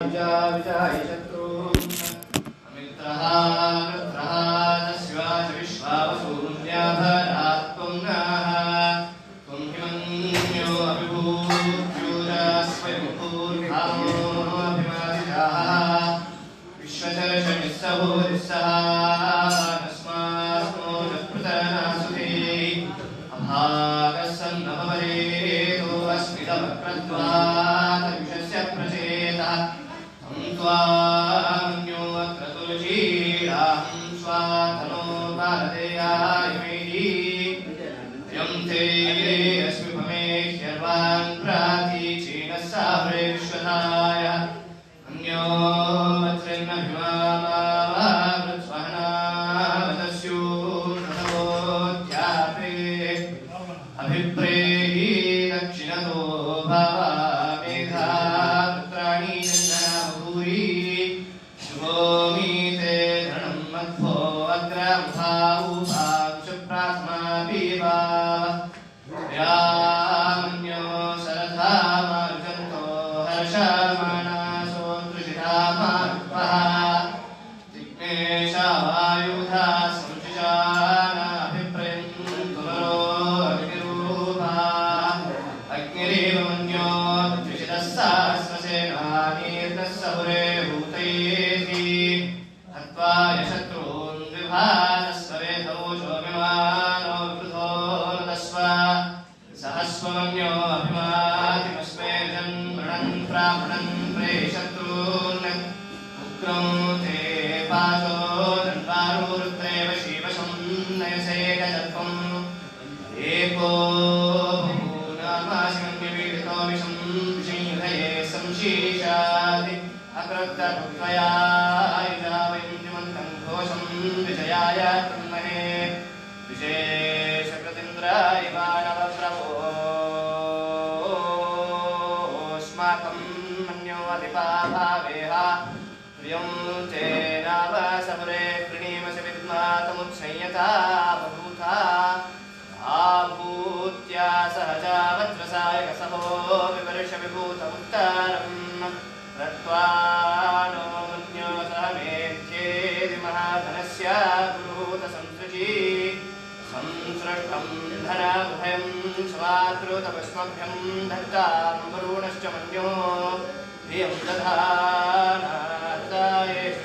विजाय शत्रून् अमित्रः मित्रः तस्वाच विश्वावसून्याभरात् त्वं नः त्वं हिमन्यो अभिभूत्यूरस्वयंभूर्भावो अभिमादिजाः विश्वचर्षनिस्सभूरिस्सः तस्मास्मो नःपृतनासुते अभागः सन्नवरेतो अस्मिदवक्रत्वात् विषस्य प्रचेतः त्वान्यो अत्र तुलसीराहं स्वाधनो भारतेयायमेहि यं ते अस्मि भमे ह्यर्वान् प्रातीचीनः सावरे विश्वधाय अन्यो वज्रेन्नभिमामावृत्स्वहनावतस्यूर्णवोऽध्यापे अभिप्रेहि दक्षिणतो भावा मेधा पुत्राणि शुभोमीते धरणं मध्वो अग्रमुखावुभाक्षुप्रात्माभिवामन्यो सरथा मार्जन्तो हर्षमाणासो दृशिधामात्मः जिग्नेशावायुधा संशिशानाभिप्रयन्तु नरो अग्निरूपा अग्निरेव मन्यो द्विषितः सहस्रसेनानीर्नः सहुरे शत्रून् विभानस्वरेधौ शोभिमानो वृथो नदस्व सहस्वमन्यो अभिमातिमस्मे जन्मणन् ब्राह्मणन् प्रेशत्रून् उग्रं ते पाशो दण्डारुरुद्रेव शिवशं नयसे गजत्वम् एको बहूनामाशिमन्यपीडितो विषं विषंयुधये संशीशाति अकृत्तत्वया विजयाय ब्रह्मणे विशेषकृतीन्द्राय मानवप्रभोस्माकं मन्यो अधिपाभावेह प्रियं चेनावसमुरे कृणीमसि विद्मातमुत्संयता बभूथा आभूत्या सहजा वज्रसायकसहो विवर्ष विभूतमुत्तरम् रत्वानो मन्यो सहमेध्येति महाधनस्य गुरुहूतसंसृजी संसृष्टं धनभयं स्वातृतपस्मभ्यं धत्तां वरुणश्च मन्यो धियं दधानार्दायेषु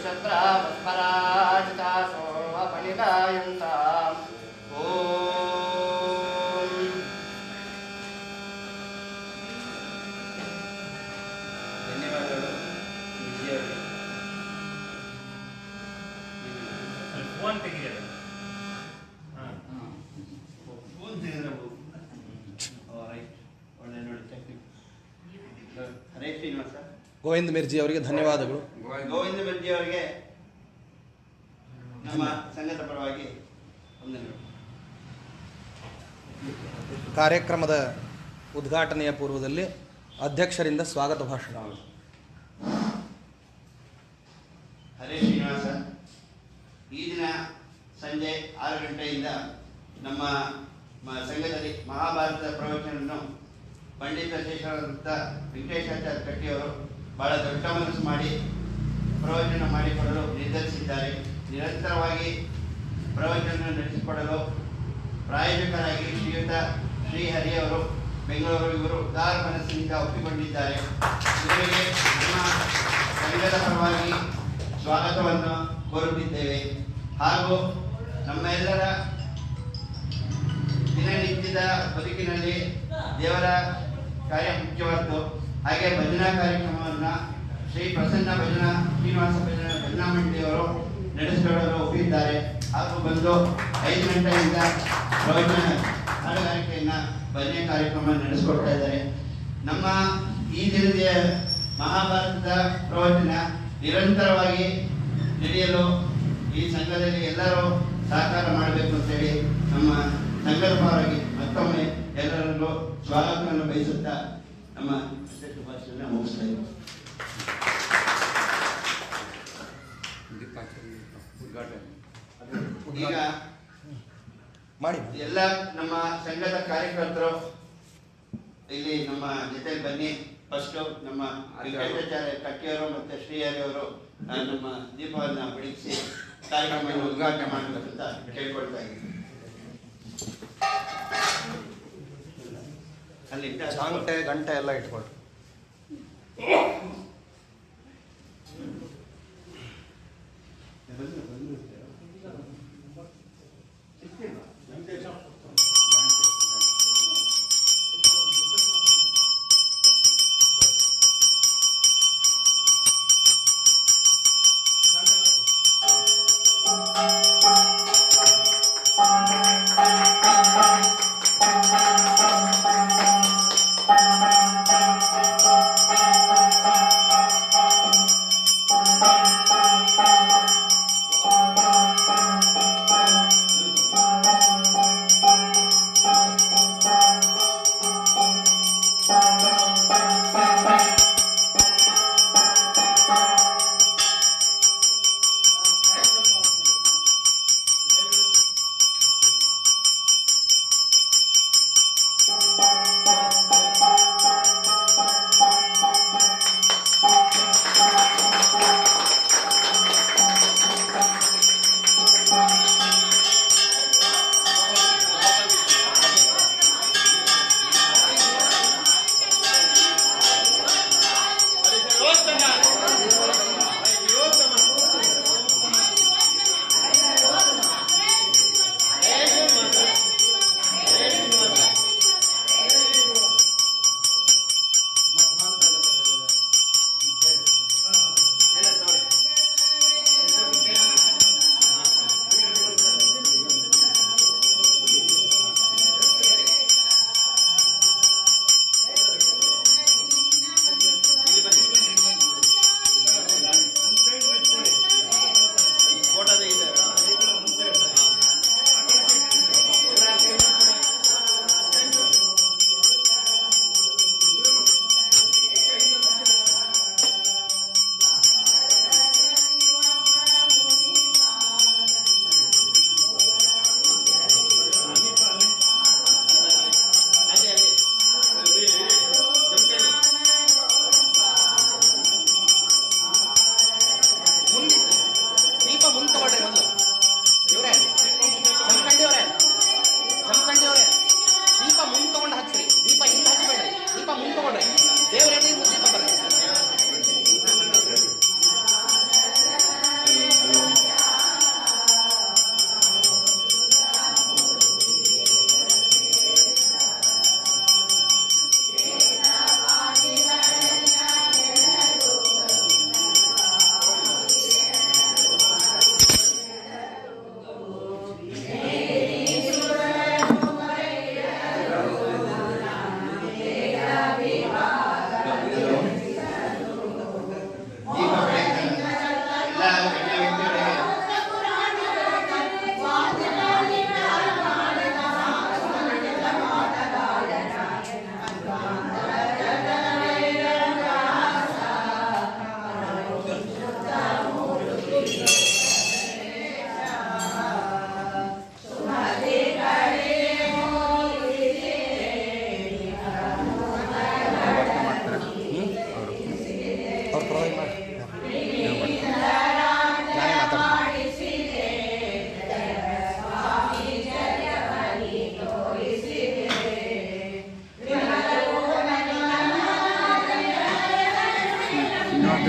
शत्रावस्फराजितासो अपनिदायन्ताम् ॐ ಫೋನ್ ತೆಗೆಯಿರಿ. ಫೋನ್ ತೆಗೆದ್ರೆ ಒಳ್ಳೆ ನೋಡಿ ಟೆಕ್ನಿಕ್. ಹರೇ ಶ್ರೀನಿವಾಸ ಗೋವಿಂದ ಮಿರ್ಜಿ ಅವರಿಗೆ ಧನ್ಯವಾದಗಳು. ಗೋವಿಂದ ಮಿರ್ಜಿ ಅವರಿಗೆ ನಮ್ಮ ಸಂಘದ ಪರವಾಗಿ ವಂದನೆಗಳು. ಕಾರ್ಯಕ್ರಮದ ಉದ್ಘಾಟನೆಯ ಪೂರ್ವದಲ್ಲಿ ಅಧ್ಯಕ್ಷರಿಂದ ಸ್ವಾಗತ ಭಾಷಣ. ಹರೇ ಶ್ರೀನಿವಾಸ, ಈ ದಿನ ಸಂಜೆ 6 ಗಂಟೆಯಿಂದ ನಮ್ಮ ಸಂಘದಲ್ಲಿ ಮಹಾಭಾರತದ ಪ್ರವಚನವನ್ನು ಪಂಡಿತ ಶೇಷಾವೃತ್ತ ವೆಂಕಟೇಶಾಚಾರ್ಯ ಕಟ್ಟಿಯವರು ಬಹಳ ದೊಡ್ಡ ಮನಸ್ಸು ಮಾಡಿ ಪ್ರವಚನ ಮಾಡಿಕೊಡಲು ನಿರ್ಧರಿಸಿದ್ದಾರೆ. ನಿರಂತರವಾಗಿ ಪ್ರವಚನ ನಡೆಸಿಕೊಡಲು ಪ್ರಾಯೋಜಕರಾಗಿ ಶ್ರೀಯುತ ಶ್ರೀಹರಿಯವರು ಬೆಂಗಳೂರು ಇವರು ಉದಾರ ಮನಸ್ಸಿನಿಂದ ಒಪ್ಪಿಕೊಂಡಿದ್ದಾರೆ. ಇವರಿಗೆ ನಮ್ಮ ಸಂಘದ ಪರವಾಗಿ ಸ್ವಾಗತವನ್ನು ಕೋರುತ್ತಿದ್ದೇವೆ. ಹಾಗೂ ನಮ್ಮೆಲ್ಲರ ದಿನನಿತ್ಯದ ಬದುಕಿನಲ್ಲಿ ದೇವರ ಕಾರ್ಯ ಮುಖ್ಯವಾದ್ದು. ಹಾಗೆ ಭಜನಾ ಕಾರ್ಯಕ್ರಮವನ್ನು ಶ್ರೀ ಪ್ರಸನ್ನ ಭಜನಾ ಶ್ರೀನಿವಾಸ ಭಜನಾ ಮಂಡಳಿಯವರು ನಡೆಸಿಕೊಳ್ಳಲು ಒಪ್ಪಿದ್ದಾರೆ. ಹಾಗೂ ಬಂದು 5 ಗಂಟೆಯಿಂದ ಪ್ರವಚನ ಹಾಡುಗಾರಿಕೆಯನ್ನು ಭಜನೆ ಕಾರ್ಯಕ್ರಮ ನಡೆಸಿಕೊಡ್ತಾ ಇದ್ದಾರೆ. ನಮ್ಮ ಈ ದಿನದ ಮಹಾಭಾರತದ ಪ್ರವಚನ ನಿರಂತರವಾಗಿ ನಡೆಯಲು ಈ ಸಂಘದಲ್ಲಿ ಎಲ್ಲರೂ ಸಹಕಾರ ಮಾಡಬೇಕು ಅಂತೇಳಿ ನಮ್ಮ ಸಂಘದ ಪರವಾಗಿ ಮತ್ತೊಮ್ಮೆ ಎಲ್ಲರಲ್ಲೂ ಸ್ವಾಗತವನ್ನು ಬಯಸುತ್ತಾ ನಮ್ಮ ಭಾಷೆಯನ್ನು ಮುಗಿಸ್ತಾ ಇದ್ದೀವಿ. ಈಗ ಮಾಡಿ ಎಲ್ಲ ನಮ್ಮ ಸಂಘದ ಕಾರ್ಯಕರ್ತರು ಇಲ್ಲಿ ನಮ್ಮ ಜೊತೆ ಬನ್ನಿ ಫಸ್ಟ್ ನಮ್ಮ ವೆಂಕಟಾಚಾರ್ಯ ಕಟ್ಟಿಯವರು ಮತ್ತು ಶ್ರೀಹರಿಯವರು ನಮ್ಮ ದೀಪವನ್ನು ಬೆಳಗಿಸಿ ಕಾರ್ಯಕ್ರಮವನ್ನು ಉದ್ಘಾಟನೆ ಮಾಡಬೇಕಂತ ಕೇಳ್ಕೊಳ್ತಾ ಇದ್ದೀನಿ. ಅಲ್ಲಿಂದ ಚಾಂಟೆ ಗಂಟೆ ಎಲ್ಲ ಇಟ್ಕೊಳ್ರಿ.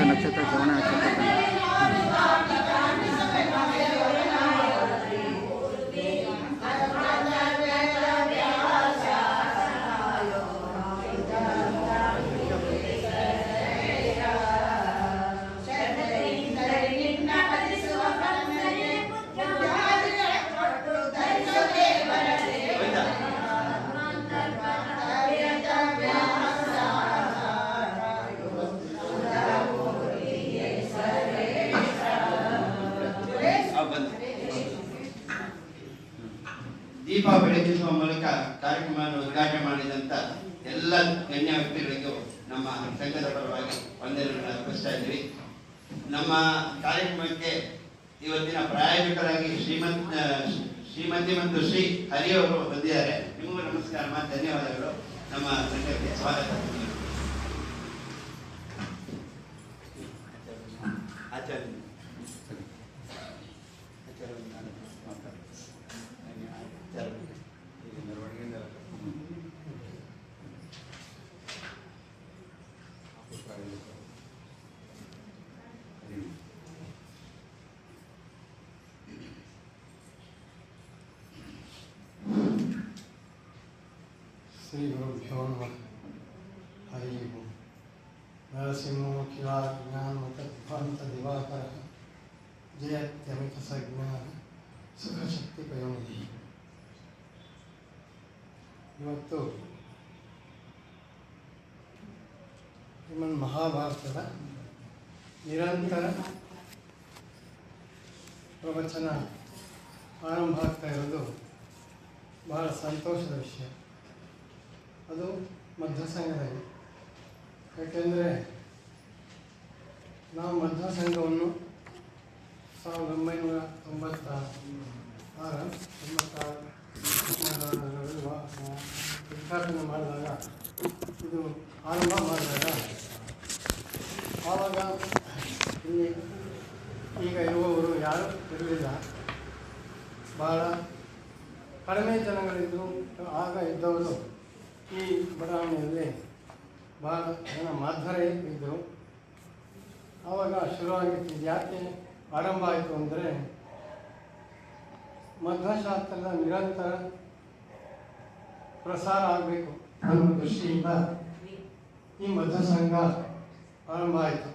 ನಕ್ಷತ್ರ ಶ್ರವಣ ನಕ್ಷತ್ರ ದೀಪ ಬೆಳಗಿಸುವ ಮೂಲಕ ಕಾರ್ಯಕ್ರಮವನ್ನು ಉದ್ಘಾಟನೆ ಮಾಡಿದಂತ ಎಲ್ಲ ಗಣ್ಯ ವ್ಯಕ್ತಿಗಳಿಗೂ ನಮ್ಮ ಸಂಘದ ಪರವಾಗಿ ವಂದನೆಗಳನ್ನು ಅರ್ಪಿಸ್ತಾ ಇದ್ದೀವಿ. ನಮ್ಮ ಕಾರ್ಯಕ್ರಮಕ್ಕೆ ಇವತ್ತಿನ ಪ್ರಾಯೋಜಕರಾಗಿ ಶ್ರೀಮತಿ ಮತ್ತು ಶ್ರೀ ಹರಿಯವರು ಬಂದಿದ್ದಾರೆ. ನಿಮಗೂ ನಮಸ್ಕಾರ, ಧನ್ಯವಾದಗಳು. ನಮ್ಮ ಸಂಘಕ್ಕೆ ಸ್ವಾಗತ. श्रीगुरुभ्यो नमः। हरि ओम्। नरसिंहोऽखिलाज्ञानमतध्वान्तदिवाकरः जयत्यमितसज्ञान ಸುಖಶಕ್ತಿಪಯೋನಿಧಿ. ಇವತ್ತು ಶ್ರೀಮನ್ ಮಹಾಭಾರತದ ನಿರಂತರ ಪ್ರವಚನ ಆರಂಭ ಆಗ್ತಾ ಇರೋದು ಬಹಳ ಸಂತೋಷದ ವಿಷಯ. ಅದು ಮಧ್ವಸಂಘದಲ್ಲಿ. ಯಾಕೆಂದರೆ ನಾವು ಮಧ್ವಸಂಘವನ್ನು 1996 ಉದ್ಘಾಟನೆ ಮಾಡಿದಾಗ, ಇದು ಆರಂಭ ಮಾಡಿದಾಗ, ಆವಾಗ ಇಲ್ಲಿ ಈಗ ಇರುವವರು ಯಾರು ಇರಲಿಲ್ಲ. ಭಾಳ ಕಡಿಮೆ ಜನಗಳಿದ್ದರು. ಆಗ ಇದ್ದವರು ಈ ಬಡಾವಣೆಯಲ್ಲಿ ಭಾಳ ಜನ ಮಾಧ್ವರೇ ಇದ್ದರು. ಆವಾಗ ಶುರುವಾಗಿತ್ತು. ಯಾಕೆ ಆರಂಭ ಆಯಿತು ಅಂದರೆ, ಮಧ್ವಶಾಸ್ತ್ರದ ನಿರಂತರ ಪ್ರಸಾರ ಆಗಬೇಕು ಅನ್ನೋ ದೃಷ್ಟಿಯಿಂದ ಈ ಮಧ್ವಸಂಘ ಆರಂಭ ಆಯಿತು.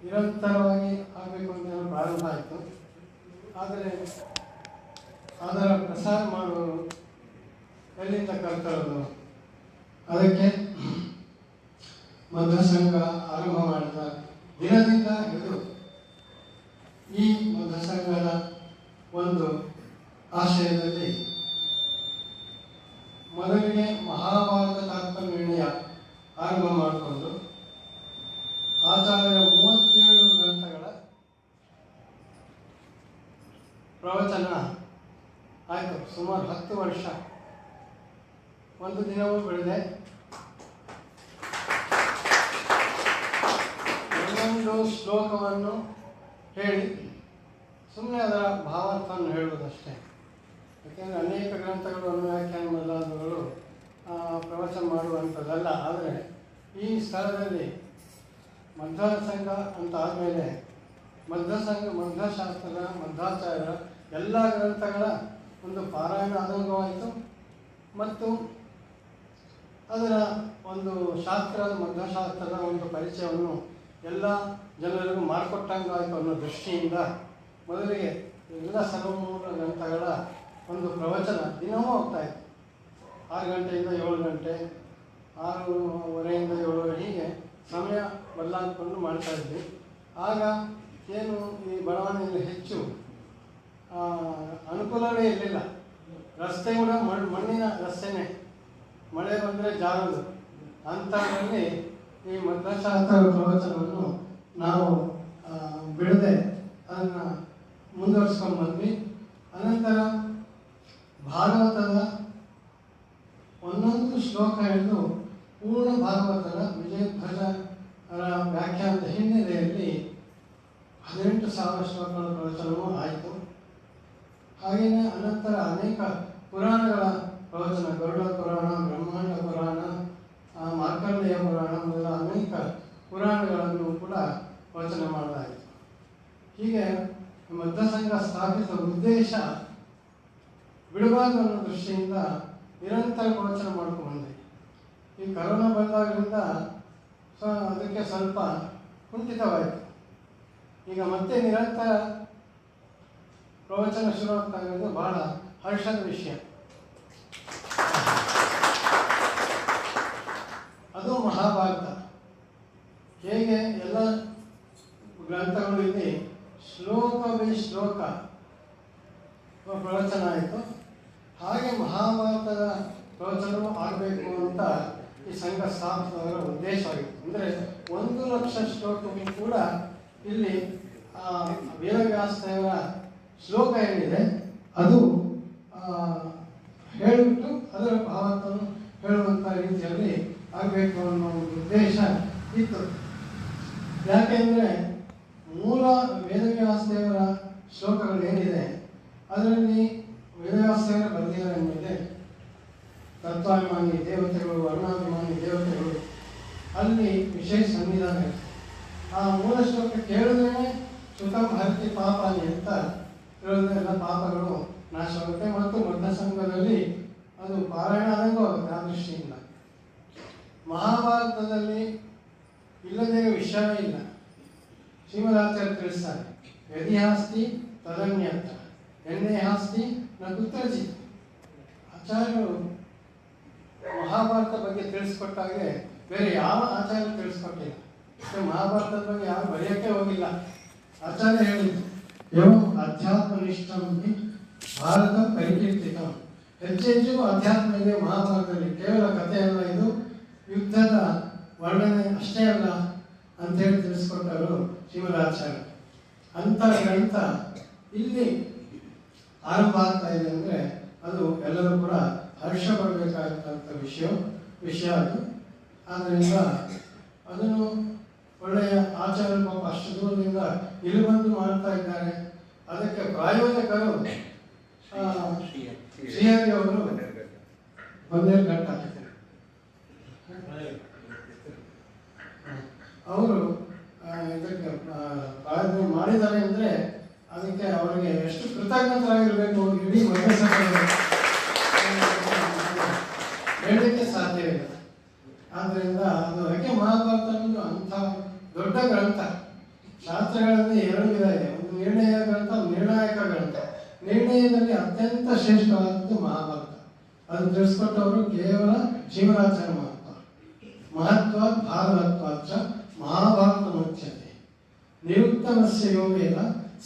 ನಿರಂತರವಾಗಿ ಆಗಬೇಕು ಅಂತ ಪ್ರಾರಂಭ ಆಯಿತು. ಆದರೆ ಅದರ ಪ್ರಸಾರ ಮಾಡುವವರು ಎಲ್ಲಿಂದ ಕಲ್ತರೋದು? ಅದಕ್ಕೆ ಮಧ್ವಸಂಘ ಆರಂಭ ಮಾಡಿದ ದಿನದಿಂದ ಹಿಡಿದು ಈ ಮಧ್ವಸಂಘದ ಒಂದು ಆಶಯದಲ್ಲಿ ಮೊದಲಿಗೆ ಮಹಾಭಾರತ ತಾತ್ಪರ್ಯ ನಿರ್ಣಯ ಆರಂಭ ಮಾಡಿಕೊಂಡು ಆಚಾರ್ಯರ 37 ಗ್ರಂಥಗಳ ಪ್ರವಚನ ಆಯಿತು. ಸುಮಾರು 10 ವರ್ಷ. ಒಂದು ದಿನವೂ ಬಿಡದೆ ಒಂದೊಂದು ಶ್ಲೋಕವನ್ನು ಹೇಳಿ ಸುಮ್ಮನೆ ಅದರ ಭಾವಾರ್ಥವನ್ನು ಹೇಳುವುದಷ್ಟೇ. ಯಾಕೆಂದರೆ ಅನೇಕ ಗ್ರಂಥಗಳು ಅನುವ್ಯಾಖ್ಯಾನ ಮೊದಲಾದವುಗಳು ಪ್ರವಚನ ಮಾಡುವಂಥದ್ದಲ್ಲ. ಆದರೆ ಈ ಸ್ಥಳದಲ್ಲಿ ಮಧ್ವಸಂಘ ಅಂತ ಆದಮೇಲೆ ಮಧ್ವಶಾಸ್ತ್ರದ ಮಧ್ವಾಚಾರ್ಯರ ಎಲ್ಲ ಗ್ರಂಥಗಳ ಒಂದು ಪಾರಾಯಣ ಆದಂಗವಾಯಿತು. ಮತ್ತು ಅದರ ಒಂದು ಮಧ್ವಶಾಸ್ತ್ರದ ಒಂದು ಪರಿಚಯವನ್ನು ಎಲ್ಲ ಜನರಿಗೂ ಮಾಡಿಕೊಟ್ಟಂಗಾಯಿತು ಅನ್ನೋ ದೃಷ್ಟಿಯಿಂದ ಮೊದಲಿಗೆ ಎಲ್ಲ ಸರ್ವಮೂಲ ಗ್ರಂಥಗಳ ಒಂದು ಪ್ರವಚನ ದಿನವೂ ಹೋಗ್ತಾಯಿತ್ತು. 6 ಗಂಟೆಯಿಂದ 7 ಗಂಟೆ, 6:30ಯಿಂದ 7, ಹೀಗೆ ಸಮಯ ಬದಲಾಗಿಕೊಂಡು ಮಾಡ್ತಾಯಿದ್ವಿ. ಆಗ ಏನು ಈ ಬಡಾವಣೆಯಲ್ಲಿ ಹೆಚ್ಚು ಅನುಕೂಲವೇ ಇರಲಿಲ್ಲ. ರಸ್ತೆ ಕೂಡ ಮಣ್ಣಿನ ರಸ್ತೆನೇ, ಮಳೆ ಬಂದರೆ ಜಾರೋದು. ಅಂಥದ್ರಲ್ಲಿ ಈ ಮಧ್ವಶಾಸ್ತ್ರ ಪ್ರವಚನವನ್ನು ನಾವು ಬಿಡದೆ ಅದನ್ನು ಮುಂದುವರಿಸ್ಕೊಂಡು ಬಂದ್ವಿ. ಅನಂತರ ಭಾಗವತದ ಒಂದೊಂದು ಶ್ಲೋಕ ಹಿಡಿದು ಪೂರ್ಣ ಭಾಗವತದ ವಿಜಯಧ್ವಜರ ವ್ಯಾಖ್ಯಾನದ ಹಿನ್ನೆಲೆಯಲ್ಲಿ 18,000 ಶ್ಲೋಕಗಳ ಪ್ರವಚನವೂ ಆಯಿತು. ಹಾಗೆಯೇ ಅನಂತರ ಅನೇಕ ಪುರಾಣಗಳ ಪ್ರವಚನ, ಗರುಡ ಪುರಾಣ, ಬ್ರಹ್ಮಾಂಡ ಪುರಾಣ, ಮಾರ್ಕಂಡೇಯ ಪುರಾಣ ಮೊದಲ ಅನೇಕ ಪುರಾಣಗಳನ್ನು ಕೂಡ ಪ್ರವಚನ ಮಾಡಲಾಯಿತು. ಹೀಗೆ ಮಧ್ವಸಂಘ ಸ್ಥಾಪಿತ ಉದ್ದೇಶ ಬಿಡಬಾರದು ಅನ್ನೋ ದೃಷ್ಟಿಯಿಂದ ನಿರಂತರ ಪ್ರವಚನ ಮಾಡ್ಕೊಂಡು ಬಂದೆ. ಈ ಕರೋನಾ ಬಂದಾಗಲಿಂದ ಅದಕ್ಕೆ ಸ್ವಲ್ಪ ಕುಂಠಿತವಾಯಿತು. ಈಗ ಮತ್ತೆ ನಿರಂತರ ಪ್ರವಚನ ಶುರುವಾಗ್ತಾಗಿರೋದು ಬಹಳ ಹರ್ಷದ ವಿಷಯ. ಅದು ಮಹಾಭಾರತ. ಹೇಗೆ ಎಲ್ಲ ಗ್ರಂಥಗಳು ಇಲ್ಲಿ ಶ್ಲೋಕ ಬೈ ಶ್ಲೋಕ ಪ್ರವಚನ ಆಯಿತು, ಹಾಗೆ ಮಹಾಭಾರತದ ಪ್ರವಚನವೂ ಆಗಬೇಕು ಅಂತ ಈ ಸಂಘ ಸ್ಥಾಪಿಸಿದವರ ಉದ್ದೇಶವಾಗಿತ್ತು. ಅಂದರೆ 1,00,000 ಶ್ಲೋಕವೂ ಕೂಡ ಇಲ್ಲಿ ವೇದವ್ಯಾಸದೇವರ ಶ್ಲೋಕ ಏನಿದೆ ಅದು ಹೇಳಿಬಿಟ್ಟು ಅದರ ಭಾವಾರ್ಥವನ್ನು ಹೇಳುವಂಥ ರೀತಿಯಲ್ಲಿ ಆಗಬೇಕು ಅನ್ನೋ ಒಂದು ಉದ್ದೇಶ ಇತ್ತು. ಯಾಕೆಂದರೆ ಮೂಲ ವೇದವ್ಯಾಸದೇವರ ಶ್ಲೋಕಗಳು ಏನಿದೆ ಅದರಲ್ಲಿ ವೇದವ್ಯಾಸದೇವರ ಬರೆದಿರೋ ಏನಿದೆ, ತತ್ವಾಭಿಮಾನಿ ದೇವತೆಗಳು, ವರ್ಣಾಭಿಮಾನಿ ದೇವತೆಗಳು, ಅಲ್ಲಿ ವಿಶೇಷ ಸಂವಿಧಾನ ಇದೆ. ಆ ಮೂಲ ಶ್ಲೋಕ ಕೇಳಿದ್ರೆ ಸುಖಂ ಹರತಿ ಪಾಪಾನಿ ಅಂತ ಹೇಳೋದ್ರೆಲ್ಲ ಪಾಪಗಳು ನಾಶವಾಗುತ್ತೆ. ಮತ್ತು ಮಧ್ವಸಂಘದಲ್ಲಿ ಅದು ಪಾರಾಯಣ ಆದಂಗೂ ಆಗುತ್ತೆ. ಆ ದೃಷ್ಟಿಯಿಂದ ಮಹಾಭಾರತದಲ್ಲಿ ಇಲ್ಲದೇ ವಿಷಯವೇ ಇಲ್ಲ. ಶ್ರೀಮದಾಚಾರ್ಯ ತಿಳಿಸ್ತಾರೆ, ಯದಿ ಹಾಸ್ತಿ ತದನ್ಯತ್ರ ಎಣ್ಣೆ ಹಾಸ್ತಿ ನ ಕುತ್ರಚಿತ್. ಆಚಾರ್ಯರು ಮಹಾಭಾರತ ಬಗ್ಗೆ ತಿಳಿಸ್ಕೊಟ್ಟಾಗೆ ಬೇರೆ ಯಾವ ಆಚಾರ್ಯ ತಿಳಿಸ್ಕೊಟ್ಟಿಲ್ಲ. ಮಹಾಭಾರತದ ಬಗ್ಗೆ ಯಾರು ಬರೆಯೋಕ್ಕೆ ಹೋಗಿಲ್ಲ. ಆಚಾರ್ಯ ಹೇಳಿದ್ರು, ಎವಂ ಅಧ್ಯಾತ್ಮನಿಷ್ಠಂ ಭಾರತ ಪರಿಕೀರ್ತಿತ. ಹೆಚ್ಚೆಚ್ಚಿಗೂ ಅಧ್ಯಾತ್ಮ ಇದೆ ಮಹಾಭಾರತದಲ್ಲಿ. ಕೇವಲ ಕಥೆಯಲ್ಲ, ಇದು ಯುದ್ಧದ ವರ್ಣನೆ ಅಷ್ಟೇ ಅಲ್ಲ ಅಂತೇಳಿ ತಿಳಿಸ್ಕೊಟ್ಟವರು ಶ್ರೀಮದಾಚಾರ್ಯ. ಅಂಥ ಗ್ರಂಥ ಇಲ್ಲಿ ಆರಂಭ ಆಗ್ತಾ ಇದೆ ಅಂದರೆ ಅದು ಎಲ್ಲರೂ ಕೂಡ ಹರ್ಷ ಪಡಬೇಕಾದಂಥ ವಿಷಯ ಅದು. ಆದ್ದರಿಂದ ಅದನ್ನು ಒಳ್ಳೆಯ ಆಚಾರ್ಯ ಪಾಪ ಅಷ್ಟು ದೂರದಿಂದ ಇಲ್ಲಿ ಬಂದು ಮಾಡ್ತಾ ಇದ್ದಾರೆ. ಅದಕ್ಕೆ ಪ್ರಾಯೋಜಕರು ಶ್ರೀಹರಿ ಅವರು ಬಂದೇರ್ಘಟ್ಟ ಅವರು ಇದಕ್ಕೆ ಪ್ರಾಯೋಜನೆ ಮಾಡಿದ್ದಾರೆ ಅಂದರೆ ಅದಕ್ಕೆ ಅವರಿಗೆ ಎಷ್ಟು ಕೃತಜ್ಞತರಾಗಿರಬೇಕು ಇಡೀ ಹೇಳಲಿಕ್ಕೆ ಸಾಧ್ಯವಿಲ್ಲ. ಆದ್ದರಿಂದ ಅದು ಯಾಕೆ ಮಹಾಭಾರತ ಅನ್ನೋದು ಅಂಥ ದೊಡ್ಡ ಗ್ರಂಥ. ಶಾಸ್ತ್ರಗಳಲ್ಲಿ ಎರಡು ವಿಧ ಇದೆ, ಒಂದು ನಿರ್ಣಯ ಗ್ರಂಥ, ಒಂದು ನಿರ್ಣಾಯಕ ಗ್ರಂಥ. ನಿರ್ಣಯದಲ್ಲಿ ಅತ್ಯಂತ ಶ್ರೇಷ್ಠವಾದದ್ದು ಮಹಾಭಾರತ. ಅದು ತಿಳಿಸ್ಕೊಟ್ಟವರು ಕೇವಲ ಶ್ರೀಮದಾಚಾರ್ಯ ಮಹತ್ವ ಭಾರವತ್ವಾಚ ಮಹಾಭಾರತ ಮುಚ್ಯತೆ ನಿರುತ್ತಮಸ್ಯ ಯೋಗೇನ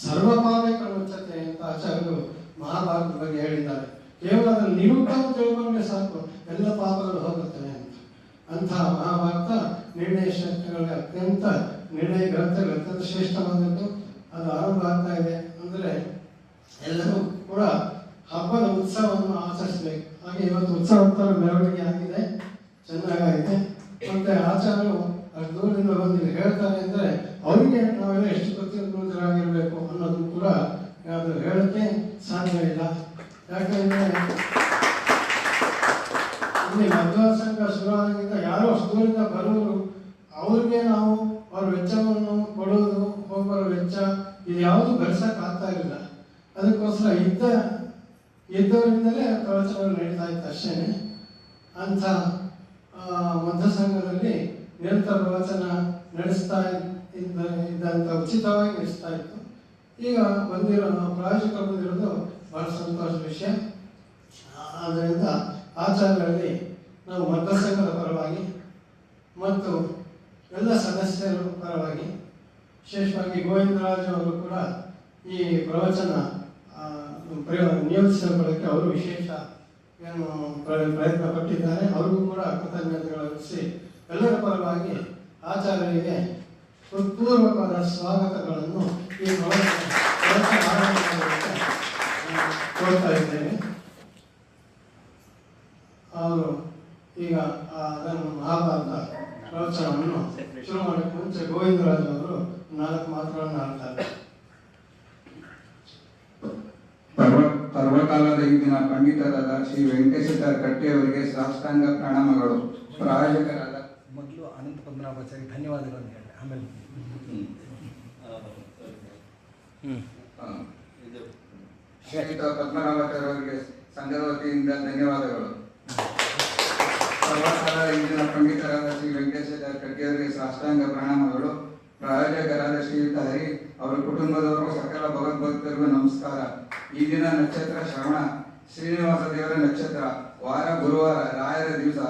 ಸರ್ವಪಾಪೇ ಕಳುಚ್ಚತೆ ಅಂತ ಆಚಾರ್ಯರು ಮಹಾಭಾರತದ ಬಗ್ಗೆ ಹೇಳಿದ್ದಾರೆ. ಕೇವಲ ಅದನ್ನು ನಿರುತ್ತಮ ತಿಳ್ಕೊಂಡ್ರೆ ಸಾಕು, ಎಲ್ಲ ಪಾಪಗಳು ಹೋಗುತ್ತವೆ ಅಂತ. ಅಂತಹ ಮಹಾಭಾರತ ನಿರ್ಣಯ ಶಾಸ್ತ್ರಗಳಲ್ಲಿ ಅತ್ಯಂತ ನಿರ್ಣಯ ಗ್ರಂಥಗಳು ಅತ್ಯಂತ ಶ್ರೇಷ್ಠವಾದದ್ದು. ಅದು ಆರಂಭ ಆಗ್ತಾ ಇದೆ ಅಂದರೆ ಎಲ್ಲರೂ ಕೂಡ ಹಬ್ಬದ ಉತ್ಸವವನ್ನು ಆಚರಿಸಬೇಕು. ಹಾಗೆ ಇವತ್ತು ಉತ್ಸವೋತ್ತರ ಮೆರವಣಿಗೆ ಆಗಿದೆ, ಚೆನ್ನಾಗಿದೆ. ಮತ್ತೆ ಆಚಾರ್ಯರು ಅಷ್ಟು ದೂರದಿಂದ ಬಂದು ಹೇಳ್ತಾರೆ ಅಂದರೆ ಅವರಿಗೆ ನಾವೆಲ್ಲ ಎಷ್ಟು ಕೃತಜ್ಞರಾಗಿರಬೇಕು ಅನ್ನೋದು ಕೂಡ ಅದು ಹೇಳಕ್ಕೆ ಸಾಧ್ಯವಿಲ್ಲ. ಯಾಕಂದರೆ ಇಲ್ಲಿ ಮಧ್ವ ಸಂಘ ಶುರುವಾಗಿದ್ದ ಯಾರೋ ಅಷ್ಟು ದೂರದಿಂದ ಬರುವರು, ಅವ್ರಿಗೆ ನಾವು ಅವ್ರ ವೆಚ್ಚವನ್ನು ಕೊಡೋದು, ಹೋಗೋರ ವೆಚ್ಚ ಇದು ಯಾವುದು ಭರಿಸೋಕ್ಕಾಗ್ತಾ ಇರಲಿಲ್ಲ. ಅದಕ್ಕೋಸ್ಕರ ಇದ್ದವರಿಂದಲೇ ಪ್ರವಚನಗಳು ನಡೀತಾ ಇತ್ತು ಅಷ್ಟೇ. ಅಂಥ ಮಧ್ವ ಸಂಘದಲ್ಲಿ ನಿರಂತರ ಪ್ರವಚನ ನಡೆಸ್ತಾ ಇದ್ದಂಥ ಉಚಿತವಾಗಿ ನಡೆಸ್ತಾ ಇತ್ತು. ಈಗ ಪ್ರಾಯೋಜಕರು ಬಂದಿರೋದು ಬಹಳ ಸಂತೋಷದ ವಿಷಯ. ಆದ್ದರಿಂದ ಆಚಾರ್ಯರಲ್ಲಿ ನಾವು ಮಧ್ವ ಸಂಘದ ಪರವಾಗಿ ಮತ್ತು ಎಲ್ಲ ಸದಸ್ಯರ ಪರವಾಗಿ, ವಿಶೇಷವಾಗಿ ಗೋವಿಂದರಾಜ್ ಅವರು ಕೂಡ ಈ ಪ್ರವಚನ ನಿಯೋಜಿಸಿಕೊಳ್ಳಕ್ಕೆ ಅವರು ವಿಶೇಷ ಪ್ರಯತ್ನ ಪಟ್ಟಿದ್ದಾರೆ. ಅವ್ರಿಗೂ ಕೂಡ ಕೃತಜ್ಞತೆಗಳು ಅರ್ಪಿಸಿ ಎಲ್ಲರ ಪರವಾಗಿ ಆಚಾರ್ಯರಿಗೆ ಹೃತ್ಪೂರ್ವಕವಾದ ಸ್ವಾಗತಗಳನ್ನು ಈ ಪ್ರವಚನ ಕೊಡ್ತಾ ಇದ್ದೇನೆ. ಅವರು ಈಗ ಅದನ್ನು ಮಹಾಭಾರತ ಪ್ರವಚನವನ್ನು ಶುರು ಮಾಡಕ್ಕೆ ಮುಂಚೆ ಗೋವಿಂದರಾಜ್ ಅವರು 4 ಮಾತುಗಳನ್ನು ಆಡ್ತಾರೆ. ಪರ್ವಕಾಲದ ಈಗಿನ ಪಂಡಿತರಾದ ಶ್ರೀ ವೆಂಕಟೇಶ್ವರ ಕಟ್ಟೆಯವರಿಗೆ ಸಾಷ್ಟಾಂಗ ಪ್ರಣಾಮಗಳು. ಪ್ರಾಯೋಜಕರಾದ ಮೊದಲು ಅನಂತ ಪದ್ಮನಾಭಾಚಾರ್ಯ ಧನ್ಯವಾದಗಳನ್ನು ಹೇಳಿ, ಆಮೇಲೆ ಶ್ರೀಯುತ ಪದ್ಮನಾಭಾಚಾರ್ಯ ಅವರಿಗೆ ಸಂಘದ ವತಿಯಿಂದ ಧನ್ಯವಾದಗಳು. ಪರ್ವಕಾಲದ ಈಗಿನ ಪಂಡಿತರಾದ ಶ್ರೀ ವೆಂಕಟೇಶ್ವರ ಕಟ್ಟೆಯವರಿಗೆ ಸಾಷ್ಟಾಂಗ ಪ್ರಣಾಮಗಳು. ಪ್ರಾಯೋಜಕರಾದ ಶ್ರೀಯುತ ಹರಿ ಅವರ ಕುಟುಂಬದವರು, ಸಕಲ ಭಗವದ್ಭಕ್ತರಿಗೂ ನಮಸ್ಕಾರ. ಈ ದಿನ ನಕ್ಷತ್ರ ಶ್ರವಣ, ಶ್ರೀನಿವಾಸ ದೇವರ ನಕ್ಷತ್ರ, ವಾರ ಗುರುವಾರ, ರಾಯರ ದಿವಸ.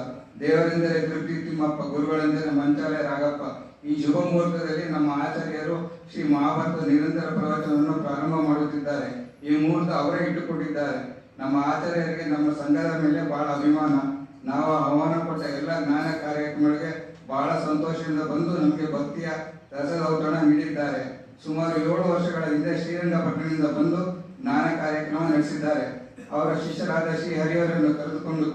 ದೇವರೆಂದರೆ ತೃಪ್ತಿ ತಿಮ್ಮಪ್ಪ, ಗುರುಗಳೆಂದರೆ ಮಂಚಾಲೆ ರಾಗಪ್ಪ. ಈ ಶುಭ ಮುಹೂರ್ತದಲ್ಲಿ ನಮ್ಮ ಆಚಾರ್ಯರು ಶ್ರೀ ಮಹಾಭಾರತ ನಿರಂತರ ಪ್ರವಚನವನ್ನು ಪ್ರಾರಂಭ ಮಾಡುತ್ತಿದ್ದಾರೆ. ಈ ಮುಹೂರ್ತ ಅವರೇ ಇಟ್ಟುಕೊಂಡಿದ್ದಾರೆ. ನಮ್ಮ ಆಚಾರ್ಯರಿಗೆ ನಮ್ಮ ಸಂಘದ ಮೇಲೆ ಬಹಳ ಅಭಿಮಾನ. ನಾವು ಆಹ್ವಾನ ಕೊಟ್ಟ ಎಲ್ಲ ಜ್ಞಾನ ಕಾರ್ಯಕ್ರಮಗಳಿಗೆ ಬಹಳ ಸಂತೋಷದಿಂದ ಬಂದು ನಮಗೆ ಭಕ್ತಿಯ ರಸದ ಔತಣ ನೀಡಿದ್ದಾರೆ. ಸುಮಾರು 7 ವರ್ಷಗಳ ಹಿಂದೆ ಶ್ರೀರಂಗಪಟ್ಟಣದಿಂದ ಬಂದು ಜ್ಞಾನ ಕಾರ್ಯಕ್ರಮ ನಡೆಸಿದ್ದಾರೆ. ಅವರ ಶಿಷ್ಯರಾದ ಶ್ರೀ ಹರಿಯವರನ್ನು ಕರೆದುಕೊಂಡು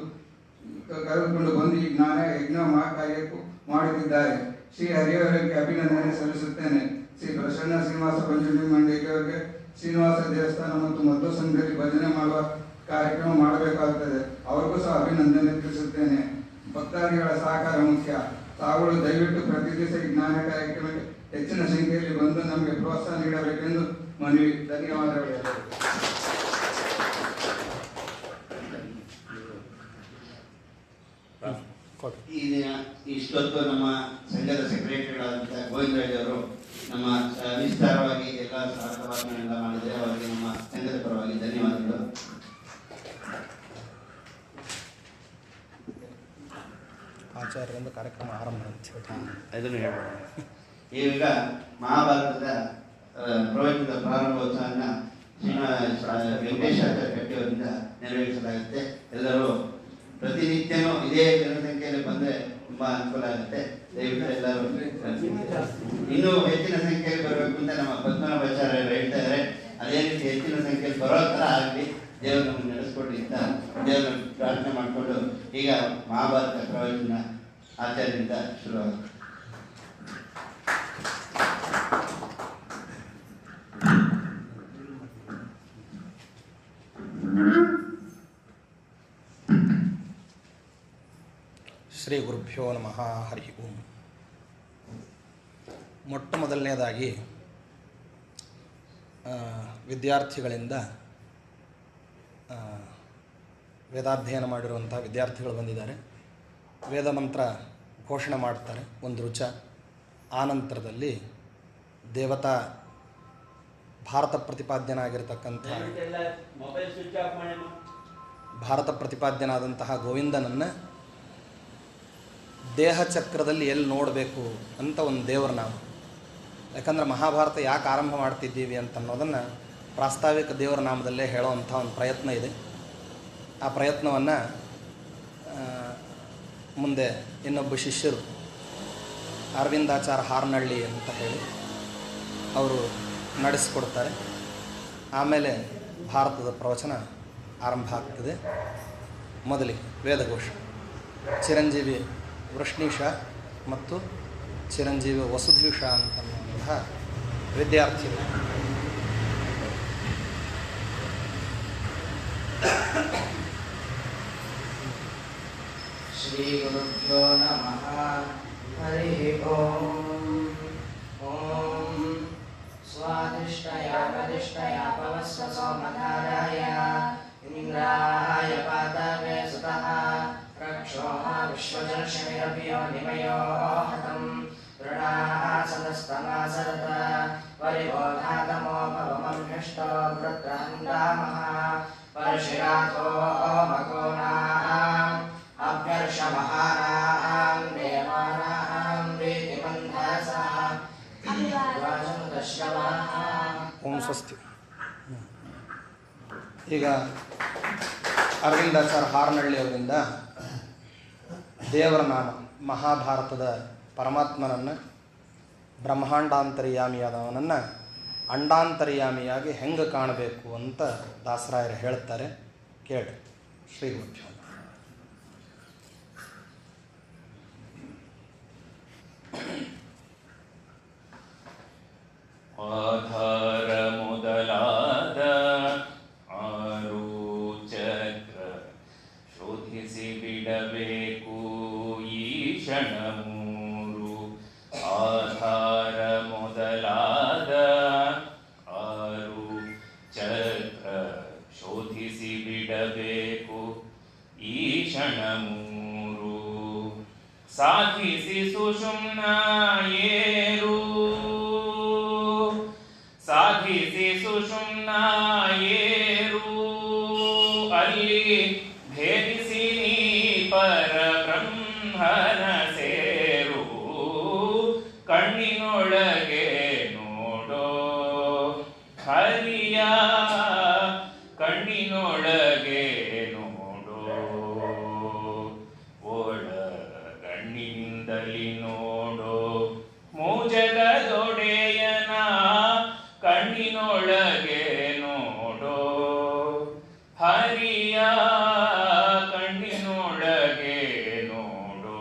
ಬಂದು ಈ ಜ್ಞಾನ ಯಜ್ಞ ಮಹಾಕಾರ್ಯಕ್ಕೂ ಮಾಡುತ್ತಿದ್ದಾರೆ. ಶ್ರೀ ಹರಿಯವರಿಗೆ ಅಭಿನಂದನೆ ಸಲ್ಲಿಸುತ್ತೇನೆ. ಶ್ರೀ ಪ್ರಸನ್ನ ಶ್ರೀನಿವಾಸ ಪಂಚಮಿ ಮಂಡಳಿಯವರಿಗೆ ಶ್ರೀನಿವಾಸ ದೇವಸ್ಥಾನ ಮತ್ತು ಮಧ್ವ ಸಂಘದಲ್ಲಿ ಭಜನೆ ಮಾಡುವ ಕಾರ್ಯಕ್ರಮ ಮಾಡಬೇಕಾಗುತ್ತದೆ. ಅವ್ರಿಗೂ ಸಹ ಅಭಿನಂದನೆ ತಿಳಿಸುತ್ತೇನೆ. ಭಕ್ತಾದಿಗಳ ಸಹಕಾರ ಮುಖ್ಯ. ತಾವುಗಳು ದಯವಿಟ್ಟು ಪ್ರತಿ ದಿವಸ ಈ ಜ್ಞಾನ ಕಾರ್ಯಕ್ರಮಕ್ಕೆ ಹೆಚ್ಚಿನ ಸಂಖ್ಯೆಯಲ್ಲಿ ಬಂದು ನಮಗೆ ಪ್ರೋತ್ಸಾಹ ನೀಡಬೇಕೆಂದು ಮನವಿ. ಧನ್ಯವಾದಗಳು. ಇಷ್ಟೊತ್ತು ನಮ್ಮ ಸಂಘದ ಸೆಕ್ರೆಟರಿಗಳಾದಂಥ ಗೋವಿಂದರಾಜವರು ನಮ್ಮ ವಿಸ್ತಾರವಾಗಿ ಎಲ್ಲ ಸಹಕಾರಗಳನ್ನೆಲ್ಲ ಮಾಡಿದರೆ ಅವರಿಗೆ ನಮ್ಮ ಸಂಘದ ಪರವಾಗಿ ಧನ್ಯವಾದಗಳು. ಆಚಾರ್ಯರಿಂದ ಕಾರ್ಯಕ್ರಮ ಆರಂಭ ಅದನ್ನು ಹೇಳೋಣ. ಈಗ ಮಹಾಭಾರತದ ಪ್ರವಚನದ ಪ್ರಾರಂಭೋತ್ಸವವನ್ನು ವೆಂಕಟೇಶಾಚಾರ್ಯ ಕಟ್ಟಿಯವರಿಂದ ನೆರವೇರಿಸಲಾಗುತ್ತೆ. ಎಲ್ಲರೂ ಪ್ರತಿನಿತ್ಯನೂ ಇದೇ ಜನಸಂಖ್ಯೆಯಲ್ಲಿ ಬಂದರೆ ತುಂಬ ಅನುಕೂಲ ಆಗುತ್ತೆ. ದಯವಿಟ್ಟು ಎಲ್ಲರೂ ಇನ್ನೂ ಹೆಚ್ಚಿನ ಸಂಖ್ಯೆಯಲ್ಲಿ ಬರಬೇಕು ಅಂತ ನಮ್ಮ ಪದ್ಮನಾಭಾಚಾರ್ಯರು ಹೇಳ್ತಾ ಇದ್ದಾರೆ. ಅದೇ ರೀತಿ ಹೆಚ್ಚಿನ ಸಂಖ್ಯೆಯಲ್ಲಿ ಬರೋ ಥರ ಆಗಲಿ ದೇವರು ನಮ್ಮನ್ನು ನಡೆಸ್ಕೊಡ್ಲಿ ಅಂತ ದೇವರನ್ನು ಪ್ರಾರ್ಥನೆ ಮಾಡಿಕೊಂಡು ಈಗ ಮಹಾಭಾರತ ಪ್ರವಚನ ಆಚಾರ್ಯರಿಂದ ಶುರುವಾಗುತ್ತೆ. ಶ್ರೀ ಗುರುಭ್ಯೋ ನಮಃ. ಹರಿ ಓಂ. ಮೊಟ್ಟ ಮೊದಲನೇದಾಗಿ ವಿದ್ಯಾರ್ಥಿಗಳಿಂದ ವೇದಾಧ್ಯಯನ ಮಾಡಿರುವಂಥ ವಿದ್ಯಾರ್ಥಿಗಳು ಬಂದಿದ್ದಾರೆ. ವೇದ ಮಂತ್ರ ಘೋಷಣೆ ಮಾಡ್ತಾರೆ ಒಂದು ರುಚ. ಆನಂತರದಲ್ಲಿ ದೇವತಾ ಭಾರತ ಪ್ರತಿಪಾದ್ಯನಾಗಿರ್ತಕ್ಕಂಥ ಭಾರತ ಪ್ರತಿಪಾದ್ಯನಾದಂತಹ ಗೋವಿಂದನನ್ನು ದೇಹಚಕ್ರದಲ್ಲಿ ಎಲ್ಲಿ ನೋಡಬೇಕು ಅಂತ ಒಂದು ದೇವರ ನಾಮ. ಯಾಕಂದರೆ ಮಹಾಭಾರತ ಯಾಕೆ ಆರಂಭ ಮಾಡ್ತಿದ್ದೀವಿ ಅಂತ ಅನ್ನೋದನ್ನು ಪ್ರಾಸ್ತಾವಿಕ ದೇವರ ನಾಮದಲ್ಲೇ ಹೇಳೋವಂಥ ಒಂದು ಪ್ರಯತ್ನ ಇದೆ. ಆ ಪ್ರಯತ್ನವನ್ನು ಮುಂದೆ ಇನ್ನೊಬ್ಬ ಶಿಷ್ಯರು ಅರವಿಂದಾಚಾರ ಹಾರ್ನಳ್ಳಿ ಅಂತ ಹೇಳಿ ಅವರು ನಡೆಸಿಕೊಡ್ತಾರೆ. ಆಮೇಲೆ ಭಾರತದ ಪ್ರವಚನ ಆರಂಭ ಆಗ್ತದೆ. ಮೊದಲಿಗೆ ವೇದಘೋಷ. ಚಿರಂಜೀವಿ ವೃಷ್ಣೀಶ ಮತ್ತು ಚಿರಂಜೀವಿ ವಸುಧೀಶ ಅಂತನ್ನುವಂತಹ ವಿದ್ಯಾರ್ಥಿಗಳು. ಶ್ರೀ ಗುರುಭ್ಯೋ ನಮಃ. ಹರಿ ಓಂ. ಓಂ ಸ್ವಾದಿಷ್ಟಯ ಪವಸ್ವ ಸೋಮಧಾರಾಯ ಇಂದ್ರಾಯ ಪಾತವೇ ಸುತಃ ರಕ್ಷೋಹ ವಿಶ್ವಜರ್ಷಣಿರಭಿಯೋ ನಿಮಯೋ ಹತಂ ವೃಣಾಸದಸ್ತಮಾಸರತ ಪರಿಬೋಧಾತಮೋ ಭವಮಭ್ಯಷ್ಟೋ ವೃತ್ರಹಂತಾಮಃ ಪರಶಿರಾಥೋ ಮಕೋನಾಂ ಅಭ್ಯರ್ಷಮಹಾನಾಂ ದೇವಾನಾಂ ಪ್ರೀತಿಮಂಧರಸಃ ವಾಜನುದಶ್ರವಾಃ. ಓಂ ಸ್ವಸ್ತಿ. ಈಗ ಅರವಿಂದಾಚಾರ್ಯ ಹಾರ್ನಳ್ಳಿ ಅವರಿಂದ ದೇವರ ನಾಮ ಮಹಾಭಾರತದ ಪರಮಾತ್ಮನನ್ನು ಬ್ರಹ್ಮಾಂಡಾಂತರ್ಯಾಮಿಯಾದವನನ್ನು ಅಂಡಾಂತರ್ಯಾಮಿಯಾಗಿ ಹೆಂಗೆ ಕಾಣಬೇಕು ಅಂತ ದಾಸರಾಯರು ಹೇಳ್ತಾರೆ. ಕೇಳಿ. ಶ್ರೀ ಗುರುಭ್ಯೋ. ಆಧಾರ ಮೊದಲಾದ ಆರು ಚಕ್ರ ಶೋಧಿಸಿ ಬಿಡಬೇಕು ಈ ಕ್ಷಣ ಮೂರು. ಆಧಾರ ಮೊದಲಾದ ಆರು ಚಕ್ರ ಶೋಧಿಸಿ ಬಿಡಬೇಕು ಈ ಕ್ಷಣ ಮೂರು. ಸಾಧಿಸಿ ಸುಷುಮ್ನ ಏರು ಸಾಧಿಸಿ ಸುಷುಮ್ನ ಏರು ಅಲ್ಲಿ ಭೇದಿಸಿ ನೀ ಪರಬ್ರಹ್ಮನ ಸೇರು. ಕಣ್ಣಿನೊಳಗೆ ನೋಡೋ ಹರಿಯ ಕಣ್ಣಿನೊಳಗೆ ನೋಡೋ ಒಳಗಣ್ಣಿನಿಂದಲಿ ನೋಡೋ ಮೂಜಗದೊಡೆಯನ ಕಣ್ಣಿನೊಳಗೆ ನೋಡೋ ಹರಿಯ ಕಣ್ಣಿನೊಳಗೆ ನೋಡೋ.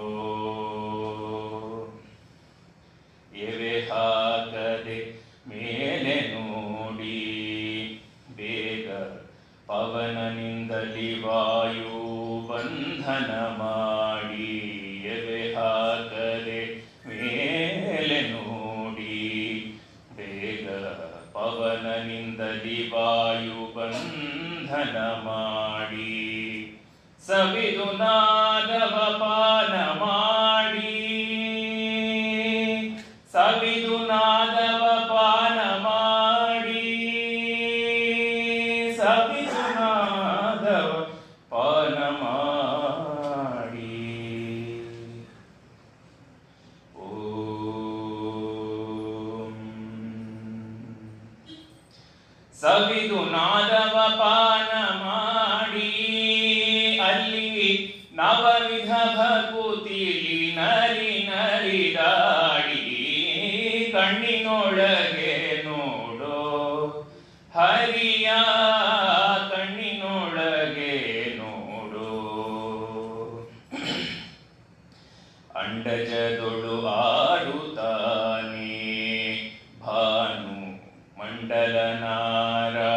ಎವೆ ಹಾಕದೆ ಮೇಲೆ ನೋಡಿ ಬೇಗ ಪವನನಿಂದಲಿ ವಾಯು ಬಂಧನ ಮಾಡಿ. ಎವೆ ಹಾಕದೆ ಮೇಲೆ ನೋಡಿ ಬೇಗ ಪವನನಿಂದಲಿ ವಾಯು ಬಂಧನ ಮಾಡಿ. ಸವಿದು ನಾದವ ಪಾನ ಮಾಡಿ ಸವಿದು ನಾದವ ಪಾನ ಮಾಡಿ ಅಲ್ಲಿ ನವವಿಧ ಭಕುತಿಲಿ ನರಿ ನರಿದಾಡಿ ಕಣ್ಣಿನೊಳಗೆ ನೋಡೋ ಹರಿಯ ಕಣ್ಣಿನೊಳಗೆ ನೋಡೋ ಅಂಡಜದೊಳು ಆಡುತ್ತಾನೆ ಭಾನು ಮಂಡಲ ನಾರಾಯಣನೆಂಬುವನೆ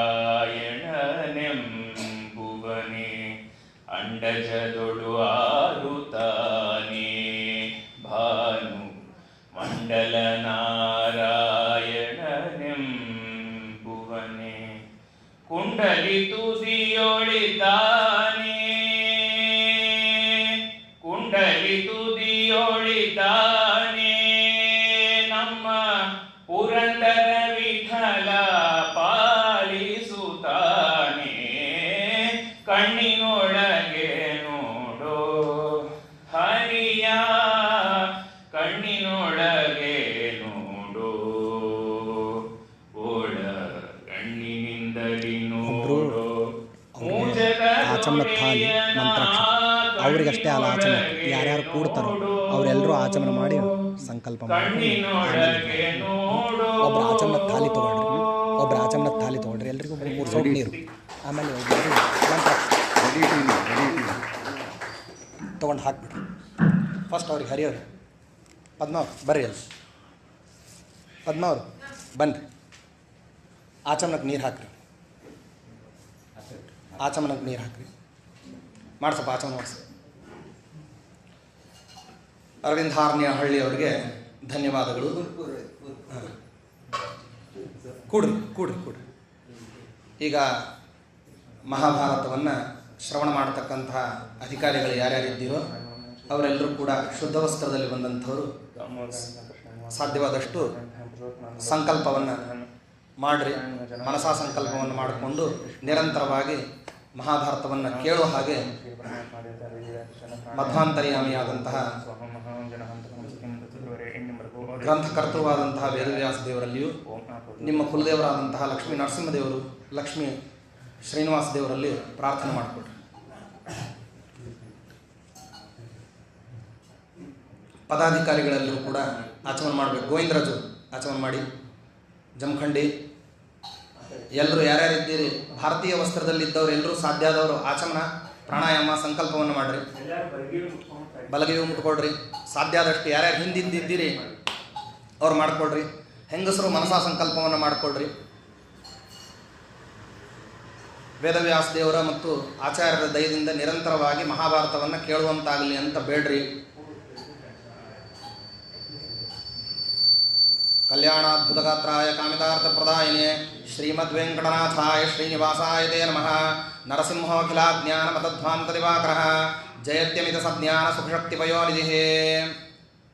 ಅಂಡಜದೊಳು ಆಡುತ್ತಾನೆ ಭಾನು ಮಂಡಲ ನಾರಾಯಣನೆಂಬುವನೆ ಕುಂಡಲಿ ತುದಿಯೊಳಿದ್ದಾನೆ ಕುಂಡಲಿ ತುದಿಯೊಳಿದ್ದಾನೆ ನಮ್ಮ ಪುರಂದರ ವಿಠಲ ಪಾಲಿಸುತ್ತಾನೆ ಕಣ್ಣಿನೊಳಗೆ ನೋಡೋ ಹರಿಯ ಕಣ್ಣಿನೊಳಗೆ ನೋಡೋ ಓಡ ಕಣ್ಣಿನಿಂದಲಿ ನೋಡೋ ಆಚಮನ ಥಾಲಿ ಮಂತ್ರಾಕ್ಷರ ಅವರಿಗಷ್ಟೇ ಅಲ್ಲ ಆಚಮನ ಯಾರ್ಯಾರು ಕೂಡ್ತಾರೋ ಅವರೆಲ್ಲರೂ ಆಚಮನ ಮಾಡಿ ಸಂಕಲ್ಪ ಮಾಡಿ ಒಬ್ಬರು ಆಚಮನ ಥಾಲಿ ತೊಗೊಳ್ರಿ ಒಬ್ಬರು ಆಚಮನ ಥಾಲಿ ತೊಗೊಳ್ರಿ ಎಲ್ರಿಗೂ 3 ಸೌಟ್ ನೀರು ಆಮೇಲೆ ತೊಗೊಂಡು ಹಾಕ್ಬಿಡ್ರಿ ಫಸ್ಟ್ ಅವ್ರಿಗೆ ಹರಿಯೋರು ಪದ್ಮಾವ್ರು ಬರ್ರಿ ಅಲ್ಲಿ ಪದ್ಮಾವ್ರು ಬನ್ನಿರಿ ಆಚಮನಕ್ಕೆ ನೀರು ಹಾಕ್ರಿ ಆಚಮನಕ್ಕೆ ನೀರು ಹಾಕ್ರಿ ಮಾಡ್ಸಪ್ಪ ಆಚಮನ ಮಾಡಿಸಿ ಅರವಿಂದ ಹಾರ್ನಿಹಳ್ಳಿ ಅವರಿಗೆ ಧನ್ಯವಾದಗಳು. ಕೂಡ್ರಿ ಕೂಡ್ರಿ ಕೂಡ್ರಿ. ಈಗ ಮಹಾಭಾರತವನ್ನು ಶ್ರವಣ ಮಾಡತಕ್ಕಂತಹ ಅಧಿಕಾರಿಗಳು ಯಾರ್ಯಾರಿದ್ದೀರೋ ಅವರೆಲ್ಲರೂ ಕೂಡ ಶುದ್ಧ ವಸ್ತ್ರದಲ್ಲಿ ಬಂದಂಥವರು ಸಾಧ್ಯವಾದಷ್ಟು ಸಂಕಲ್ಪವನ್ನು ಮಾಡಿರಿ. ಮನಸಾ ಸಂಕಲ್ಪವನ್ನು ಮಾಡಿಕೊಂಡು ನಿರಂತರವಾಗಿ ಮಹಾಭಾರತವನ್ನು ಕೇಳುವ ಹಾಗೆ ಮಧ್ವಾಂತರ್ಯಾಮಿಯಾದಂತಹ ಗ್ರಂಥಕರ್ತೃವಾದಂತಹ ವೇದವ್ಯಾಸ ದೇವರಲ್ಲಿಯೂ ನಿಮ್ಮ ಕುಲದೇವರಾದಂತಹ ಲಕ್ಷ್ಮೀ ನರಸಿಂಹದೇವರು ಲಕ್ಷ್ಮೀ ಶ್ರೀನಿವಾಸ ದೇವರಲ್ಲಿ ಪ್ರಾರ್ಥನೆ ಮಾಡಿಕೊಡ್ರಿ. ಪದಾಧಿಕಾರಿಗಳೆಲ್ಲರೂ ಕೂಡ ಆಚಮನ ಮಾಡಬೇಕು. ಗೋವಿಂದರಾಜು ಆಚಮನ ಮಾಡಿ. ಜಮಖಂಡಿ ಎಲ್ಲರೂ ಯಾರ್ಯಾರಿದ್ದೀರಿ ಭಾರತೀಯ ವಸ್ತ್ರದಲ್ಲಿದ್ದವರು ಎಲ್ಲರೂ ಸಾಧ್ಯ ಆದವರು ಆಚಮನ ಪ್ರಾಣಾಯಾಮ ಸಂಕಲ್ಪವನ್ನು ಮಾಡಿರಿ. ಬಲಗೈಯೂ ಮುಟ್ಕೊಳ್ರಿ. ಸಾಧ್ಯ ಆದಷ್ಟು ಯಾರ್ಯಾರು ಹಿಂದಿದ್ದೀರಿ ಅವ್ರು ಮಾಡ್ಕೊಳ್ರಿ. ಹೆಂಗಸರು ಮನಸಾ ಸಂಕಲ್ಪವನ್ನು ಮಾಡಿಕೊಳ್ರಿ. ವೇದವ್ಯಾಸ ದೇವರ ಮತ್ತು ಆಚಾರ್ಯರ ದಯದಿಂದ ನಿರಂತರವಾಗಿ ಮಹಾಭಾರತವನ್ನು ಕೇಳುವಂತಾಗಲಿ ಅಂತ ಬೇಡ್ರಿ. ಕಲ್ಯಾಣಾದ್ಭುತಗಾತ್ರಾಯ ಕಾಮಿತಾರ್ಥಪ್ರದಾಯಿನೇ ಶ್ರೀಮದ್ವೆಂಕಟನಾಥಾಯ ಶ್ರೀನಿವಾಸಾಯ ತೇ ನಮಃ. ನರಸಿಂಹೋಖಿಲಾಜ್ಞಾನಮತಧ್ವಾಂತದಿವಾಕರಃ ಜಯತ್ಯಮಿತ ಸಜ್ಞಾನ ಸುಖಶಕ್ತಿಪಯೋನಿಧಿಃ.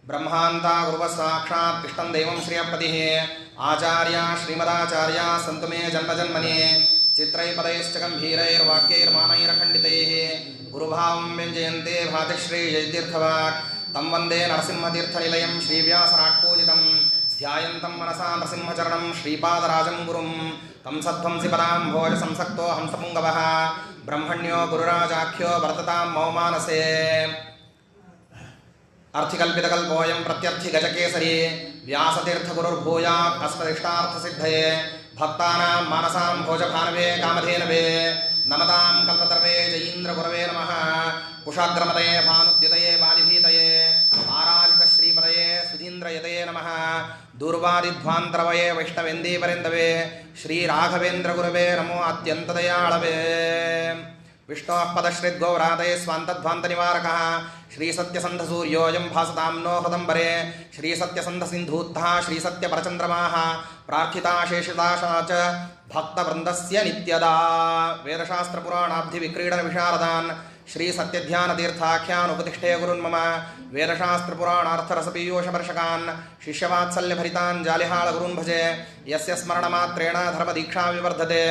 ಬ್ರಹ್ಮಾಂತ ಗುರುವ ಸಾಕ್ಷಾತ್ ಕೃಷ್ಣಂ ದೈವಂ ಶ್ರಿಯಪತಿಃ. ಆಚಾರ್ಯ ಶ್ರೀಮದಾಚಾರ್ಯ ಸಂತು ಮೇ ಜನ್ಮಜನ್ಮನಿ. ಚಿತ್ರೈಪದೈಶ್ಚ ಗಂಭೀರೈರ್ವಾಕ್ಯೈರ್ಮಾನೈರಖಂಡಿತೈಃ. ಗುರುಭಾವಂ ವ್ಯಂಜಯಂತೆ ಭಾತಿಶ್ರೀ ಜಯತೀರ್ಥವಾಕ್. ತಂ ವಂದೇ ನರಸಿಂಹತೀರ್ಥನಿಲಯಂ ಶ್ರೀವ್ಯಾಸರಾಟ್ಪೂಜಿತಂ. ಧ್ಯಾಯಂತಂ ಮನಸಾ ನರಸಿಂಹಚರಣಂ ಶ್ರೀಪಾದರಾಜಂ ಗುರುಂ. ತಂ ಸಧ್ವಂಸಿ ಪದಾಂಭೋಜ ಸಂಸಕ್ತೋ ಹಂಸಪುಂಗವಃ. ಬ್ರಹ್ಮಣ್ಯೋ ಗುರುರಾಜಾಖ್ಯೋ ವರ್ತತಾಂ ಮೌ ಮಾನಸೇ. ಅರ್ಥಿಕಲ್ಪಿತಕಲ್ಪೋಯಂ ಪ್ರತ್ಯರ್ಥಿ ಗಜಕೇಸರಿ. ವ್ಯಾಸತೀರ್ಥಗುರುರ್ಭೂಯಾತ್ ಅಸ್ಮದಿಷ್ಟಾರ್ಥಸಿದ್ಧಯೇ. ಭಕ್ತಾನಾಂ ಮಾನಸಾಂ ಭೋಜಭಾನವೇ ಕಾಮಧೇನವೇ. ನಮತಾಂ ಕಲ್ಪತರ್ವೇ ಜಯೀಂದ್ರ ಗುರವೇ ನಮಃ. ಕುಶಾಗ್ರಮತಯೇ ಭಾನುದ್ಯುತಯೇ ಬಾಲಿಭೀತಯೇ. ಆರಾಧಿತ ಶ್ರೀಪದಯೇ ಸುಧೀಂದ್ರಯತಯೇ ನಮಃ. ದೂರ್ವಾದಿಧ್ವಾಂತರವಯೇ ವೈಷ್ಣವೇಂದೀಪರಿಂದವೇ. ಶ್ರೀ ರಾಘವೇಂದ್ರ ಗುರವೇ ನಮೋ ಅತ್ಯಂತದಯಾಳವೇ. ವಿಷ್ಣೋಃ ಪದಶ್ರೀದ್ಗೌರಾದಯೇ ಸ್ವಾಂತಧ್ವಾಂತನಿವಾರಕಃ. ಶ್ರೀಸತ್ಯಸಂಧಸೂರ್ಯೋಯಂ ಭಾಸತಾಂ ನೋ ಹೃದಂಬರೆ. ಶ್ರೀಸತ್ಯಸಂಧಸಿಂಧೂತ್ತಃ ಶ್ರೀಸತ್ಯಪರಚಂದ್ರಮಾಃ. ಪ್ರಾರ್ಥಿತಾಶೇಷಿತಾಶಾ ಚ ಭಕ್ತವೃಂದಸ್ಯ ನಿತ್ಯದಾ. ವೇದಶಾಸ್ತ್ರಪುರಾಣಾಬ್ಧಿವಿಕ್ರೀಡನ ವಿಶಾರದಾನ್ ಶ್ರೀ ಸತ್ಯಧ್ಯಾನತೀರ್ಥಾಖ್ಯಾನ್ ಉಪತಿಷ್ಠೇ ಗುರುನ್ ಮಮ. ವೇದಶಾಸ್ತ್ರಪುರಾಣಾರ್ಥರಸಪೀಯೂಷಪರ್ಷಕಾನ್ ಶಿಷ್ಯವಾತ್ಸಲ್ಯಭರಿತಾನ್ ಜಾಲಿಹಾಳ ಗುರುನ್ ಭಜೆ. ಯಸ್ಯ ಸ್ಮರಣಮಾತ್ರೇಣ ಧರ್ಮದೀಕ್ಷಾ ವಿವರ್ಧತೆ.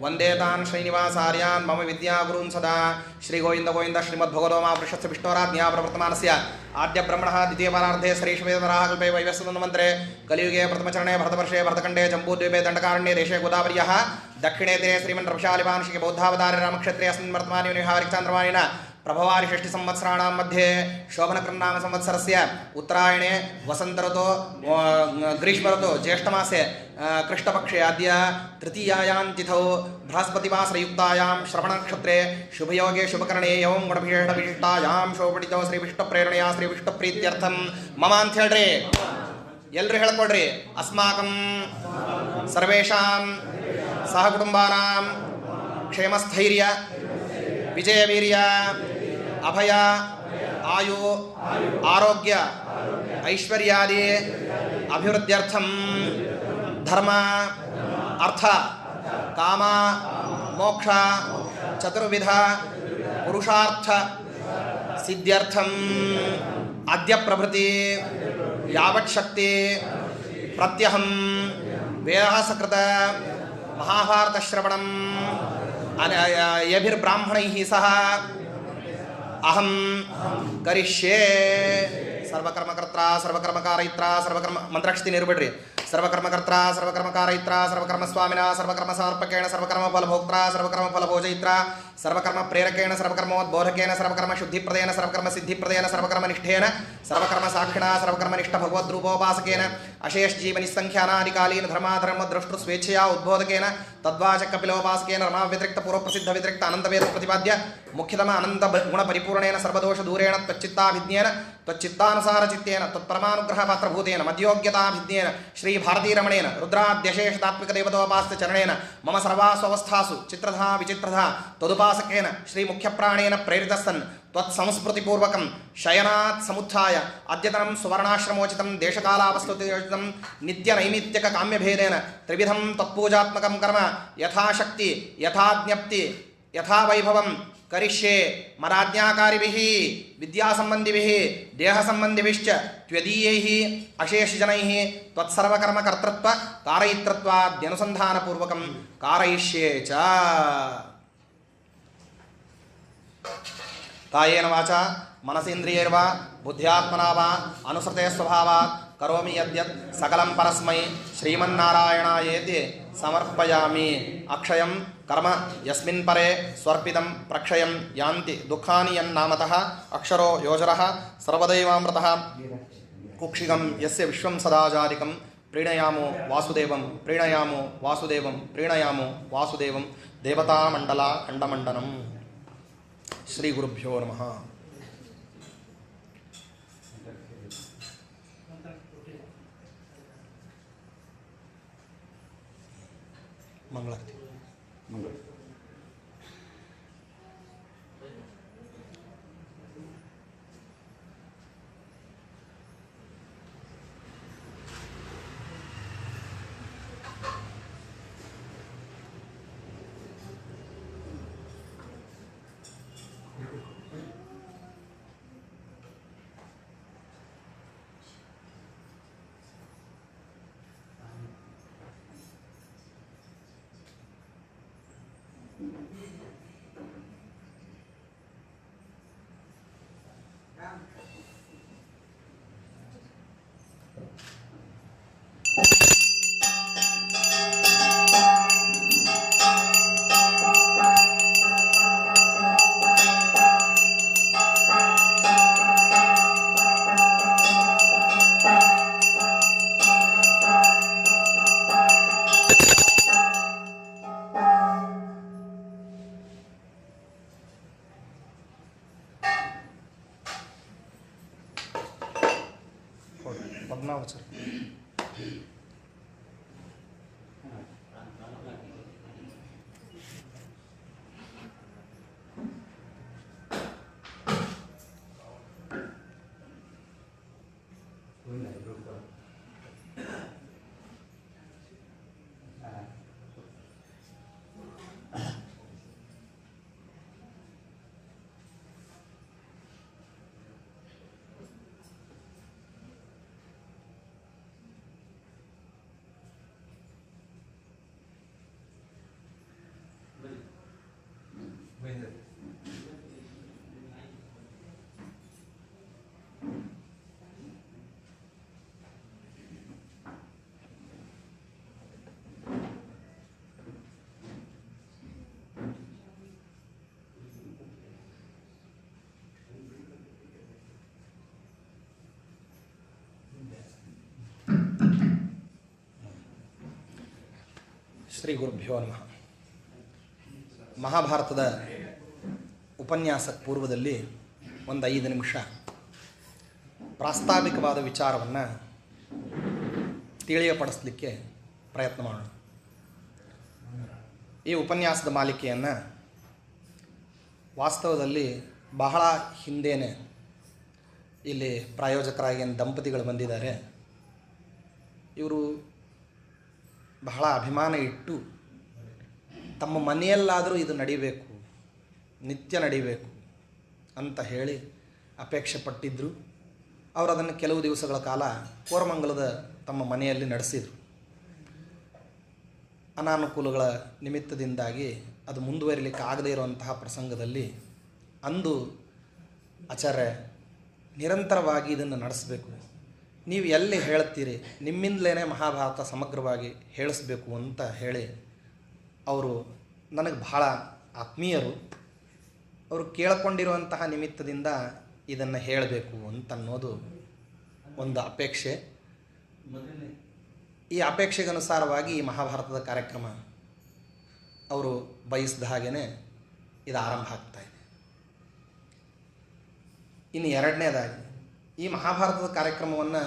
ವಂದೇ ತಾನ್ ಶ್ರೀನಿವಾಸಾರ್ಯಾನ್ ಮಮ ವಿದ್ಯಾಗುರುನ್ ಸದಾ. ಶ್ರೀ ಗೋವಿಂದ ಗೋವಿಂದ ಶ್ರೀಮದ್ಭಗವತೋಮಾಪೃಷಸ್ಯ ವಿಷ್ಣೋರಾಜ್ಞಾ ಪ್ರವರ್ತಮಾನಸ್ಯ ಆದ್ಯ ಬ್ರಹ್ಮಣಃ ದ್ವಿತೀಯಪರಾರ್ಧೆ ಶ್ರೀಶ್ವೇತವರಾಹ ಕಲ್ಪೇ ವೈವಸ್ವತಂತ್ರಮಂತ್ರೆ. ಕಲಿಯುಗೆ ಪ್ರಥಮಚರಣೆ ಭರತವರ್ಷೆ ಭರತಖಂಡೇ ಜಂಬೂದ್ವೀಪೆ ದಂಡಕಾರಣ್ಯೇ ದೇಶೇ ಗೋದಾವರ್ಯಾಃ ದಕ್ಷಿಣೇ ದಿನೇ ಶ್ರೀಮನ್ ಋಷಾಲಿವಾಂಶಿಕೆ ಬೌದ್ಧಾವತಾರ ರಾಮಕ್ಷೇತ್ರೆ ಅಸ್ಮಿನ್ ವರ್ತಮಾನೆ ವಿಹಾರಿಕ ಚಂದ್ರಮಾನಿನ ಪ್ರಭವಾರಿ ಷಷ್ಠಿ ಸಂವತ್ಸರಾಣಾಂ ಮಧ್ಯೆ ಶೋಭನಕೃನ್ನಾಮ ಸಂವತ್ಸರಸ್ಯ ಉತ್ತರಾಯಣೆ ವಸಂತ ಋತು ಗ್ರೀಷ್ಮ ಋತು ಜ್ಯೇಷ್ಠಮಾಸೆ ಕೃಷ್ಣಪಕ್ಷೆ ಅದ್ಯ ತೃತೀಯಾಯಾಂ ತಿಥೌ ಬೃಹಸ್ಪತಿವಾಸರಯುಕ್ತಾಯಾಂ ಶ್ರವಣನಕ್ಷತ್ರೆ ಶುಭಯೋಗೆ ಶುಭಕರಣೆ ಯೌಂ ಗುಣವಿಶೇಷ ವಿಶಿಷ್ಟಾಯಾಂ ಶೋಭಣಿತೋ ಶ್ರೀ ವಿಷ್ಣು ಪ್ರೇರಣೆಯ ಶ್ರೀ ವಿಷ್ಣು ಪ್ರೀತ್ಯರ್ಥಂ ಮಮ ಅಂತ ಹೇಳ್ರಿ. ಎಲ್ಲರೂ ಹೇಳ್ಕೊಡ್ರಿ. ಅಸ್ಮಾಕಂ ಸರ್ವೇಷಾಂ ಸಹ ಕುಟುಂಬಾನಾಂ ಕ್ಷೇಮಸ್ಥೈರ್ಯ ವಿಜಯವೀರ್ಯ ಅಭಯ ಆಯು ಆರೋಗ್ಯ ಐಶ್ವರ್ಯಾದಿ ಅಭಿವೃದ್ಧ್ಯರ್ಥಂ ಧರ್ಮ ಅರ್ಥ ಕಾಮ ಮೋಕ್ಷ ಚತುರ್ವಿಧ ಪುರುಷಾರ್ಥ ಸಿದ್ಧ್ಯರ್ಥಂ ಅದ್ಯ ಪ್ರಭೃತಿ ಯಾವತ್ ಶಕ್ತಿ ಪ್ರತ್ಯಹಂ ವೇದಸಕೃತ ಮಹಾಭಾರತ ಶ್ರವಣಂ ಯಭಿರ್ಬ್ರಾಹ್ಮಣೈಃ ಸಹ ಅಹಂ ಕರಿಷ್ಯೇ. ಸರ್ವಕರ್ಮಕರ್ತ ಸರ್ವಕರ್ಮಕಾರಯಿತ್ರ ಸರ್ವಕರ್ಮ ಮಂತ್ರಾಕ್ಷತಿ ನಿರ್ಬಿಡ್ರಿ. ಸರ್ವಕರ್ಮಕರ್ತ ಸರ್ವಕರ್ಮಕಾರಯಿತ್ರ ಸರ್ವಕರ್ಮ ಸ್ವಾಮಿನ ಸರ್ವಕರ್ಮ ಸಮರ್ಪಕೇಣ ಸರ್ವಕರ್ಮ ಫಲಭೋಕ್ತ ಸರ್ವಕರ್ಮ ಫಲಭೋಜಯಿತ್ರ ಸರ್ವಕರ್ಮ ಪ್ರೇರಕೇಣ ಸರ್ವಕರ್ಮೋದ್ಬೋಧಕೇನ ಸರ್ವಕರ್ಮ ಶುದ್ಧಿಪ್ರದೇನ ಸರ್ವಕರ್ಮ ಸಿದ್ಧಿಪ್ರದೇನ ಸರ್ವಕರ್ಮ ನಿಷ್ಠೇನ ಸರ್ವಕರ್ಮ ಸಾಕ್ಷಿಣ ಸರ್ವಕರ್ಮ ನಿಷ್ಠ ಭಗವದ್ರೂಪೋಪಾಸಕೇನ ಅಶೇಷ ಜೀವ ನಿಸ್ಸಂಖ್ಯಾನಾದಿಕಾಲೀನ ಧರ್ಮಾಧರ್ಮ ದ್ರಷ್ಟು ಸ್ವೇಚ್ಛೆಯ ಉದ್ಬೋಧಕೇನ ತದ್ವಾಚ ಕಪಿಲೋಪಾಸಕೇನ ರಮಾ ವ್ಯತಿರಿಕ್ತ ಪೂರ್ವ ಪ್ರಸಿದ್ಧ ವ್ಯತಿರಿಕ್ತ ಅನಂತವೇದ ಪ್ರತಿಪಾದ್ಯ ಮುಖ್ಯತಮ ಅನಂತ ಗುಣ ಪರಿಪೂರ್ಣೇನ ಸರ್ವದೋಷ ದೂರೇಣ ತ್ವಚ್ಚಿತ್ತಾಭಿಜ್ಞೇನ ತ್ವಚ್ಚಿತ್ತಾನುಸಾರ ಚಿತ್ತೇನ ತತ್ಪರಮಾನುಗ್ರಹ ಪಾತ್ರಭೂತೇನ ಮಧ್ಯೋಗ್ಯತಾಭಿಜ್ಞೇನ ಶ್ರೀ ಭಾರತೀರಮಣೇನ ರುದ್ರಾದ್ಯಶೇಷ ತಾತ್ವಿಕ ದೇವತೋಪಾಸ್ತ ಚರಣೇನ ಮಮ ಸರ್ವಾಸ್ವಸ್ಥಾಸು ಚಿತ್ರಧಾ ವಿಚಿತ್ರಧಾ ತದುಪಾಸಕೇನ ಶ್ರೀ ಮುಖ್ಯಪ್ರಾಣೇನ ಪ್ರೇರಿತಸ್ಸನ್ ತ್ವತ್ಸಂಸ್ಮೃತಿಪೂರ್ವಕಂ ಶಯನಾತ್ ಸಮುತ್ಥಾಯ ಅದ್ಯತನಂ ಸುವರ್ಣಾಶ್ರಮೋಚಿತಂ ದೇಶಕಾಲಾವಸ್ತುತಿಯೋಚಿತಂ ನಿತ್ಯ ನೈಮಿತ್ಯಕ ಕಾಮ್ಯಭೇದೇನ ತ್ರಿವಿಧಂ ತತ್ಪೂಜಾತ್ಮಕಂ ಕರ್ಮ ಯಥಾಶಕ್ತಿ ಯಥಾಜ್ಞಪ್ತಿ ಯಥಾ ವೈಭವಂ ಕರಿಷ್ಯೆ ಮರಾಜ್ಞಾಕಾರಿಭಿಃ ವಿದ್ಯಾಸಂಬಂಧಿಭಿಃ ದೇಹಸಂಬಂಧಿಭಿಶ್ಚ ತ್ವದೀಯೈಃ ಅಶೇಷಜನೈಃ ತ್ವತ್ಸರ್ವಕರ್ಮಕರ್ತೃತ್ವ ಕಾರಯಿತೃತ್ವಾದ್ಯನುಸಂಧಾನಪೂರ್ವಕಂ ಕಾರಯಿಷ್ಯೆ ಚ. ಕಾಯೇನ ವಾಚ ಮನಸೇಂದ್ರಿಯೈರ್ವಾ ಬುದ್ಧ್ಯಾತ್ಮನಾ ವಾ ಅನುಸೃತೆ ಸ್ವಭಾವಾತ್ ಕರೋಮಿ ಯದ್ಯತ್ ಸಕಲಂ ಪರಸ್ಮೈ ಶ್ರೀಮನ್ನಾರಾಯಣಾಯೇತಿ ಸಮರ್ಪಯಾಮಿ. ಅಕ್ಷಯಂ ಕರ್ಮ ಯಸ್ಮಿನ್ ಪರೆ ಸ್ವರ್ಪಿತಂ ಪ್ರಕ್ಷಯಂ ಯಾಂತಿ ದುಃಖಾನಿ ಯನ್ನಾಮತಃ ಅಕ್ಷರೋ ಯೋಜರಃ ಸರ್ವದೈವಾಮೃತಃ ಕುಕ್ಷಿಗಂ ಯಸ್ಯ ವಿಶ್ವಂ ಸದಾಜಾರಿಕಂ ಪ್ರೀಣಯಾಮೋ ವಾಸುದೇವಂ ಪ್ರೀಣಯಾಮೋ ವಾಸುದೇವಂ ಪ್ರೀಣಯಾಮೋ ವಾಸುದೇವಂ ದೇವತಾಮಂಡಲ ಖಂಡಮಂಡನಂ. ಶ್ರೀ ಗುರುಭ್ಯೋ ನಮಃ. ಮಂಗಳಾರತಿ. ಶ್ರೀ ಗುರುಭ್ಯೋ ನಮಃ. ಮಹಾಭಾರತದ ಉಪನ್ಯಾಸಕ್ಕೆ ಪೂರ್ವದಲ್ಲಿ ಒಂದು 5 ನಿಮಿಷ ಪ್ರಾಸ್ತಾವಿಕವಾದ ವಿಚಾರವನ್ನು ತಿಳಿಯಪಡಿಸಲಿಕ್ಕೆ ಪ್ರಯತ್ನ ಮಾಡೋಣ. ಈ ಉಪನ್ಯಾಸದ ಮಾಲಿಕೆಯನ್ನು ವಾಸ್ತವದಲ್ಲಿ ಬಹಳ ಹಿಂದೇನೆ ಇಲ್ಲಿ ಪ್ರಾಯೋಜಕರಾಗಿ ಏನು ದಂಪತಿಗಳು ಬಂದಿದ್ದಾರೆ, ಇವರು ಬಹಳ ಅಭಿಮಾನ ಇಟ್ಟು ತಮ್ಮ ಮನೆಯಲ್ಲಾದರೂ ಇದು ನಡಿಬೇಕು, ನಿತ್ಯ ನಡಿಬೇಕು ಅಂತ ಹೇಳಿ ಅಪೇಕ್ಷೆ ಪಟ್ಟಿದ್ದರು. ಅವರು ಅದನ್ನು ಕೆಲವು ದಿವಸಗಳ ಕಾಲ ಕೋರಮಂಗಲದ ತಮ್ಮ ಮನೆಯಲ್ಲಿ ನಡೆಸಿದರು. ಅನಾನುಕೂಲಗಳ ನಿಮಿತ್ತದಿಂದಾಗಿ ಅದು ಮುಂದುವರಿಲಿಕ್ಕೆ ಆಗದೇ ಇರುವಂತಹ ಪ್ರಸಂಗದಲ್ಲಿ ಅಂದು ಆಚಾರ್ಯ ನಿರಂತರವಾಗಿ ಇದನ್ನು ನಡೆಸಬೇಕು, ನೀವು ಎಲ್ಲಿ ಹೇಳ್ತೀರಿ ನಿಮ್ಮಿಂದಲೇ ಮಹಾಭಾರತ ಸಮಗ್ರವಾಗಿ ಹೇಳಿಸ್ಬೇಕು ಅಂತ ಹೇಳಿ ಅವರು ನನಗೆ ಬಹಳ ಆತ್ಮೀಯರು. ಅವರು ಕೇಳಿಕೊಂಡಿರುವಂತಹ ನಿಮಿತ್ತದಿಂದ ಇದನ್ನು ಹೇಳಬೇಕು ಅಂತನ್ನೋದು ಒಂದು ಅಪೇಕ್ಷೆ. ಈ ಅಪೇಕ್ಷೆಗನುಸಾರವಾಗಿ ಈ ಮಹಾಭಾರತದ ಕಾರ್ಯಕ್ರಮ ಅವರು ಬಯಸಿದ ಹಾಗೇ ಇದು ಆರಂಭ ಆಗ್ತಾಯಿದೆ. ಇನ್ನು ಎರಡನೇದಾಗಿ ಈ ಮಹಾಭಾರತದ ಕಾರ್ಯಕ್ರಮವನ್ನು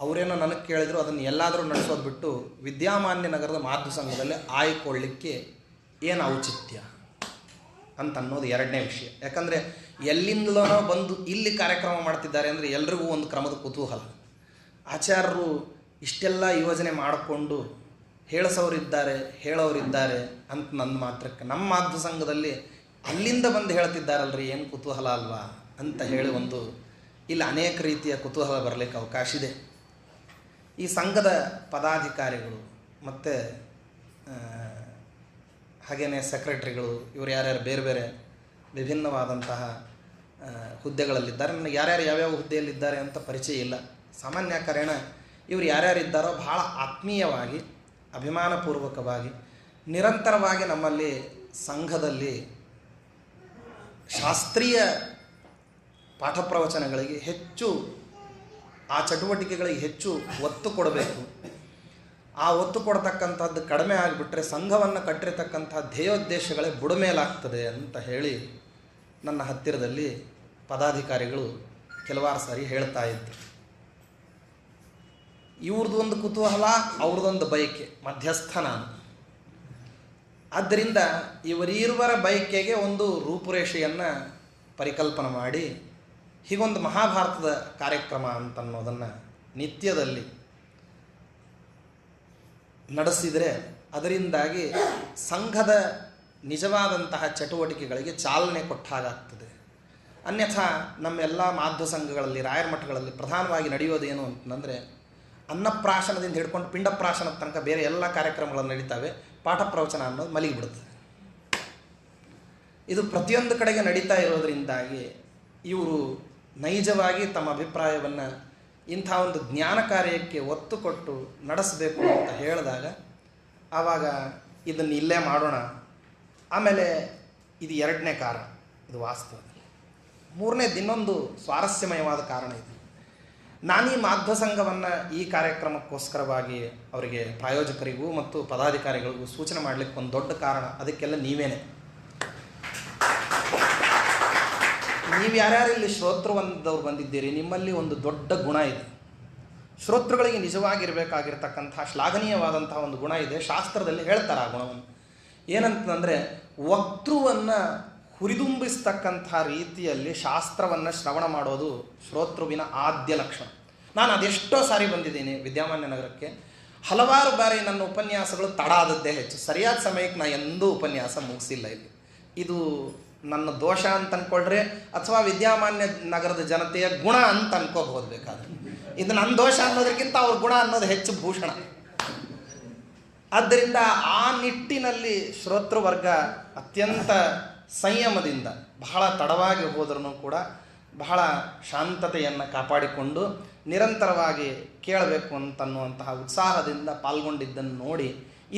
ಅವರೇನೋ ನನಗೆ ಕೇಳಿದ್ರು, ಅದನ್ನು ಎಲ್ಲಾದರೂ ನಡೆಸೋದು ಬಿಟ್ಟು ವಿದ್ಯಾಮಾನ್ಯ ನಗರದ ಮಾಧ್ವ ಸಂಘದಲ್ಲಿ ಆಯ್ಕೊಳ್ಳಿಕ್ಕೆ ಏನು ಔಚಿತ್ಯ ಅಂತ ಅನ್ನೋದು ಎರಡನೇ ವಿಷಯ. ಯಾಕಂದರೆ ಎಲ್ಲಿಂದಲೋ ಬಂದು ಇಲ್ಲಿ ಕಾರ್ಯಕ್ರಮ ಮಾಡ್ತಿದ್ದಾರೆ ಅಂದರೆ ಎಲ್ರಿಗೂ ಒಂದು ಕ್ರಮದ ಕುತೂಹಲ. ಆಚಾರ್ಯರು ಇಷ್ಟೆಲ್ಲ ಯೋಜನೆ ಮಾಡಿಕೊಂಡು ಹೇಳಿಸೋರಿದ್ದಾರೆ, ಹೇಳೋರಿದ್ದಾರೆ ಅಂತ ನನ್ನ ಮಾತ್ರಕ್ಕೆ ನಮ್ಮ ಮಾಧ್ವ ಸಂಘದಲ್ಲಿ ಅಲ್ಲಿಂದ ಬಂದು ಹೇಳ್ತಿದ್ದಾರಲ್ರಿ, ಏನು ಕುತೂಹಲ ಅಲ್ವಾ ಅಂತ ಹೇಳಿ ಒಂದು ಇಲ್ಲಿ ಅನೇಕ ರೀತಿಯ ಕುತೂಹಲ ಬರಲಿಕ್ಕೆ ಅವಕಾಶ ಇದೆ. ಈ ಸಂಘದ ಪದಾಧಿಕಾರಿಗಳು ಮತ್ತು ಹಾಗೆಯೇ ಸೆಕ್ರೆಟರಿಗಳು ಇವರು ಯಾರ್ಯಾರು ಬೇರೆ ಬೇರೆ ವಿಭಿನ್ನವಾದಂತಹ ಹುದ್ದೆಗಳಲ್ಲಿದ್ದಾರೆ. ನನಗೆ ಯಾರ್ಯಾರು ಯಾವ್ಯಾವ ಹುದ್ದೆಯಲ್ಲಿದ್ದಾರೆ ಅಂತ ಪರಿಚಯ ಇಲ್ಲ. ಸಾಮಾನ್ಯ ಕಾರಣ ಇವರು ಯಾರ್ಯಾರಿದ್ದಾರೋ ಬಹಳ ಆತ್ಮೀಯವಾಗಿ ಅಭಿಮಾನಪೂರ್ವಕವಾಗಿ ನಿರಂತರವಾಗಿ ನಮ್ಮಲ್ಲಿ ಸಂಘದಲ್ಲಿ ಶಾಸ್ತ್ರೀಯ ಪಾಠ ಪ್ರವಚನಗಳಿಗೆ ಹೆಚ್ಚು, ಆ ಚಟುವಟಿಕೆಗಳಿಗೆ ಹೆಚ್ಚು ಒತ್ತು ಕೊಡಬೇಕು. ಆ ಒತ್ತು ಕೊಡ್ತಕ್ಕಂಥದ್ದು ಕಡಿಮೆ ಆಗಿಬಿಟ್ರೆ ಸಂಘವನ್ನು ಕಟ್ಟಿರ್ತಕ್ಕಂಥ ಧ್ಯೇಯೋದ್ದೇಶಗಳೇ ಬುಡಮೇಲಾಗ್ತದೆ ಅಂತ ಹೇಳಿ ನನ್ನ ಹತ್ತಿರದಲ್ಲಿ ಪದಾಧಿಕಾರಿಗಳು ಕೆಲವಾರು ಸಾರಿ ಹೇಳ್ತಾ ಇದ್ದರು. ಇವ್ರದ್ದು ಒಂದು ಕುತೂಹಲ, ಅವ್ರದ್ದೊಂದು ಬಯಕೆ, ಮಧ್ಯಸ್ಥ ನಾನು. ಆದ್ದರಿಂದ ಇವರಿರುವರ ಬಯಕೆಗೆ ಒಂದು ರೂಪುರೇಷೆಯನ್ನು ಪರಿಕಲ್ಪನೆ ಮಾಡಿ ಹೀಗೊಂದು ಮಹಾಭಾರತದ ಕಾರ್ಯಕ್ರಮ ಅಂತನ್ನೋದನ್ನು ನಿತ್ಯದಲ್ಲಿ ನಡೆಸಿದರೆ ಅದರಿಂದಾಗಿ ಸಂಘದ ನಿಜವಾದಂತಹ ಚಟುವಟಿಕೆಗಳಿಗೆ ಚಾಲನೆ ಕೊಟ್ಟ ಹಾಗಾಗ್ತದೆ. ಅನ್ಯಥಾ ನಮ್ಮೆಲ್ಲ ಮಾಧ್ವ ಸಂಘಗಳಲ್ಲಿ, ರಾಯರ ಮಠಗಳಲ್ಲಿ ಪ್ರಧಾನವಾಗಿ ನಡೆಯೋದೇನು ಅಂತಂದರೆ ಅನ್ನಪ್ರಾಶನದಿಂದ ಹಿಡ್ಕೊಂಡು ಪಿಂಡಪ್ರಾಶನದ ತನಕ ಬೇರೆ ಎಲ್ಲ ಕಾರ್ಯಕ್ರಮಗಳು ನಡೀತಾವೆ, ಪಾಠ ಪ್ರವಚನ ಅನ್ನೋದು ಮಲಗಿಬಿಡುತ್ತೆ. ಇದು ಪ್ರತಿಯೊಂದು ಕಡೆಗೆ ನಡೀತಾ ಇರೋದರಿಂದಾಗಿ ಇವರು ನೈಜವಾಗಿ ತಮ್ಮ ಅಭಿಪ್ರಾಯವನ್ನು ಇಂಥ ಒಂದು ಜ್ಞಾನ ಕಾರ್ಯಕ್ಕೆ ಒತ್ತು ಕೊಟ್ಟು ನಡೆಸಬೇಕು ಅಂತ ಹೇಳಿದಾಗ ಆವಾಗ ಇದನ್ನು ಇಲ್ಲೇ ಮಾಡೋಣ. ಆಮೇಲೆ ಇದು ಎರಡನೇ ಕಾರಣ, ಇದು ವಾಸ್ತವದಲ್ಲಿ. ಮೂರನೇದು ಇನ್ನೊಂದು ಸ್ವಾರಸ್ಯಮಯವಾದ ಕಾರಣ ಇದೆ. ನಾನು ಈ ಮಾಧ್ವ ಸಂಘವನ್ನು ಈ ಕಾರ್ಯಕ್ರಮಕ್ಕೋಸ್ಕರವಾಗಿ ಅವರಿಗೆ ಪ್ರಾಯೋಜಕರಿಗೂ ಮತ್ತು ಪದಾಧಿಕಾರಿಗಳಿಗೂ ಸೂಚನೆ ಮಾಡಲಿಕ್ಕೆ ಒಂದು ದೊಡ್ಡ ಕಾರಣ, ಅದಕ್ಕೆಲ್ಲ ನೀವೇನೆ. ನೀವು ಯಾರ್ಯಾರು ಇಲ್ಲಿ ಶ್ರೋತೃವಂದವ್ರು ಬಂದಿದ್ದೀರಿ, ನಿಮ್ಮಲ್ಲಿ ಒಂದು ದೊಡ್ಡ ಗುಣ ಇದೆ. ಶ್ರೋತೃಗಳಿಗೆ ನಿಜವಾಗಿರಬೇಕಾಗಿರ್ತಕ್ಕಂಥ ಶ್ಲಾಘನೀಯವಾದಂತಹ ಒಂದು ಗುಣ ಇದೆ. ಶಾಸ್ತ್ರದಲ್ಲಿ ಹೇಳ್ತಾರೆ ಆ ಗುಣವನ್ನು. ಏನಂತಂದರೆ ವಕ್ತೃವನ್ನು ಹುರಿದುಂಬಿಸ್ತಕ್ಕಂಥ ರೀತಿಯಲ್ಲಿ ಶಾಸ್ತ್ರವನ್ನು ಶ್ರವಣ ಮಾಡೋದು ಶ್ರೋತೃವಿನ ಆದ್ಯ ಲಕ್ಷಣ. ನಾನು ಅದೆಷ್ಟೋ ಸಾರಿ ಬಂದಿದ್ದೀನಿ ವಿದ್ಯಾಮಾನ್ಯ ನಗರಕ್ಕೆ. ಹಲವಾರು ಬಾರಿ ನನ್ನ ಉಪನ್ಯಾಸಗಳು ತಡ ಆದದ್ದೇ ಹೆಚ್ಚು. ಸರಿಯಾದ ಸಮಯಕ್ಕೆ ನಾನು ಎಂದೂ ಉಪನ್ಯಾಸ ಮುಗಿಸಿಲ್ಲ ಇಲ್ಲಿ. ಇದು ನನ್ನ ದೋಷ ಅಂತ ಅಂದ್ಕೊಳ್ರೆ ಅಥವಾ ವಿದ್ಯಾಮಾನ್ಯ ನಗರದ ಜನತೆಯ ಗುಣ ಅಂತ ಅನ್ಕೋಬಹುದು. ಬೇಕಾದ್ರೆ ಇದು ನನ್ನ ದೋಷ ಅನ್ನೋದಕ್ಕಿಂತ ಅವ್ರ ಗುಣ ಅನ್ನೋದು ಹೆಚ್ಚು ಭೂಷಣ. ಆದ್ದರಿಂದ ಆ ನಿಟ್ಟಿನಲ್ಲಿ ಶ್ರೋತೃವರ್ಗ ಅತ್ಯಂತ ಸಂಯಮದಿಂದ ಬಹಳ ತಡವಾಗಿ ಹೋದ್ರೂ ಕೂಡ ಬಹಳ ಶಾಂತತೆಯನ್ನು ಕಾಪಾಡಿಕೊಂಡು ನಿರಂತರವಾಗಿ ಕೇಳಬೇಕು ಅಂತನ್ನುವಂತಹ ಉತ್ಸಾಹದಿಂದ ಪಾಲ್ಗೊಂಡಿದ್ದನ್ನು ನೋಡಿ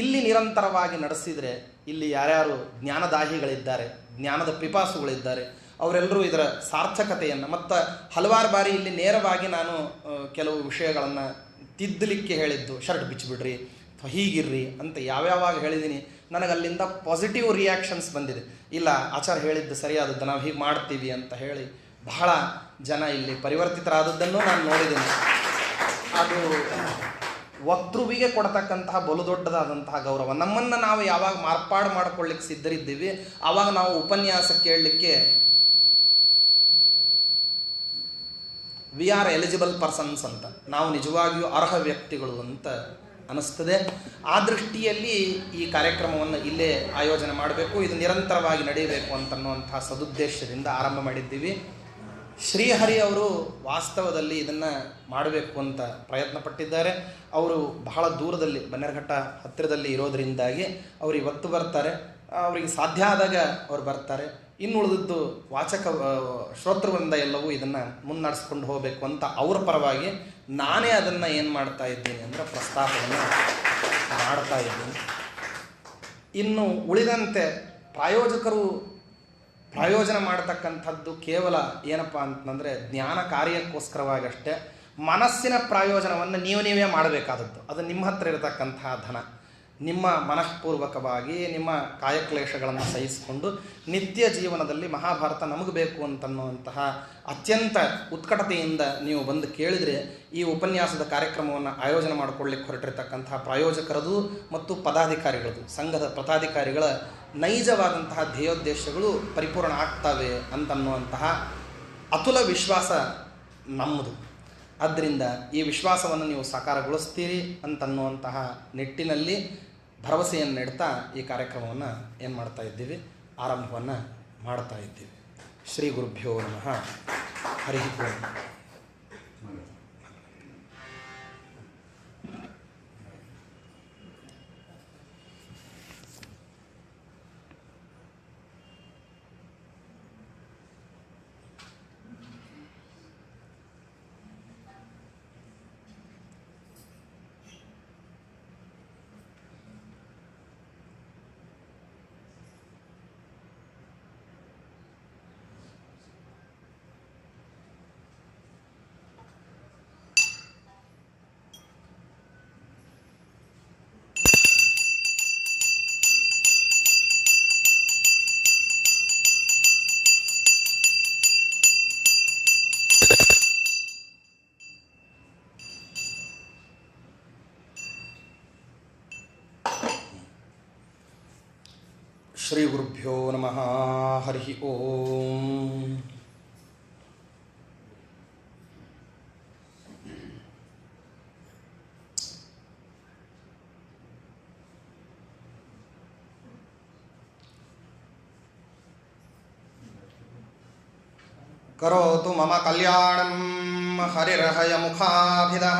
ಇಲ್ಲಿ ನಿರಂತರವಾಗಿ ನಡೆಸಿದರೆ ಇಲ್ಲಿ ಯಾರ್ಯಾರು ಜ್ಞಾನದಾಹಿಗಳಿದ್ದಾರೆ, ಜ್ಞಾನದ ಪಿಪಾಸುಗಳಿದ್ದಾರೆ, ಅವರೆಲ್ಲರೂ ಇದರ ಸಾರ್ಥಕತೆಯನ್ನು ಮತ್ತು ಹಲವಾರು ಬಾರಿ ಇಲ್ಲಿ ನೇರವಾಗಿ ನಾನು ಕೆಲವು ವಿಷಯಗಳನ್ನು ತಿದ್ದಲಿಕ್ಕೆ ಹೇಳಿದ್ದು, ಶರ್ಟ್ ಬಿಚ್ಚಿಬಿಡ್ರಿ ಅಥವಾ ಹೀಗಿರ್ರಿ ಅಂತ ಯಾವ್ಯಾವಾಗ ಹೇಳಿದ್ದೀನಿ, ನನಗಲ್ಲಿಂದ ಪಾಸಿಟಿವ್ ರಿಯಾಕ್ಷನ್ಸ್ ಬಂದಿದೆ. ಇಲ್ಲ, ಆಚಾರ್ಯ ಹೇಳಿದ್ದು ಸರಿಯಾದದ್ದು, ನಾವು ಹೀಗೆ ಮಾಡ್ತೀವಿ ಅಂತ ಹೇಳಿ ಬಹಳ ಜನ ಇಲ್ಲಿ ಪರಿವರ್ತಿತರಾದದ್ದನ್ನು ನಾನು ನೋಡಿದ್ದೀನಿ. ಅದು ವಕ್ತೃವಿಗೆ ಕೊಡ್ತಕ್ಕಂತಹ ಬಲು ದೊಡ್ಡದಾದಂತಹ ಗೌರವ. ನಮ್ಮನ್ನು ನಾವು ಯಾವಾಗ ಮಾರ್ಪಾಡು ಮಾಡ್ಕೊಳ್ಳಿಕ್ಕೆ ಸಿದ್ಧರಿದ್ದೀವಿ, ಆವಾಗ ನಾವು ಉಪನ್ಯಾಸ ಕೇಳಲಿಕ್ಕೆ ವಿ ಆರ್ ಎಲಿಜಿಬಲ್ ಪರ್ಸನ್ಸ್ ಅಂತ, ನಾವು ನಿಜವಾಗಿಯೂ ಅರ್ಹ ವ್ಯಕ್ತಿಗಳು ಅಂತ ಅನ್ನಿಸ್ತದೆ. ಆ ದೃಷ್ಟಿಯಲ್ಲಿ ಈ ಕಾರ್ಯಕ್ರಮವನ್ನು ಇಲ್ಲೇ ಆಯೋಜನೆ ಮಾಡಬೇಕು, ಇದು ನಿರಂತರವಾಗಿ ನಡೆಯಬೇಕು ಅಂತನ್ನುವಂತಹ ಸದುದ್ದೇಶದಿಂದ ಆರಂಭ ಮಾಡಿದ್ದೀವಿ. ಶ್ರೀಹರಿ ಅವರು ವಾಸ್ತವದಲ್ಲಿ ಇದನ್ನು ಮಾಡಬೇಕು ಅಂತ ಪ್ರಯತ್ನ ಪಟ್ಟಿದ್ದಾರೆ. ಅವರು ಬಹಳ ದೂರದಲ್ಲಿ ಬನ್ನೇರಘಟ್ಟ ಹತ್ತಿರದಲ್ಲಿ ಇರೋದರಿಂದಾಗಿ ಅವರು ಇವತ್ತು ಬರ್ತಾರೆ, ಅವರಿಗೆ ಸಾಧ್ಯ ಆದಾಗ ಅವ್ರು ಬರ್ತಾರೆ. ಇನ್ನು ಉಳಿದದ್ದು ವಾಚಕ ಶ್ರೋತೃವೃಂದ ಎಲ್ಲವೂ ಇದನ್ನು ಮುನ್ನಡೆಸ್ಕೊಂಡು ಹೋಗಬೇಕು ಅಂತ ಅವರ ಪರವಾಗಿ ನಾನೇ ಅದನ್ನು ಏನು ಮಾಡ್ತಾ ಇದ್ದೀನಿ ಅಂದರೆ ಪ್ರಸ್ತಾಪವನ್ನು ಮಾಡ್ತಾ ಇದ್ದೀನಿ. ಇನ್ನು ಉಳಿದಂತೆ ಪ್ರಾಯೋಜನ ಮಾಡ್ತಕ್ಕಂಥದ್ದು ಕೇವಲ ಏನಪ್ಪ ಅಂತಂದರೆ ಜ್ಞಾನ ಕಾರ್ಯಕ್ಕೋಸ್ಕರವಾಗಷ್ಟೇ. ಮನಸ್ಸಿನ ಪ್ರಯೋಜನವನ್ನು ನೀವೇ ಮಾಡಬೇಕಾದದ್ದು. ಅದು ನಿಮ್ಮ ಹತ್ರ ಇರತಕ್ಕಂತಹ ಧನ. ನಿಮ್ಮ ಮನಃಪೂರ್ವಕವಾಗಿ ನಿಮ್ಮ ಕಾಯಕ್ಲೇಶಗಳನ್ನು ಸಹಿಸಿಕೊಂಡು ನಿತ್ಯ ಜೀವನದಲ್ಲಿ ಮಹಾಭಾರತ ನಮಗೆ ಬೇಕು ಅಂತನ್ನುವಂತಹ ಅತ್ಯಂತ ಉತ್ಕಟತೆಯಿಂದ ನೀವು ಬಂದು ಕೇಳಿದರೆ ಈ ಉಪನ್ಯಾಸದ ಕಾರ್ಯಕ್ರಮವನ್ನು ಆಯೋಜನೆ ಮಾಡಿಕೊಳ್ಳಿಕ್ಕೆ ಹೊರಟಿರ್ತಕ್ಕಂತಹ ಪ್ರಾಯೋಜಕರದು ಮತ್ತು ಪದಾಧಿಕಾರಿಗಳದು, ಸಂಘದ ಪದಾಧಿಕಾರಿಗಳ ನೈಜವಾದಂತಹ ಧ್ಯೇಯೋದ್ದೇಶಗಳು ಪರಿಪೂರ್ಣ ಆಗ್ತವೆ ಅಂತನ್ನುವಂತಹ ಅತುಲ ವಿಶ್ವಾಸ ನಮ್ಮದು. ಆದ್ದರಿಂದ ಈ ವಿಶ್ವಾಸವನ್ನು ನೀವು ಸಾಕಾರಗೊಳಿಸ್ತೀರಿ ಅಂತನ್ನುವಂತಹ ನಿಟ್ಟಿನಲ್ಲಿ ಭರವಸೆಯನ್ನು ನೀಡ್ತಾ ಈ ಕಾರ್ಯಕ್ರಮವನ್ನು ಏನು ಮಾಡ್ತಾ ಇದ್ದೀವಿ, ಆರಂಭವನ್ನು ಮಾಡ್ತಾ ಇದ್ದೀವಿ. ಶ್ರೀ ಗುರುಭ್ಯೋ ನಮಃ. ಹರಿ ಓಂ. ಶ್ರೀ ಗುರುಭ್ಯೋ ನಮಃ. ಹರಿ ಓಂ. ಕರೋತು ಮಮ ಕಲ್ಯಾಣಂ ಹರಿರ್ಹಯ ಮುಖಾಭಿದಃ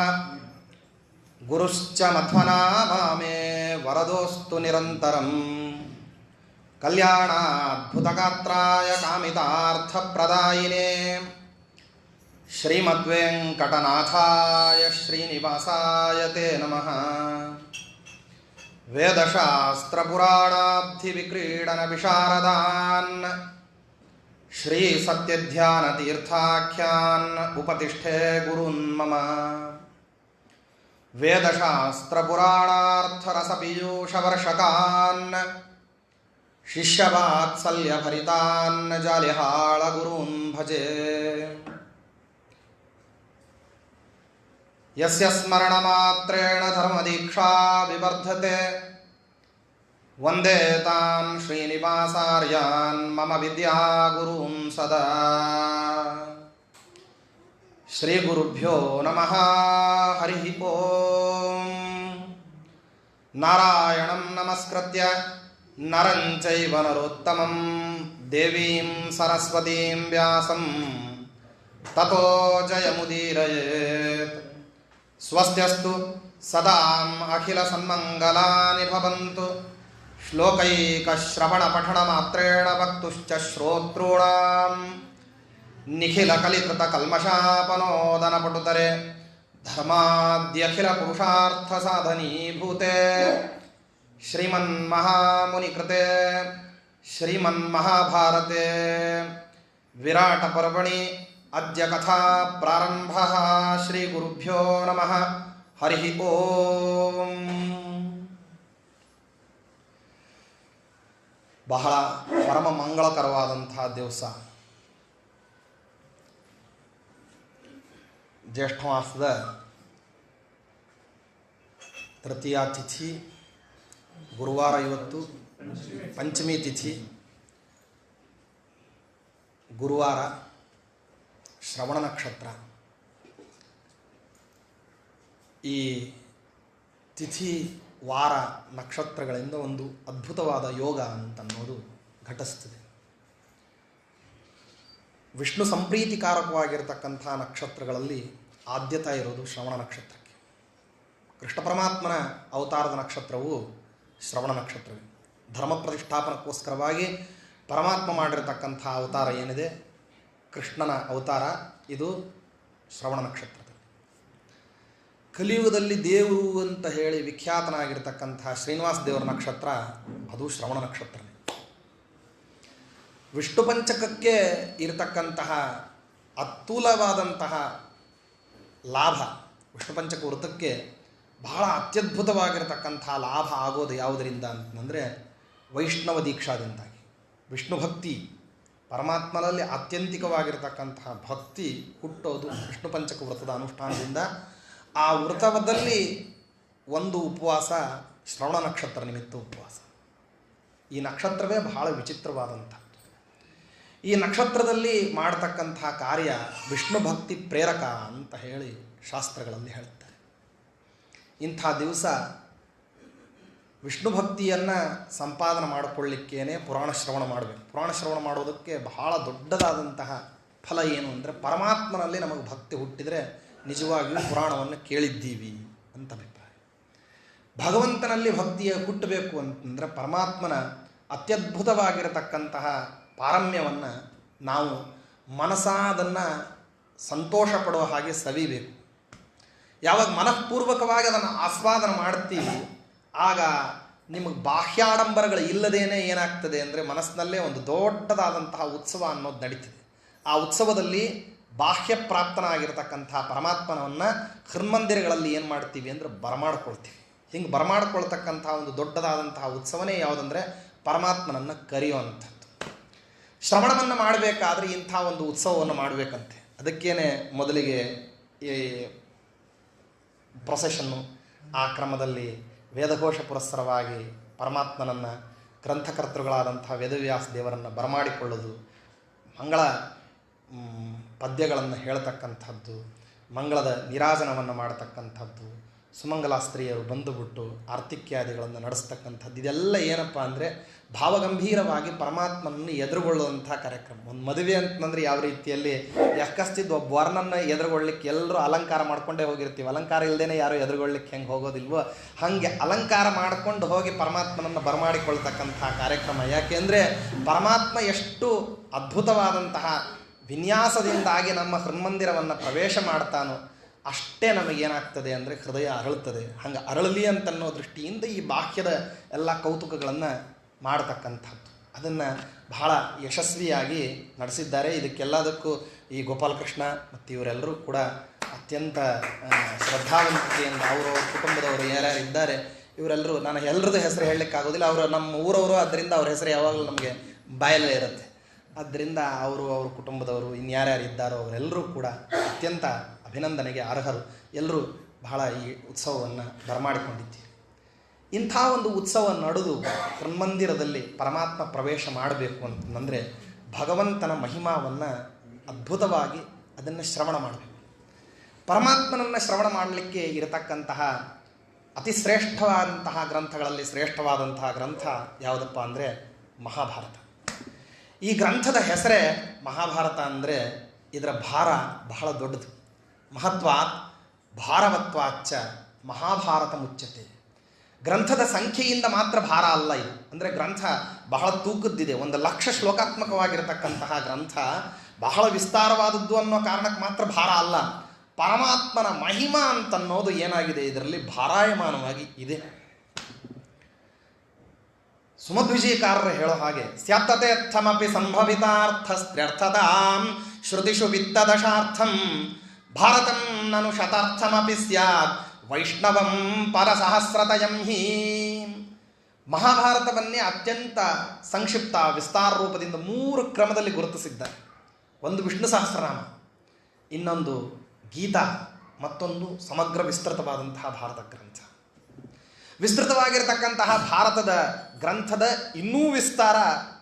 ಗುರುಶ್ಚ ಮಧ್ವನಾಮೇ ವರದೋಸ್ತು ನಿರಂತರಂ. ಕಲ್ಯಾಣಾದ್ಭುತಗಾತ್ರಾಯ ಕಾಮಿತಾರ್ಥಪ್ರದಾಯಿನೇ ಶ್ರೀಮದ್ವೆಂಕಟನಾಥಾಯ ಶ್ರೀನಿವಾಸಾಯ ತೇ ನಮಃ. ವೇದಶಾಸ್ತ್ರಪುರಾಣಾಬ್ಧಿವಿಕ್ರೀಡನ ವಿಶಾರದಾನ್ ಶ್ರೀ ಸತ್ಯಧ್ಯಾನತೀರ್ಥಾಖ್ಯಾನ್ ಉಪತಿಷ್ಠೆ ಗುರುನ್ ಮಮ. ವೇದಶಾಸ್ತ್ರಪುರಾಣಾರ್ಥರಸಪೀಯೂಷವರ್ಷಕಾನ್ ಶಿಷ್ಯವಾತ್ಸಲ್ಯಭರಿತಾನ್ ಜಾಲಿಹಾಳ ಗುರೂನ್ ಭಜೆ. ಯಸ್ಯ ಸ್ಮರಣಮಾತ್ರೇಣ ಧರ್ಮದೀಕ್ಷಾ ವಿವರ್ಧತೆ ವಂದೇ ತಾನ್ ಶ್ರೀನಿವಾಸಾರ್ಯಾನ್ ಮಮ ವಿದ್ಯಾಗುರೂನ್ ಸದಾ. ಶ್ರೀ ಗುರುಭ್ಯೋ ನಮಃ. ಹರಿ ಓಂ. ನಾರಾಯಣಂ ನಮಸ್ಕೃತ್ಯ ನರಂ ಚೈವ ನರೋತ್ತಮಂ ದೇವೀಂ ಸರಸ್ವತೀಂ ವ್ಯಾಸಂ ತತೋ ಜಯಮುದೀರಯೇತ್. ಸ್ವಸ್ತ್ಯಸ್ತು ಸದಾಂ ಅಖಿಲ ಸನ್ಮಂಗಲಾನಿ ಭವಂತು. ಶ್ಲೋಕೈಕಶ್ರವಣಪಠಣಮಾತ್ರೇಣ ವಕ್ತುಶ್ಚ ಶ್ರೋತॄಣಾಂ ನಿಖಿಲಕಲಿಕೃತಕಲ್ಮಷಾಪನೋದನಪಟುತರೆ ಧರ್ಮಾದ್ಯಖಿಲಪುರುಷಾರ್ಥಸಾಧನೀಭೂತೆ ಶ್ರೀಮನ್ಮಹಾಮುನಿಕೃತೆ ಶ್ರೀಮನ್ಮಹಾಭಾರತೆ ವಿರಾಟಪರ್ವಣಿ ಅದ್ಯ ಕಥಾ ಪ್ರಾರಂಭಃ. ಶ್ರೀಗುರುಭ್ಯೋ ನಮಃ. ಹರಿ ಓಂ. ಬಹಳ ಪರಮ ಮಂಗಳಕರವಾದಂತಹ ದಿವಸ. ಜ್ಯೇಷ್ಠ ಮಾಸದ ತೃತೀಯ ತಿಥಿ ಗುರುವಾರ, ಇವತ್ತು ಪಂಚಮಿ ತಿಥಿ ಗುರುವಾರ, ಶ್ರವಣ ನಕ್ಷತ್ರ. ಈ ತಿಥಿ ವಾರ ನಕ್ಷತ್ರಗಳಿಂದ ಒಂದು ಅದ್ಭುತವಾದ ಯೋಗ ಅಂತನ್ನೋದು ಘಟಿಸ್ತದೆ. ವಿಷ್ಣು ಸಂಪ್ರೀತಿಕಾರಕವಾಗಿರತಕ್ಕಂಥ ನಕ್ಷತ್ರಗಳಲ್ಲಿ ಆದ್ಯತೆ ಇರೋದು ಶ್ರವಣ ನಕ್ಷತ್ರಕ್ಕೆ. ಕೃಷ್ಣ ಪರಮಾತ್ಮನ ಅವತಾರದ ನಕ್ಷತ್ರವು ಶ್ರವಣ ನಕ್ಷತ್ರವೇ. ಧರ್ಮ ಪ್ರತಿಷ್ಠಾಪನಕ್ಕೋಸ್ಕರವಾಗಿ ಪರಮಾತ್ಮ ಮಾಡಿರತಕ್ಕಂಥ ಅವತಾರ ಏನಿದೆ, ಕೃಷ್ಣನ ಅವತಾರ, ಇದು ಶ್ರವಣ ನಕ್ಷತ್ರದಲ್ಲಿ. ಕಲಿಯುಗದಲ್ಲಿ ದೇವರು ಅಂತ ಹೇಳಿ ವಿಖ್ಯಾತನಾಗಿರ್ತಕ್ಕಂಥ ಶ್ರೀನಿವಾಸ ದೇವರ ನಕ್ಷತ್ರ ಅದು ಶ್ರವಣ ನಕ್ಷತ್ರನೇ. ವಿಷ್ಣು ಪಂಚಕಕ್ಕೆ ಇರತಕ್ಕಂತಹ ಅತುಲವಾದಂತಹ ಲಾಭ, ವಿಷ್ಣು ಪಂಚಕ ವೃತ್ತಕ್ಕೆ ಬಹಳ ಅತ್ಯದ್ಭುತವಾಗಿರತಕ್ಕಂಥ ಲಾಭ ಆಗೋದು ಯಾವುದರಿಂದ ಅಂತಂದರೆ ವೈಷ್ಣವ ದೀಕ್ಷಾದಿಂದಾಗಿ. ವಿಷ್ಣು ಭಕ್ತಿ, ಪರಮಾತ್ಮನಲ್ಲಿ ಆತ್ಯಂತಿಕವಾಗಿರತಕ್ಕಂತಹ ಭಕ್ತಿ ಹುಟ್ಟೋದು ವಿಷ್ಣು ಪಂಚಕ ವೃತ್ತದ ಅನುಷ್ಠಾನದಿಂದ. ಆ ವೃತದಲ್ಲಿ ಒಂದು ಉಪವಾಸ ಶ್ರವಣ ನಕ್ಷತ್ರ ನಿಮಿತ್ತ ಉಪವಾಸ. ಈ ನಕ್ಷತ್ರವೇ ಬಹಳ ವಿಚಿತ್ರವಾದಂಥದ್ದು. ಈ ನಕ್ಷತ್ರದಲ್ಲಿ ಮಾಡತಕ್ಕಂಥ ಕಾರ್ಯ ವಿಷ್ಣು ಭಕ್ತಿ ಪ್ರೇರಕ ಅಂತ ಹೇಳಿ ಶಾಸ್ತ್ರಗಳಲ್ಲಿ ಹೇಳುತ್ತಾರೆ. ಇಂಥ ದಿವಸ ವಿಷ್ಣು ಭಕ್ತಿಯನ್ನು ಸಂಪಾದನೆ ಮಾಡಿಕೊಳ್ಳಿಕ್ಕೇನೆ ಪುರಾಣ ಶ್ರವಣ ಮಾಡಬೇಕು. ಪುರಾಣ ಶ್ರವಣ ಮಾಡೋದಕ್ಕೆ ಬಹಳ ದೊಡ್ಡದಾದಂತಹ ಫಲ ಏನು ಅಂದರೆ, ಪರಮಾತ್ಮನಲ್ಲಿ ನಮಗೆ ಭಕ್ತಿ ಹುಟ್ಟಿದರೆ ನಿಜವಾಗಿಯೂ ಪುರಾಣವನ್ನು ಕೇಳಿದ್ದೀವಿ ಅಂತ ಅಭಿಪ್ರಾಯ. ಭಗವಂತನಲ್ಲಿ ಭಕ್ತಿಯ ಹುಟ್ಟಬೇಕು ಅಂತಂದರೆ ಪರಮಾತ್ಮನ ಅತ್ಯದ್ಭುತವಾಗಿರತಕ್ಕಂತಹ ಪಾರಮ್ಯವನ್ನು ನಾವು ಮನಸ್ಸಾದನ್ನು ಸಂತೋಷ ಪಡುವ ಹಾಗೆ ಸವಿಬೇಕು. ಯಾವಾಗ ಮನಃಪೂರ್ವಕವಾಗಿ ಅದನ್ನು ಆಸ್ವಾದನೆ ಮಾಡ್ತೀವಿ, ಆಗ ನಿಮಗೆ ಬಾಹ್ಯಾಡಂಬರಗಳು ಇಲ್ಲದೇನೆ ಏನಾಗ್ತದೆ ಅಂದರೆ ಮನಸ್ಸಿನಲ್ಲೇ ಒಂದು ದೊಡ್ಡದಾದಂತಹ ಉತ್ಸವ ಅನ್ನೋದು ನಡೀತದೆ. ಆ ಉತ್ಸವದಲ್ಲಿ ಬಾಹ್ಯ ಪ್ರಾಪ್ತನಾಗಿರ್ತಕ್ಕಂಥ ಪರಮಾತ್ಮನವನ್ನು ಹೃನ್ಮಂದಿರಗಳಲ್ಲಿ ಏನು ಮಾಡ್ತೀವಿ ಅಂದರೆ ಬರಮಾಡ್ಕೊಳ್ತೀವಿ. ಹಿಂಗೆ ಬರಮಾಡ್ಕೊಳ್ತಕ್ಕಂಥ ಒಂದು ದೊಡ್ಡದಾದಂತಹ ಉತ್ಸವನೇ ಯಾವುದಂದರೆ ಪರಮಾತ್ಮನನ್ನು ಕರೆಯುವಂಥದ್ದು. ಶ್ರವಣವನ್ನು ಮಾಡಬೇಕಾದ್ರೆ ಇಂಥ ಒಂದು ಉತ್ಸವವನ್ನು ಮಾಡಬೇಕಂತೆ. ಅದಕ್ಕೇನೆ ಮೊದಲಿಗೆ ಈ ಪ್ರೊಸೆಷನ್ನು, ಆ ಕ್ರಮದಲ್ಲಿ ವೇದಘೋಷ ಪುರಸ್ಸರವಾಗಿ ಪರಮಾತ್ಮನನ್ನು ಗ್ರಂಥಕರ್ತೃಗಳಾದಂಥ ವೇದವ್ಯಾಸ ದೇವರನ್ನು ಬರಮಾಡಿಕೊಳ್ಳೋದು, ಮಂಗಳ ಪದ್ಯಗಳನ್ನು ಹೇಳ್ತಕ್ಕಂಥದ್ದು, ಮಂಗಳದ ನೀರಾಜನವನ್ನು ಮಾಡತಕ್ಕಂಥದ್ದು, ಸುಮಂಗಲ ಸ್ತ್ರೀಯರು ಬಂದುಬಿಟ್ಟು ಆರ್ತಿಕ್ಯಾದಿಗಳನ್ನು ನಡೆಸ್ತಕ್ಕಂಥದ್ದು. ಇದೆಲ್ಲ ಏನಪ್ಪ ಅಂದರೆ ಭಾವಗಂಭೀರವಾಗಿ ಪರಮಾತ್ಮನನ್ನು ಎದುರುಗೊಳ್ಳುವಂಥ ಕಾರ್ಯಕ್ರಮ. ಒಂದು ಮದುವೆ ಅಂತಂದರೆ ಯಾವ ರೀತಿಯಲ್ಲಿ ಯಾಕಸ್ತಿದ್ದು ಒಬ್ಬ ವರ್ಣನ್ನು ಎದುರುಗೊಳ್ಳಿಕ್ಕೆ ಎಲ್ಲರೂ ಅಲಂಕಾರ ಮಾಡ್ಕೊಂಡೇ ಹೋಗಿರ್ತೀವಿ. ಅಲಂಕಾರ ಇಲ್ಲದೇ ಯಾರು ಎದುರುಗೊಳ್ಳಿಕ್ಕೆ ಹೆಂಗೆ ಹೋಗೋದಿಲ್ವೋ ಹಾಗೆ ಅಲಂಕಾರ ಮಾಡಿಕೊಂಡು ಹೋಗಿ ಪರಮಾತ್ಮನನ್ನು ಬರಮಾಡಿಕೊಳ್ತಕ್ಕಂಥ ಕಾರ್ಯಕ್ರಮ. ಯಾಕೆಂದರೆ ಪರಮಾತ್ಮ ಎಷ್ಟು ಅದ್ಭುತವಾದಂತಹ ವಿನ್ಯಾಸದಿಂದಾಗಿ ನಮ್ಮ ಹೃನ್ಮಂದಿರವನ್ನು ಪ್ರವೇಶ ಮಾಡ್ತಾನೋ ಅಷ್ಟೇ ನಮಗೇನಾಗ್ತದೆ ಅಂದರೆ ಹೃದಯ ಅರಳುತ್ತದೆ. ಹಂಗೆ ಅರಳಲಿ ಅಂತನ್ನೋ ದೃಷ್ಟಿಯಿಂದ ಈ ಬಾಹ್ಯದ ಎಲ್ಲ ಕೌತುಕಗಳನ್ನು ಮಾಡತಕ್ಕಂಥದ್ದು, ಅದನ್ನು ಬಹಳ ಯಶಸ್ವಿಯಾಗಿ ನಡೆಸಿದ್ದಾರೆ. ಇದಕ್ಕೆಲ್ಲದಕ್ಕೂ ಈ ಗೋಪಾಲಕೃಷ್ಣ ಮತ್ತು ಇವರೆಲ್ಲರೂ ಕೂಡ ಅತ್ಯಂತ ಶ್ರದ್ಧಾವಂತಿಕೆಯಿಂದ ಅವರ ಕುಟುಂಬದವರು ಯಾರ್ಯಾರು ಇದ್ದಾರೆ ಇವರೆಲ್ಲರೂ, ನಾನು ಎಲ್ಲರದ್ದು ಹೆಸರು ಹೇಳಲಿಕ್ಕಾಗೋದಿಲ್ಲ, ಅವರು ನಮ್ಮ ಊರವರು, ಅದರಿಂದ ಅವ್ರ ಹೆಸರು ಯಾವಾಗಲೂ ನಮಗೆ ಬಾಯಲ್ಲೇ ಇರುತ್ತೆ. ಆದ್ದರಿಂದ ಅವರು, ಅವ್ರ ಕುಟುಂಬದವರು, ಇನ್ಯಾರ್ಯಾರು ಇದ್ದಾರೋ ಅವರೆಲ್ಲರೂ ಕೂಡ ಅತ್ಯಂತ ಅಭಿನಂದನೆಗೆ ಅರ್ಹರು. ಎಲ್ಲರೂ ಬಹಳ ಈ ಉತ್ಸವವನ್ನು ಬರಮಾಡಿಕೊಂಡಿದ್ದೀರಿ. ಇಂಥ ಒಂದು ಉತ್ಸವ ನಡೆದು ಹೃನ್ಮಂದಿರದಲ್ಲಿ ಪರಮಾತ್ಮ ಪ್ರವೇಶ ಮಾಡಬೇಕು ಅಂತಂದರೆ ಭಗವಂತನ ಮಹಿಮಾವನ್ನು ಅದ್ಭುತವಾಗಿ ಅದನ್ನು ಶ್ರವಣ ಮಾಡಬೇಕು. ಪರಮಾತ್ಮನನ್ನು ಶ್ರವಣ ಮಾಡಲಿಕ್ಕೆ ಇರತಕ್ಕಂತಹ ಅತಿ ಶ್ರೇಷ್ಠವಾದಂತಹ ಗ್ರಂಥಗಳಲ್ಲಿ ಶ್ರೇಷ್ಠವಾದಂತಹ ಗ್ರಂಥ ಯಾವುದಪ್ಪ ಅಂದರೆ ಮಹಾಭಾರತ. ಈ ಗ್ರಂಥದ ಹೆಸರೇ ಮಹಾಭಾರತ. ಅಂದರೆ ಇದರ ಭಾರ ಬಹಳ ದೊಡ್ಡದು. ಮಹತ್ವಾತ್ ಭಾರವತ್ವಾಚ್ಚ ಮಹಾಭಾರತ ಮುಚ್ಚತೆ. ಗ್ರಂಥದ ಸಂಖ್ಯೆಯಿಂದ ಮಾತ್ರ ಭಾರ ಅಲ್ಲ ಇದು. ಅಂದರೆ ಗ್ರಂಥ ಬಹಳ ತೂಕದ್ದಿದೆ. 1,00,000 ಶ್ಲೋಕಾತ್ಮಕವಾಗಿರತಕ್ಕಂತಹ ಗ್ರಂಥ ಬಹಳ ವಿಸ್ತಾರವಾದದ್ದು ಅನ್ನೋ ಕಾರಣಕ್ಕೆ ಮಾತ್ರ ಭಾರ ಅಲ್ಲ. ಪರಮಾತ್ಮನ ಮಹಿಮಾ ಅಂತನ್ನೋದು ಏನಾಗಿದೆ ಇದರಲ್ಲಿ ಭಾರಾಯಮಾನವಾಗಿ ಇದೆ. ಸುಮಧ್ವಿಜಯಕಾರರು ಹೇಳೋ ಹಾಗೆ ಸ್ಯಾತ್ತಥಮಪಿ ಸಂಭವಿತಾರ್ಥಸ್ತ್ಯರ್ಥತಾಂ ಶ್ರುತಿಷು ವಿತ್ತದಶಾರ್ಥಂ ಭಾರತಂ ನನು ಶತಾರ್ಥಮಪಿ ಸ್ಯಾತ್ ವೈಷ್ಣವಂ ಪರಸಹಸ್ರತಯಂ ಹಿ. ಮಹಾಭಾರತವನ್ನೇ ಅತ್ಯಂತ ಸಂಕ್ಷಿಪ್ತ ವಿಸ್ತಾರ ರೂಪದಿಂದ 3 ಕ್ರಮದಲ್ಲಿ ಗುರುತಿಸಿದ್ದಾರೆ. ಒಂದು ವಿಷ್ಣು ಸಹಸ್ರನಾಮ, ಇನ್ನೊಂದು ಗೀತಾ, ಮತ್ತೊಂದು ಸಮಗ್ರ ವಿಸ್ತೃತವಾದಂತಹ ಭಾರತ ಗ್ರಂಥ. ವಿಸ್ತೃತವಾಗಿರತಕ್ಕಂತಹ ಭಾರತದ ಗ್ರಂಥದ ಇನ್ನೂ ವಿಸ್ತಾರ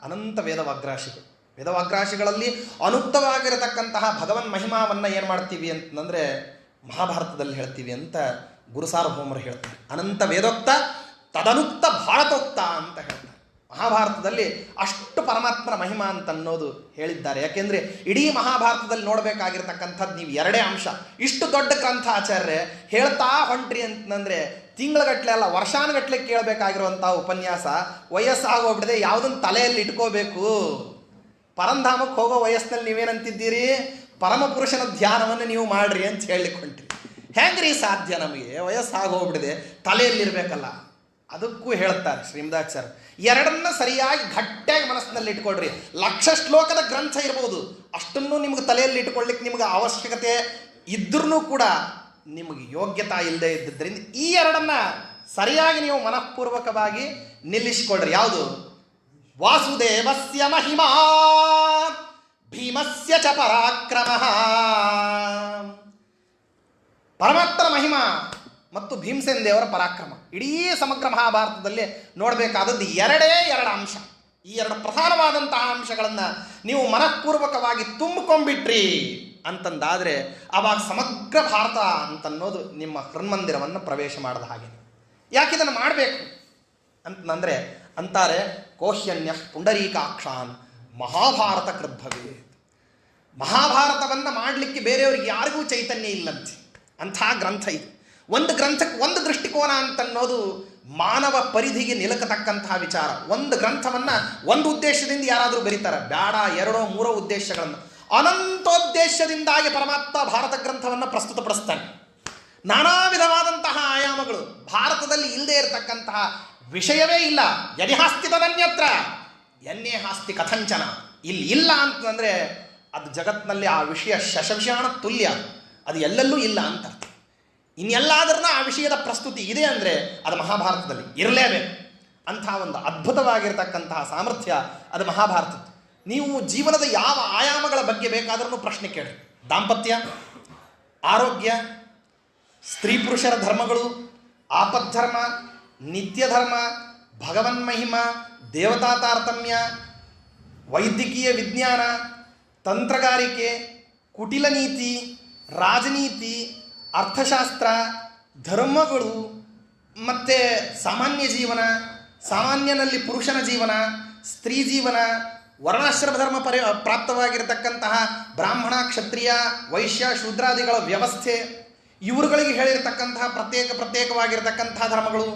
ಅನಂತ ವೇದವಾಗ್ರಾಶಿಗಳು. ವೇದವಾಗ್ರಾಶಿಗಳಲ್ಲಿ ಅನುಕ್ತವಾಗಿರತಕ್ಕಂತಹ ಭಗವನ್ ಮಹಿಮಾವನ್ನು ಏನು ಮಾಡ್ತೀವಿ ಅಂತಂದರೆ ಮಹಾಭಾರತದಲ್ಲಿ ಹೇಳ್ತೀವಿ ಅಂತ ಗುರುಸಾರ್ವಭೌಮರು ಹೇಳ್ತಾರೆ. ಅನಂತ ವೇದೋಕ್ತ ತದನುಕ್ತ ಭಾರತೋಕ್ತ ಅಂತ ಹೇಳ್ತಾರೆ. ಮಹಾಭಾರತದಲ್ಲಿ ಅಷ್ಟು ಪರಮಾತ್ಮನ ಮಹಿಮಾ ಅಂತ ಅನ್ನೋದು ಹೇಳಿದ್ದಾರೆ. ಯಾಕೆಂದರೆ ಇಡೀ ಮಹಾಭಾರತದಲ್ಲಿ ನೋಡಬೇಕಾಗಿರ್ತಕ್ಕಂಥದ್ದು ನೀವು 2 ಅಂಶ. ಇಷ್ಟು ದೊಡ್ಡ ಗ್ರಂಥ ಆಚಾರ್ಯ ಹೇಳ್ತಾ ಹೊಂಟ್ರಿ ಅಂತಂದರೆ ತಿಂಗಳಗಟ್ಟಲೆ ಅಲ್ಲ, ವರ್ಷಾನುಗಟ್ಟಲೆ ಕೇಳಬೇಕಾಗಿರುವಂಥ ಉಪನ್ಯಾಸ. ವಯಸ್ಸಾಗೋಗ್ಬಿಡದೆ ಯಾವುದನ್ನು ತಲೆಯಲ್ಲಿ ಇಟ್ಕೋಬೇಕು. ಪರಂಧಾಮಕ್ಕೆ ಹೋಗೋ ವಯಸ್ಸಿನಲ್ಲಿ ನೀವೇನಂತಿದ್ದೀರಿ, ಪರಮಪುರುಷನ ಧ್ಯಾನವನ್ನು ನೀವು ಮಾಡ್ರಿ ಅಂತ ಹೇಳಲಿಕ್ಕೆ ಹೊಂಟ್ರಿ. ಹೆಂಗ್ರಿ ಸಾಧ್ಯ? ನಮಗೆ ವಯಸ್ಸಾಗೋಗ್ಬಿಡಿದೆ, ತಲೆಯಲ್ಲಿರಬೇಕಲ್ಲ. ಅದಕ್ಕೂ ಹೇಳ್ತಾರೆ ಶ್ರೀಮದಾಚಾರ್ಯ, 2 ಸರಿಯಾಗಿ ಗಟ್ಟಿಯಾಗಿ ಮನಸ್ಸಿನಲ್ಲಿ ಇಟ್ಕೊಳ್ರಿ. 1,00,000 ಶ್ಲೋಕದ ಗ್ರಂಥ ಇರ್ಬೋದು, ಅಷ್ಟನ್ನು ನಿಮ್ಗೆ ತಲೆಯಲ್ಲಿ ಇಟ್ಕೊಳ್ಳಿಕ್ಕೆ ನಿಮ್ಗೆ ಅವಶ್ಯಕತೆ ಇದ್ರೂ ಕೂಡ ನಿಮಗೆ ಯೋಗ್ಯತಾ ಇಲ್ಲದೆ ಇದ್ದಿದ್ದರಿಂದ ಈ 2 ಸರಿಯಾಗಿ ನೀವು ಮನಃಪೂರ್ವಕವಾಗಿ ನಿಲ್ಲಿಸಿಕೊಳ್ಳ್ರಿ. ಯಾವುದು? ವಾಸುದೇವಸ್ಯ ಮಹಿಮಾ ಭೀಮಸ್ಯ ಚ ಪರಾಕ್ರಮ. ಪರಮಾತ್ಮನ ಮಹಿಮಾ ಮತ್ತು ಭೀಮಸೇನ ದೇವರ ಪರಾಕ್ರಮ ಇಡೀ ಸಮಗ್ರ ಮಹಾಭಾರತದಲ್ಲಿ ನೋಡಬೇಕಾದದ್ದು 2 ಅಂಶ. ಈ 2 ಪ್ರಧಾನವಾದಂತಹ ಅಂಶಗಳನ್ನು ನೀವು ಮನಃಪೂರ್ವಕವಾಗಿ ತುಂಬಿಕೊಂಡ್ಬಿಟ್ರಿ ಅಂತಂದಾದರೆ ಆವಾಗ ಸಮಗ್ರ ಭಾರತ ಅಂತನ್ನೋದು ನಿಮ್ಮ ಹೃನ್ಮಂದಿರವನ್ನು ಪ್ರವೇಶ ಮಾಡಿದ ಹಾಗೆ. ಯಾಕೆ ಇದನ್ನು ಮಾಡಬೇಕು ಅಂತಂದರೆ ಅಂತಾರೆ, ಕೋಹ್ಯನ್ಯ ಪುಂಡರೀಕಾಕ್ಷಾನ್ ಮಹಾಭಾರತ ಕೃದ್ಭವೇ. ಮಹಾಭಾರತವನ್ನು ಮಾಡಲಿಕ್ಕೆ ಬೇರೆಯವ್ರಿಗೆ ಯಾರಿಗೂ ಚೈತನ್ಯ ಇಲ್ಲಂತೆ. ಅಂಥ ಗ್ರಂಥ ಇದು. ಒಂದು ಗ್ರಂಥಕ್ಕೆ ಒಂದು ದೃಷ್ಟಿಕೋನ ಅಂತನ್ನೋದು ಮಾನವ ಪರಿಧಿಗೆ ನಿಲುಕತಕ್ಕಂತಹ ವಿಚಾರ. ಒಂದು ಗ್ರಂಥವನ್ನು ಒಂದು ಉದ್ದೇಶದಿಂದ ಯಾರಾದರೂ ಬರೀತಾರೆ, ಬೇಡ 2-3 ಉದ್ದೇಶಗಳನ್ನು. ಅನಂತೋದ್ದೇಶದಿಂದಾಗಿ ಪರಮಾತ್ಮ ಭಾರತ ಗ್ರಂಥವನ್ನು ಪ್ರಸ್ತುತಪಡಿಸ್ತಾನೆ. ನಾನಾ ವಿಧವಾದಂತಹ ಆಯಾಮಗಳು. ಭಾರತದಲ್ಲಿ ಇಲ್ಲದೆ ಇರತಕ್ಕಂತಹ ವಿಷಯವೇ ಇಲ್ಲ. ಯದಿ ಹಾಸ್ತಿ ತದನ್ಯತ್ರ ಎನ್ನೇ ಹಾಸ್ತಿ ಕಥಂಚನ. ಇಲ್ಲಿ ಇಲ್ಲ ಅಂತಂದರೆ ಅದು ಜಗತ್ತಿನಲ್ಲಿ ಆ ವಿಷಯ ಶಶವಿಷಾಣ ತುಲ್ಯ, ಅದು ಎಲ್ಲೆಲ್ಲೂ ಇಲ್ಲ ಅಂತ. ಇನ್ನೆಲ್ಲಾದ್ರೂ ಆ ವಿಷಯದ ಪ್ರಸ್ತುತಿ ಇದೆ ಅಂದರೆ ಅದು ಮಹಾಭಾರತದಲ್ಲಿ ಇರಲೇಬೇಕು. ಅಂಥ ಒಂದು ಅದ್ಭುತವಾಗಿರ್ತಕ್ಕಂತಹ ಸಾಮರ್ಥ್ಯ ಅದು ಮಹಾಭಾರತದ್ದು. ನೀವು ಜೀವನದ ಯಾವ ಆಯಾಮಗಳ ಬಗ್ಗೆ ಬೇಕಾದ್ರೂ ಪ್ರಶ್ನೆ ಕೇಳಿ. ದಾಂಪತ್ಯ, ಆರೋಗ್ಯ, ಸ್ತ್ರೀ ಪುರುಷರ ಧರ್ಮಗಳು, ಆಪದ್ಧರ್ಮ, ನಿತ್ಯ ಧರ್ಮ, ಭಗವನ್ಮಹಿಮ, ದೇವತಾ ತಾರತಮ್ಯ, ವೈದ್ಯಕೀಯ ವಿಜ್ಞಾನ, ತಂತ್ರಗಾರಿಕೆ, ಕುಟಿಲ ನೀತಿ, ರಾಜನೀತಿ, ಅರ್ಥಶಾಸ್ತ್ರ, ಧರ್ಮಗಳು, ಮತ್ತು ಸಾಮಾನ್ಯ ಜೀವನ, ಸಾಮಾನ್ಯನಲ್ಲಿ ಪುರುಷನ ಜೀವನ, ಸ್ತ್ರೀ ಜೀವನ, ವರ್ಣಾಶ್ರಮ ಧರ್ಮ ಪ್ರಾಪ್ತವಾಗಿರತಕ್ಕಂತಹ ಬ್ರಾಹ್ಮಣ, ಕ್ಷತ್ರಿಯ, ವೈಶ್ಯ, ಶೂದ್ರಾದಿಗಳ ವ್ಯವಸ್ಥೆ, ಇವರುಗಳಿಗೆ ಹೇಳಿರ್ತಕ್ಕಂತಹ ಪ್ರತ್ಯೇಕವಾಗಿರತಕ್ಕಂತಹ ಧರ್ಮಗಳು,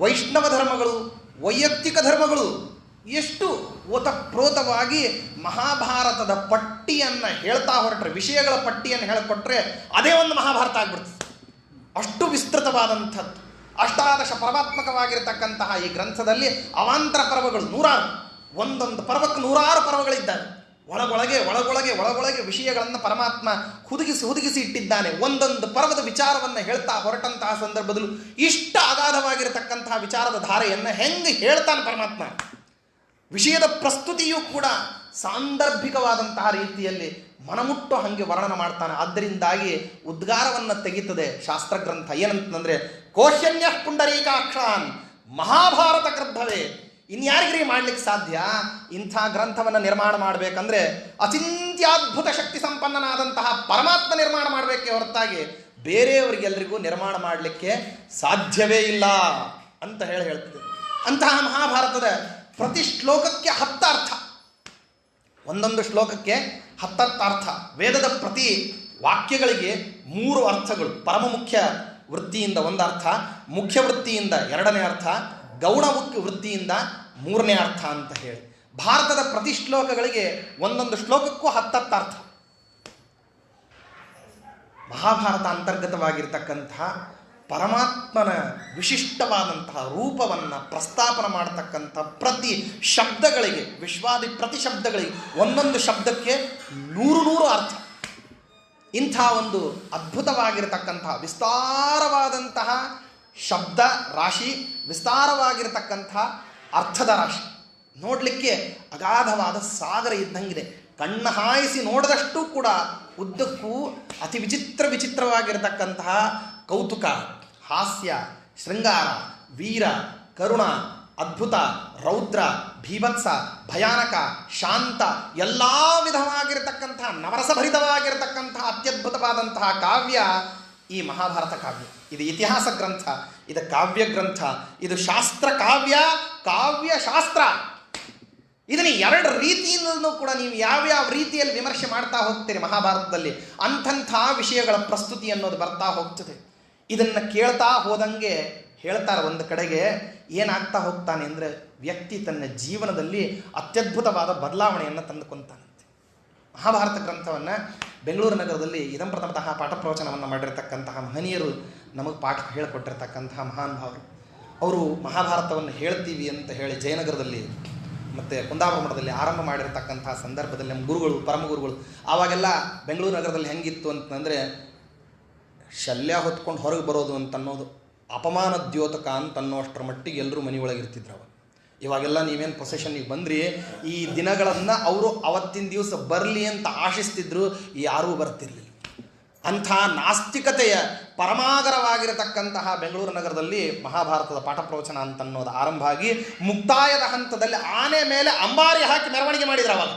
ವೈಷ್ಣವ ಧರ್ಮಗಳು, ವೈಯಕ್ತಿಕ ಧರ್ಮಗಳು, ಎಷ್ಟು ಓತಪ್ರೋತವಾಗಿ ಮಹಾಭಾರತದ ಪಟ್ಟಿಯನ್ನು ಹೇಳ್ತಾ ಹೊರಟ್ರೆ, ವಿಷಯಗಳ ಪಟ್ಟಿಯನ್ನು ಹೇಳಿಕೊಟ್ರೆ ಅದೇ ಒಂದು ಮಹಾಭಾರತ ಆಗ್ಬಿಡ್ತದೆ. ಅಷ್ಟು ವಿಸ್ತೃತವಾದಂಥದ್ದು. 18 ಪರ್ವಾತ್ಮಕವಾಗಿರತಕ್ಕಂತಹ ಈ ಗ್ರಂಥದಲ್ಲಿ ಅವಾಂತರ ಪರ್ವಗಳು 100. ಒಂದೊಂದು ಪರ್ವಕ್ಕೆ 100 ಪರ್ವಗಳಿದ್ದಾವೆ. ಒಳಗೊಳಗೆ ವಿಷಯಗಳನ್ನು ಪರಮಾತ್ಮ ಹುದುಗಿಸಿ ಇಟ್ಟಿದ್ದಾನೆ. ಒಂದೊಂದು ಪರ್ವದ ವಿಚಾರವನ್ನು ಹೇಳ್ತಾ ಹೊರಟಂತಹ ಸಂದರ್ಭದಲ್ಲೂ ಇಷ್ಟ ಅಗಾಧವಾಗಿರತಕ್ಕಂತಹ ವಿಚಾರದ ಧಾರೆಯನ್ನು ಹೆಂಗೆ ಹೇಳ್ತಾನೆ ಪರಮಾತ್ಮ. ವಿಷಯದ ಪ್ರಸ್ತುತಿಯೂ ಕೂಡ ಸಾಂದರ್ಭಿಕವಾದಂತಹ ರೀತಿಯಲ್ಲಿ ಮನಮುಟ್ಟೋ ಹಾಗೆ ವರ್ಣನ ಮಾಡ್ತಾನೆ. ಆದ್ದರಿಂದಾಗಿ ಉದ್ಗಾರವನ್ನು ತೆಗೀತದೆ ಶಾಸ್ತ್ರಗ್ರಂಥ. ಏನಂತಂದರೆ ಕೋಹ್ಯನ್ಯ ಪುಂಡರೀಕಾಕ್ಷಾನ್ ಮಹಾಭಾರತ ಕೃದ್ಭವೇ. ಇನ್ಯಾರಿಗ್ರಿ ಮಾಡ್ಲಿಕ್ಕೆ ಸಾಧ್ಯ? ಇಂಥ ಗ್ರಂಥವನ್ನು ನಿರ್ಮಾಣ ಮಾಡಬೇಕಂದ್ರೆ ಅಚಿಂತ್ಯಾದ್ಭುತ ಶಕ್ತಿ ಸಂಪನ್ನನಾದಂತಹ ಪರಮಾತ್ಮ ನಿರ್ಮಾಣ ಮಾಡಬೇಕೇ ಹೊರತಾಗಿ ಬೇರೆಯವರಿಗೆಲ್ಲರಿಗೂ ನಿರ್ಮಾಣ ಮಾಡಲಿಕ್ಕೆ ಸಾಧ್ಯವೇ ಇಲ್ಲ ಅಂತ ಹೇಳ್ತದೆ. ಅಂತಹ ಮಹಾಭಾರತದ ಪ್ರತಿ ಶ್ಲೋಕಕ್ಕೆ 10 ಅರ್ಥ. ಒಂದೊಂದು ಶ್ಲೋಕಕ್ಕೆ 10 ಅರ್ಥ. ವೇದದ ಪ್ರತಿ ವಾಕ್ಯಗಳಿಗೆ 3 ಅರ್ಥಗಳು. ಪರಮ ಮುಖ್ಯ ವೃತ್ತಿಯಿಂದ 1 ಅರ್ಥ, ಮುಖ್ಯ ವೃತ್ತಿಯಿಂದ 2ನೇ ಅರ್ಥ, ಗೌಣ ಮುಖ್ಯ ವೃತ್ತಿಯಿಂದ 3ನೇ ಅರ್ಥ ಅಂತ ಹೇಳಿ ಭಾರತದ ಪ್ರತಿ ಶ್ಲೋಕಗಳಿಗೆ ಒಂದೊಂದು ಶ್ಲೋಕಕ್ಕೂ 10 ಅರ್ಥ. ಮಹಾಭಾರತ ಅಂತರ್ಗತವಾಗಿರ್ತಕ್ಕಂತಹ ಪರಮಾತ್ಮನ ವಿಶಿಷ್ಟವಾದಂತಹ ರೂಪವನ್ನು ಪ್ರಸ್ತಾಪನ ಮಾಡತಕ್ಕಂಥ ಪ್ರತಿ ಶಬ್ದಗಳಿಗೆ, ವಿಶ್ವಾದಿ ಪ್ರತಿ ಶಬ್ದಗಳಿಗೆ ಒಂದೊಂದು ಶಬ್ದಕ್ಕೆ 100 ಅರ್ಥ. ಇಂಥ ಒಂದು ಅದ್ಭುತವಾಗಿರತಕ್ಕಂತಹ ವಿಸ್ತಾರವಾದಂತಹ ಶಬ್ದ ರಾಶಿ, ವಿಸ್ತಾರವಾಗಿರತಕ್ಕಂಥ ಅರ್ಥದ ರಾಶಿ, ನೋಡಲಿಕ್ಕೆ ಅಗಾಧವಾದ ಸಾಗರ ಇದ್ದಂಗಿದೆ. ಕಣ್ಣು ಹಾಯಿಸಿ ನೋಡಿದಷ್ಟು ಕೂಡ ಉದ್ದಕ್ಕೂ ಅತಿ ವಿಚಿತ್ರವಾಗಿರತಕ್ಕಂತಹ ಕೌತುಕ, ಹಾಸ್ಯ, ಶೃಂಗಾರ, ವೀರ, ಕರುಣ, ಅದ್ಭುತ, ರೌದ್ರ, ಭೀಭತ್ಸ, ಭಯಾನಕ, ಶಾಂತ, ಎಲ್ಲ ವಿಧವಾಗಿರತಕ್ಕಂತಹ ನವರಸಭರಿತವಾಗಿರತಕ್ಕಂತಹ ಅತ್ಯದ್ಭುತವಾದಂತಹ ಕಾವ್ಯ ಈ ಮಹಾಭಾರತ ಕಾವ್ಯ. ಇದು ಇತಿಹಾಸ ಗ್ರಂಥ, ಇದು ಕಾವ್ಯ ಗ್ರಂಥ, ಇದು ಶಾಸ್ತ್ರ ಕಾವ್ಯ, ಕಾವ್ಯ ಶಾಸ್ತ್ರ. ಇದನ್ನು ಎರಡು ರೀತಿಯಿಂದಲೂ ಕೂಡ ನೀವು ಯಾವ್ಯಾವ ರೀತಿಯಲ್ಲಿ ವಿಮರ್ಶೆ ಮಾಡ್ತಾ ಹೋಗ್ತೀರಿ ಮಹಾಭಾರತದಲ್ಲಿ, ಅಂಥಂಥ ವಿಷಯಗಳ ಪ್ರಸ್ತುತಿ ಅನ್ನೋದು ಬರ್ತಾ ಹೋಗ್ತದೆ. ಇದನ್ನು ಕೇಳ್ತಾ ಹೋದಂಗೆ ಹೇಳ್ತಾರೆ, ಒಂದು ಕಡೆಗೆ ಏನಾಗ್ತಾ ಹೋಗ್ತಾನೆ ಅಂದರೆ ವ್ಯಕ್ತಿ ತನ್ನ ಜೀವನದಲ್ಲಿ ಅತ್ಯದ್ಭುತವಾದ ಬದಲಾವಣೆಯನ್ನು ತಂದುಕೊಂತಾನಂತೆ. ಮಹಾಭಾರತ ಗ್ರಂಥವನ್ನು ಬೆಂಗಳೂರು ನಗರದಲ್ಲಿ ಇದಂ-ಪ್ರಥಮತಃ ಪಾಠ ಪ್ರವಚನವನ್ನು ಮಾಡಿರ್ತಕ್ಕಂತಹ ಮಹನೀಯರು ನಮಗೆ ಪಾಠ ಹೇಳಿಕೊಟ್ಟಿರ್ತಕ್ಕಂತಹ ಮಹಾನುಭಾವರು. ಅವರು ಮಹಾಭಾರತವನ್ನು ಹೇಳ್ತೀವಿ ಅಂತ ಹೇಳಿ ಜಯನಗರದಲ್ಲಿ ಮತ್ತು ಕುಂದಾಪುರ ಮಠದಲ್ಲಿ ಆರಂಭ ಮಾಡಿರ್ತಕ್ಕಂತಹ ಸಂದರ್ಭದಲ್ಲಿ ನಮ್ಮ ಗುರುಗಳು, ಪರಮಗುರುಗಳು, ಆವಾಗೆಲ್ಲ ಬೆಂಗಳೂರು ನಗರದಲ್ಲಿ ಹೆಂಗಿತ್ತು ಅಂತಂದರೆ ಶಲ್ಯ ಹೊತ್ಕೊಂಡು ಹೊರಗೆ ಬರೋದು ಅಂತನ್ನೋದು ಅಪಮಾನ ದ್ಯೋತಕ ಅಂತನ್ನೋಷ್ಟರ ಮಟ್ಟಿಗೆ ಎಲ್ಲರೂ ಮನೆಯೊಳಗಿರ್ತಿದ್ರು ಅವಾಗ. ಇವಾಗೆಲ್ಲ ನೀವೇನು ಪ್ರೊಸೆಷನ್ನಿಗೆ ಬಂದ್ರಿ, ಈ ದಿನಗಳನ್ನು ಅವರು ಅವತ್ತಿನ ದಿವಸ ಬರಲಿ ಅಂತ ಆಶಿಸ್ತಿದ್ರು, ಯಾರೂ ಬರ್ತಿರ್ಲಿಲ್ಲ. ಅಂಥ ನಾಸ್ತಿಕತೆಯ ಪರಮಾಗರವಾಗಿರತಕ್ಕಂತಹ ಬೆಂಗಳೂರು ನಗರದಲ್ಲಿ ಮಹಾಭಾರತದ ಪಾಠ ಪ್ರವಚನ ಅಂತನ್ನೋದು ಆರಂಭ ಆಗಿ ಮುಕ್ತಾಯದ ಹಂತದಲ್ಲಿ ಆನೆ ಮೇಲೆ ಅಂಬಾರಿ ಹಾಕಿ ಮೆರವಣಿಗೆ ಮಾಡಿದ್ರು. ಅವಾಗ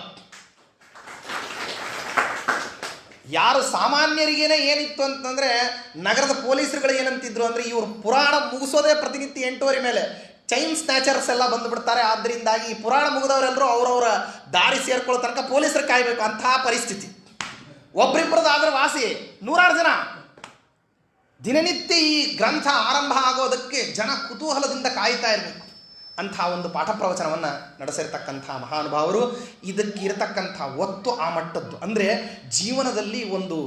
ಯಾರು ಸಾಮಾನ್ಯರಿಗೇನೆ ಏನಿತ್ತು ಅಂತಂದರೆ, ನಗರದ ಪೊಲೀಸರುಗಳು ಏನಂತಿದ್ರು ಅಂದರೆ, ಇವರು ಪುರಾಣ ಮುಗಿಸೋದೇ ಪ್ರತಿನಿತ್ಯ 8:30 ಮೇಲೆ ಚೈನ್ ಸ್ನ್ಯಾಚರ್ಸ್ ಎಲ್ಲ ಬಂದುಬಿಡ್ತಾರೆ, ಆದ್ದರಿಂದಾಗಿ ಈ ಪುರಾಣ ಮುಗಿದವರೆಲ್ಲರೂ ಅವರವರ ದಾರಿ ಸೇರ್ಕೊಳ್ಳೋ ತನಕ ಪೊಲೀಸರು ಕಾಯಬೇಕು. ಅಂತಹ ಪರಿಸ್ಥಿತಿ. ಒಬ್ಬರಿಬ್ಬರದಾದ್ರೆ ವಾಸಿ, 100 ಜನ ದಿನನಿತ್ಯ ಈ ಗ್ರಂಥ ಆರಂಭ ಆಗೋದಕ್ಕೆ ಜನ ಕುತೂಹಲದಿಂದ ಕಾಯ್ತಾ ಇರಬೇಕು. ಅಂಥ ಒಂದು ಪಾಠ ಪ್ರವಚನವನ್ನು ನಡೆಸಿರ್ತಕ್ಕಂಥ ಮಹಾನುಭಾವರು. ಇದಕ್ಕಿರತಕ್ಕಂಥ ಒತ್ತು ಆ ಮಟ್ಟದ್ದು. ಅಂದರೆ ಜೀವನದಲ್ಲಿ ಒಂದು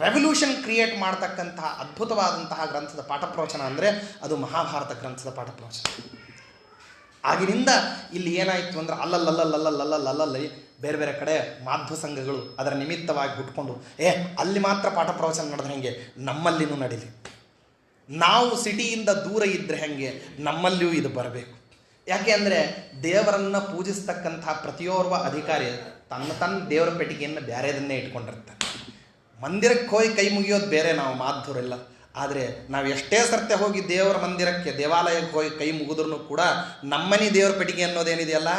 ರೆವಲ್ಯೂಷನ್ ಕ್ರಿಯೇಟ್ ಮಾಡ್ತಕ್ಕಂತಹ ಅದ್ಭುತವಾದಂತಹ ಗ್ರಂಥದ ಪಾಠ ಪ್ರವಚನ ಅಂದರೆ ಅದು ಮಹಾಭಾರತ ಗ್ರಂಥದ ಪಾಠ ಪ್ರವಚನ. ಆಗಿನಿಂದ ಇಲ್ಲಿ ಏನಾಯಿತು ಅಂದರೆ ಅಲ್ಲಲ್ಲಿ ಬೇರೆ ಬೇರೆ ಕಡೆ ಮಾಧ್ವ ಸಂಘಗಳು ಅದರ ನಿಮಿತ್ತವಾಗಿ ಹುಟ್ಕೊಂಡು, ಅಲ್ಲಿ ಮಾತ್ರ ಪಾಠ ಪ್ರವಚನ ನಡೆದ್ರೆ ಹೆಂಗೆ, ನಮ್ಮಲ್ಲಿನೂ ನಡೀಲಿ. ನಾವು ಸಿಟಿಯಿಂದ ದೂರ ಇದ್ದರೆ ಹೆಂಗೆ, ನಮ್ಮಲ್ಲಿಯೂ ಇದು ಬರಬೇಕು. ಯಾಕೆ ಅಂದರೆ ದೇವರನ್ನು ಪೂಜಿಸ್ತಕ್ಕಂಥ ಪ್ರತಿಯೋರ್ವ ಅಧಿಕಾರಿ ತನ್ನ ದೇವರ ಪೆಟ್ಟಿಗೆಯನ್ನು ಬೇರೆದನ್ನೇ ಇಟ್ಕೊಂಡಿರ್ತಾರೆ. ಮಂದಿರಕ್ಕೆ ಹೋಗಿ ಕೈ ಮುಗಿಯೋದು ಬೇರೆ, ನಾವು ಮಾಧ್ವರೆಲ್ಲ. ಆದರೆ ನಾವು ಎಷ್ಟೇ ಸರ್ತೆ ಹೋಗಿ ದೇವರ ಮಂದಿರಕ್ಕೆ, ದೇವಾಲಯಕ್ಕೆ ಹೋಗಿ ಕೈ ಮುಗಿದ್ರೂ ಕೂಡ ನಮ್ಮನೆ ದೇವರ ಪೆಟ್ಟಿಗೆ ಅನ್ನೋದೇನಿದೆಯಲ್ಲ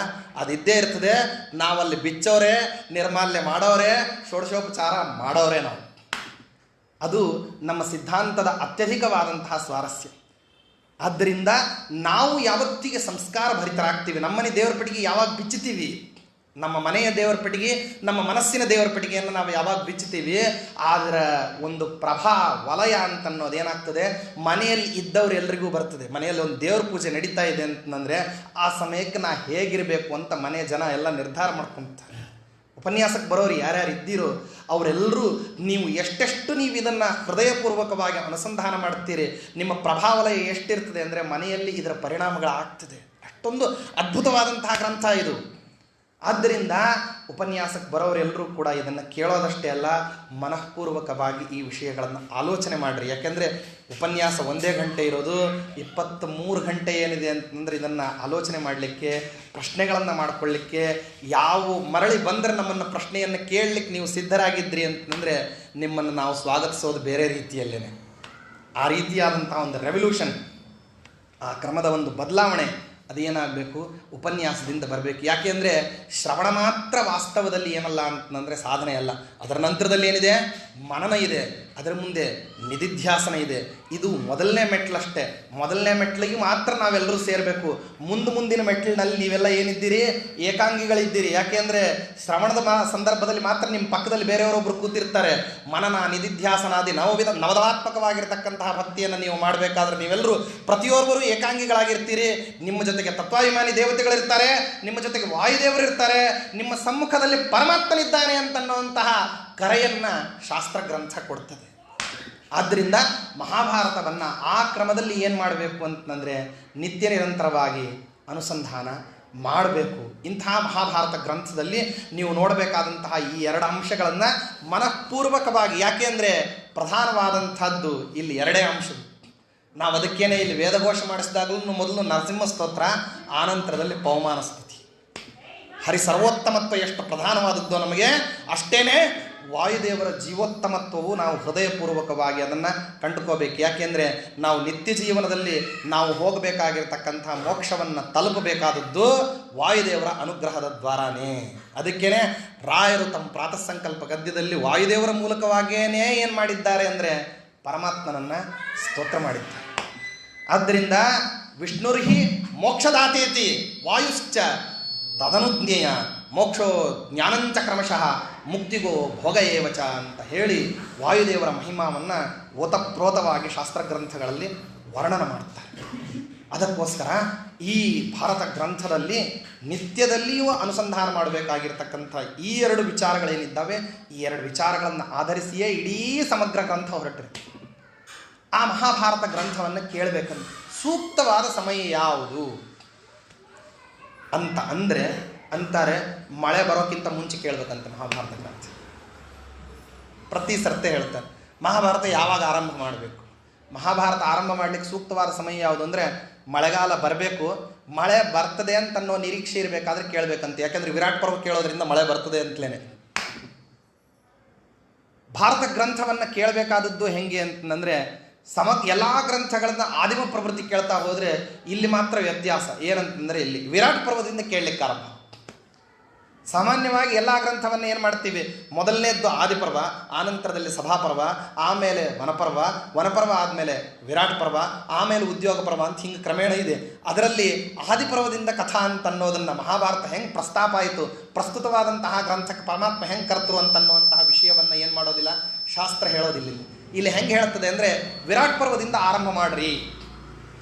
ಅದಿದ್ದೇ ಇರ್ತದೆ. ನಾವಲ್ಲಿ ಬಿಚ್ಚೋರೆ, ನಿರ್ಮಾಲ್ಯ ಮಾಡೋರೆ, ಷೋಡಶೋಪಚಾರ ಮಾಡೋರೆ ನಾವು. ಅದು ನಮ್ಮ ಸಿದ್ಧಾಂತದ ಅತ್ಯಧಿಕವಾದಂತಹ ಸ್ವಾರಸ್ಯ. ಆದ್ದರಿಂದ ನಾವು ಯಾವತ್ತಿಗೆ ಸಂಸ್ಕಾರ ಭರಿತರಾಗ್ತೀವಿ, ನಮ್ಮನೆ ದೇವರ ಪೆಟ್ಟಿಗೆ ಯಾವಾಗ ಬಿಚ್ಚುತ್ತೀವಿ, ನಮ್ಮ ಮನೆಯ ದೇವರ ಪೆಟ್ಟಿಗೆ, ನಮ್ಮ ಮನಸ್ಸಿನ ದೇವರ ಪೆಟ್ಟಿಗೆಯನ್ನು ನಾವು ಯಾವಾಗ ಬಿಚ್ಚುತ್ತೀವಿ, ಅದರ ಒಂದು ಪ್ರಭಾ ವಲಯ ಅಂತನ್ನೋದೇನಾಗ್ತದೆ ಮನೆಯಲ್ಲಿ ಇದ್ದವ್ರು ಬರ್ತದೆ. ಮನೆಯಲ್ಲಿ ಒಂದು ದೇವ್ರ ಪೂಜೆ ನಡೀತಾ ಇದೆ ಅಂತಂದರೆ ಆ ಸಮಯಕ್ಕೆ ನಾ ಹೇಗಿರಬೇಕು ಅಂತ ಮನೆಯ ಜನ ಎಲ್ಲ ನಿರ್ಧಾರ ಮಾಡ್ಕೊತಾರೆ. ಉಪನ್ಯಾಸಕ್ಕೆ ಬರೋರು ಯಾರ್ಯಾರು ಇದ್ದೀರೋ ಅವರೆಲ್ಲರೂ ನೀವು ಎಷ್ಟೆಷ್ಟು ನೀವು ಇದನ್ನು ಹೃದಯಪೂರ್ವಕವಾಗಿ ಅನುಸಂಧಾನ ಮಾಡ್ತೀರಿ, ನಿಮ್ಮ ಪ್ರಭಾವಲಯ ಎಷ್ಟಿರ್ತದೆ ಅಂದರೆ ಮನೆಯಲ್ಲಿ ಇದರ ಪರಿಣಾಮಗಳಾಗ್ತದೆ. ಅಷ್ಟೊಂದು ಅದ್ಭುತವಾದಂತಹ ಗ್ರಂಥ ಇದು. ಆದ್ದರಿಂದ ಉಪನ್ಯಾಸಕ್ಕೆ ಬರೋರೆಲ್ಲರೂ ಕೂಡ ಇದನ್ನು ಕೇಳೋದಷ್ಟೇ ಅಲ್ಲ, ಮನಃಪೂರ್ವಕವಾಗಿ ಈ ವಿಷಯಗಳನ್ನು ಆಲೋಚನೆ ಮಾಡಿರಿ. ಯಾಕೆಂದರೆ ಉಪನ್ಯಾಸ 1 ಗಂಟೆ ಇರೋದು, 23 ಗಂಟೆ ಏನಿದೆ ಅಂತಂದರೆ ಇದನ್ನು ಆಲೋಚನೆ ಮಾಡಲಿಕ್ಕೆ, ಪ್ರಶ್ನೆಗಳನ್ನು ಮಾಡಿಕೊಳ್ಳಿಕ್ಕೆ, ಯಾವ ಮರಳಿ ಬಂದರೆ ನಮ್ಮನ್ನು ಪ್ರಶ್ನೆಯನ್ನು ಕೇಳಲಿಕ್ಕೆ ನೀವು ಸಿದ್ಧರಾಗಿದ್ರಿ ಅಂತಂದರೆ ನಿಮ್ಮನ್ನು ನಾವು ಸ್ವಾಗತಿಸೋದು ಬೇರೆ ರೀತಿಯಲ್ಲೇ. ಆ ರೀತಿಯಾದಂಥ ಒಂದು ರೆವಲ್ಯೂಷನ್, ಆ ಕ್ರಮದ ಒಂದು ಬದಲಾವಣೆ ಅದೇನಾಗಬೇಕು, ಉಪನ್ಯಾಸದಿಂದ ಬರಬೇಕು. ಯಾಕೆ ಅಂದರೆ ಶ್ರವಣ ಮಾತ್ರ ವಾಸ್ತವದಲ್ಲಿ ಏನಲ್ಲ ಅಂತಂದರೆ ಸಾಧನೆ ಅಲ್ಲ. ಅದರ ನಂತರದಲ್ಲಿ ಏನಿದೆ, ಮನನ ಇದೆ, ಅದರ ಮುಂದೆ ನಿಧಿಧ್ಯಾಸನ ಇದೆ. ಇದು ಮೊದಲನೇ ಮೆಟ್ಲಷ್ಟೇ. ಮೊದಲನೇ ಮೆಟ್ಲಿಗೆ ಮಾತ್ರ ನಾವೆಲ್ಲರೂ ಸೇರಬೇಕು. ಮುಂದಿನ ಮೆಟ್ಲಿನಲ್ಲಿ ನೀವೆಲ್ಲ ಏನಿದ್ದೀರಿ, ಏಕಾಂಗಿಗಳಿದ್ದೀರಿ. ಯಾಕೆ ಅಂದರೆ ಶ್ರವಣದ ಸಂದರ್ಭದಲ್ಲಿ ಮಾತ್ರ ನಿಮ್ಮ ಪಕ್ಕದಲ್ಲಿ ಬೇರೆಯವರೊಬ್ಬರು ಕೂತಿರ್ತಾರೆ. ಮನನ, ನಿಧಿಧ್ಯಾಸನಾದಿ ನವದಾತ್ಮಕವಾಗಿರ್ತಕ್ಕಂತಹ ಭಕ್ತಿಯನ್ನು ನೀವು ಮಾಡಬೇಕಾದ್ರೆ ನೀವೆಲ್ಲರೂ ಪ್ರತಿಯೊಬ್ಬರು ಏಕಾಂಗಿಗಳಾಗಿರ್ತೀರಿ. ನಿಮ್ಮ ಜೊತೆಗೆ ತತ್ವಾಭಿಮಾನಿ ದೇವತೆಗಳಿರ್ತಾರೆ, ನಿಮ್ಮ ಜೊತೆಗೆ ವಾಯುದೇವರು ಇರ್ತಾರೆ, ನಿಮ್ಮ ಸಮ್ಮುಖದಲ್ಲಿ ಪರಮಾತ್ಮನಿದ್ದಾನೆ ಅಂತನ್ನುವಂತಹ ಕರೆಯನ್ನು ಶಾಸ್ತ್ರ ಗ್ರಂಥ ಕೊಡ್ತದೆ. ಆದ್ದರಿಂದ ಮಹಾಭಾರತವನ್ನು ಆ ಕ್ರಮದಲ್ಲಿ ಏನು ಮಾಡಬೇಕು ಅಂತಂದರೆ ನಿತ್ಯ ನಿರಂತರವಾಗಿ ಅನುಸಂಧಾನ ಮಾಡಬೇಕು. ಇಂಥ ಮಹಾಭಾರತ ಗ್ರಂಥದಲ್ಲಿ ನೀವು ನೋಡಬೇಕಾದಂತಹ ಈ 2 ಅಂಶಗಳನ್ನು ಮನಃಪೂರ್ವಕವಾಗಿ, ಯಾಕೆ ಅಂದರೆ ಪ್ರಧಾನವಾದಂಥದ್ದು ಇಲ್ಲಿ 2 ಅಂಶಗಳು. ನಾವು ಅದಕ್ಕೇನೆ ಇಲ್ಲಿ ವೇದಘೋಷ ಮಾಡಿಸಿದಾಗಲೂ ಮೊದಲು ನರಸಿಂಹ ಸ್ತೋತ್ರ, ಆನಂತರದಲ್ಲಿ ಪವಮಾನ ಸ್ತುತಿ. ಹರಿ ಸರ್ವೋತ್ತಮತ್ವ ಎಷ್ಟು ಪ್ರಧಾನವಾದದ್ದು ನಮಗೆ, ಅಷ್ಟೇನೆ ವಾಯುದೇವರ ಜೀವೋತ್ತಮತ್ವವು ನಾವು ಹೃದಯಪೂರ್ವಕವಾಗಿ ಅದನ್ನು ಕಂಡುಕೋಬೇಕು. ಯಾಕೆಂದರೆ ನಾವು ನಿತ್ಯ ಜೀವನದಲ್ಲಿ ನಾವು ಹೋಗಬೇಕಾಗಿರ್ತಕ್ಕಂಥ ಮೋಕ್ಷವನ್ನು ತಲುಪಬೇಕಾದದ್ದು ವಾಯುದೇವರ ಅನುಗ್ರಹದ ದ್ವಾರಾನೇ. ಅದಕ್ಕೇನೆ ರಾಯರು ತಮ್ಮ ಪ್ರಾತಃ ಸಂಕಲ್ಪ ಗದ್ಯದಲ್ಲಿ ವಾಯುದೇವರ ಮೂಲಕವಾಗಿಯೇ ಏನು ಮಾಡಿದ್ದಾರೆ ಅಂದರೆ ಪರಮಾತ್ಮನನ್ನು ಸ್ತೋತ್ರ ಮಾಡಿದ್ದಾರೆ. ಆದ್ದರಿಂದ ವಿಷ್ಣುರ್ಹಿ ಮೋಕ್ಷದಾತೇತಿ ವಾಯುಶ್ಚ ತದನುಜ್ಞೇಯ ಮೋಕ್ಷೋ ಜ್ಞಾನಂಚ ಕ್ರಮಶಃ ಮುಕ್ತಿಗೋ ಭೋಗ ಏವಚ ಅಂತ ಹೇಳಿ ವಾಯುದೇವರ ಮಹಿಮಾವನ್ನು ಓತಪ್ರೋತವಾಗಿ ಶಾಸ್ತ್ರಗ್ರಂಥಗಳಲ್ಲಿ ವರ್ಣನ ಮಾಡ್ತಾರೆ. ಅದಕ್ಕೋಸ್ಕರ ಈ ಭಾರತ ಗ್ರಂಥದಲ್ಲಿ ನಿತ್ಯದಲ್ಲಿಯೂ ಅನುಸಂಧಾನ ಮಾಡಬೇಕಾಗಿರ್ತಕ್ಕಂಥ ಈ 2 ವಿಚಾರಗಳೇನಿದ್ದಾವೆ, ಈ 2 ವಿಚಾರಗಳನ್ನು ಆಧರಿಸಿಯೇ ಇಡೀ ಸಮಗ್ರ ಗ್ರಂಥ ಹೊರಟಿರುತ್ತೆ. ಆ ಮಹಾಭಾರತ ಗ್ರಂಥವನ್ನು ಕೇಳಬೇಕಂತ ಸೂಕ್ತವಾದ ಸಮಯ ಯಾವುದು ಅಂತ ಅಂತಾರೆ, ಮಳೆ ಬರೋಕ್ಕಿಂತ ಮುಂಚೆ ಕೇಳಬೇಕಂತ ಮಹಾಭಾರತ ಗ್ರಂಥ. ಪ್ರತಿ ಸರ್ತೆ ಹೇಳ್ತಾರೆ ಮಹಾಭಾರತ ಯಾವಾಗ ಆರಂಭ ಮಾಡಬೇಕು. ಮಹಾಭಾರತ ಆರಂಭ ಮಾಡಲಿಕ್ಕೆ ಸೂಕ್ತವಾದ ಸಮಯ ಯಾವುದು ಅಂದರೆ ಮಳೆಗಾಲ ಬರಬೇಕು, ಮಳೆ ಬರ್ತದೆ ಅಂತನ್ನೋ ನಿರೀಕ್ಷೆ ಇರಬೇಕಾದ್ರೆ ಕೇಳಬೇಕಂತ. ಯಾಕೆಂದರೆ ವಿರಾಟ್ ಪರ್ವ ಕೇಳೋದ್ರಿಂದ ಮಳೆ ಬರ್ತದೆ ಅಂತಲೇ. ಭಾರತ ಗ್ರಂಥವನ್ನು ಕೇಳಬೇಕಾದದ್ದು ಹೆಂಗೆ ಅಂತಂದರೆ ಎಲ್ಲ ಗ್ರಂಥಗಳನ್ನ ಆದಿಮ ಪ್ರವೃತ್ತಿ ಕೇಳ್ತಾ ಹೋದರೆ ಇಲ್ಲಿ ಮಾತ್ರ ವ್ಯತ್ಯಾಸ ಏನಂತಂದರೆ ಇಲ್ಲಿ ವಿರಾಟ್ ಪರ್ವದಿಂದ ಕೇಳಲಿಕ್ಕೆ ಆರಂಭ. ಸಾಮಾನ್ಯವಾಗಿ ಎಲ್ಲ ಗ್ರಂಥವನ್ನು ಏನು ಮಾಡ್ತೀವಿ, ಮೊದಲನೇದ್ದು ಆದಿಪರ್ವ, ಆನಂತರದಲ್ಲಿ ಸಭಾಪರ್ವ, ಆಮೇಲೆ ವನಪರ್ವ ಆದಮೇಲೆ ವಿರಾಟ್ ಪರ್ವ, ಆಮೇಲೆ ಉದ್ಯೋಗ ಪರ್ವ ಅಂತ ಹಿಂಗೆ ಕ್ರಮೇಣ ಇದೆ. ಅದರಲ್ಲಿ ಆದಿಪರ್ವದಿಂದ ಕಥಾ ಅಂತ ಅನ್ನೋದನ್ನು ಮಹಾಭಾರತ ಹೆಂಗೆ ಪ್ರಸ್ತಾಪ ಆಯಿತು, ಪ್ರಸ್ತುತವಾದಂತಹ ಗ್ರಂಥಕ್ಕೆ ಪರಮಾತ್ಮ ಹೆಂಗೆ ಕರ್ತರು ಅಂತನ್ನುವಂತಹ ವಿಷಯವನ್ನು ಏನು ಮಾಡೋದಿಲ್ಲ, ಶಾಸ್ತ್ರ ಹೇಳೋದಿಲ್ಲ. ಇಲ್ಲಿ ಹೆಂಗೆ ಹೇಳ್ತದೆ ಅಂದರೆ ವಿರಾಟ್ ಪರ್ವದಿಂದ ಆರಂಭ ಮಾಡ್ರಿ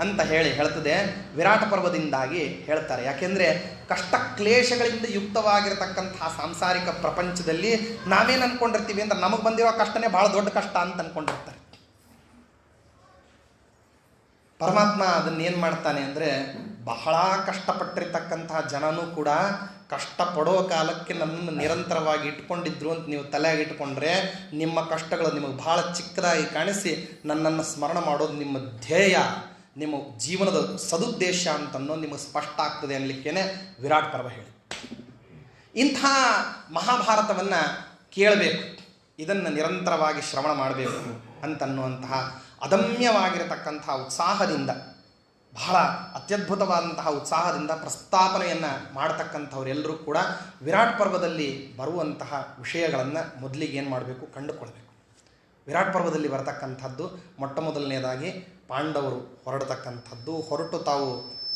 ಅಂತ ಹೇಳ್ತದೆ. ವಿರಾಟ್ ಪರ್ವದಿಂದಾಗಿ ಹೇಳ್ತಾರೆ. ಯಾಕೆಂದರೆ ಕಷ್ಟ ಕ್ಲೇಶಗಳಿಂದ ಯುಕ್ತವಾಗಿರತಕ್ಕಂತಹ ಸಾಂಸಾರಿಕ ಪ್ರಪಂಚದಲ್ಲಿ ನಾವೇನು ಅಂದ್ಕೊಂಡಿರ್ತೀವಿ ಅಂದ್ರೆ ನಮಗೆ ಬಂದಿರೋ ಕಷ್ಟನೇ ಭಾಳ ದೊಡ್ಡ ಕಷ್ಟ ಅಂತ ಅಂದ್ಕೊಂಡಿರ್ತಾರೆ. ಪರಮಾತ್ಮ ಅದನ್ನೇನು ಮಾಡ್ತಾನೆ ಅಂದರೆ ಬಹಳ ಕಷ್ಟಪಟ್ಟಿರ್ತಕ್ಕಂತಹ ಜನನೂ ಕೂಡ ಕಷ್ಟಪಡೋ ಕಾಲಕ್ಕೆ ನನ್ನನ್ನು ನಿರಂತರವಾಗಿ ಇಟ್ಕೊಂಡಿದ್ರು ಅಂತ ನೀವು ತಲೆಯಾಗಿ ಇಟ್ಕೊಂಡ್ರೆ ನಿಮ್ಮ ಕಷ್ಟಗಳು ನಿಮಗೆ ಭಾಳ ಚಿಕ್ಕದಾಗಿ ಕಾಣಿಸಿ ನನ್ನನ್ನು ಸ್ಮರಣ ಮಾಡೋದು ನಿಮ್ಮ ಧ್ಯೇಯ, ನಿಮ್ಮ ಜೀವನದ ಸದುದ್ದೇಶ ಅಂತನ್ನೋ ನಿಮಗೆ ಸ್ಪಷ್ಟ ಆಗ್ತದೆ ಅನ್ನಲಿಕ್ಕೇನೆ ವಿರಾಟ್ ಪರ್ವ ಹೇಳಿ. ಇಂಥ ಮಹಾಭಾರತವನ್ನು ಕೇಳಬೇಕು, ಇದನ್ನು ನಿರಂತರವಾಗಿ ಶ್ರವಣ ಮಾಡಬೇಕು ಅಂತನ್ನುವಂತಹ ಅದಮ್ಯವಾಗಿರತಕ್ಕಂಥ ಉತ್ಸಾಹದಿಂದ, ಬಹಳ ಅತ್ಯದ್ಭುತವಾದಂತಹ ಉತ್ಸಾಹದಿಂದ ಪ್ರಸ್ತಾಪನೆಯನ್ನು ಮಾಡತಕ್ಕಂಥವರೆಲ್ಲರೂ ಕೂಡ ವಿರಾಟ್ ಪರ್ವದಲ್ಲಿ ಬರುವಂತಹ ವಿಷಯಗಳನ್ನು ಮೊದಲಿಗೆ ಏನು ಮಾಡಬೇಕು, ಕಂಡುಕೊಳ್ಬೇಕು. ವಿರಾಟ್ ಪರ್ವದಲ್ಲಿ ಬರತಕ್ಕಂಥದ್ದು ಮೊಟ್ಟ ಮೊದಲನೇದಾಗಿ ಪಾಂಡವರು ಹೊರಡತಕ್ಕಂಥದ್ದು, ಹೊರಟು ತಾವು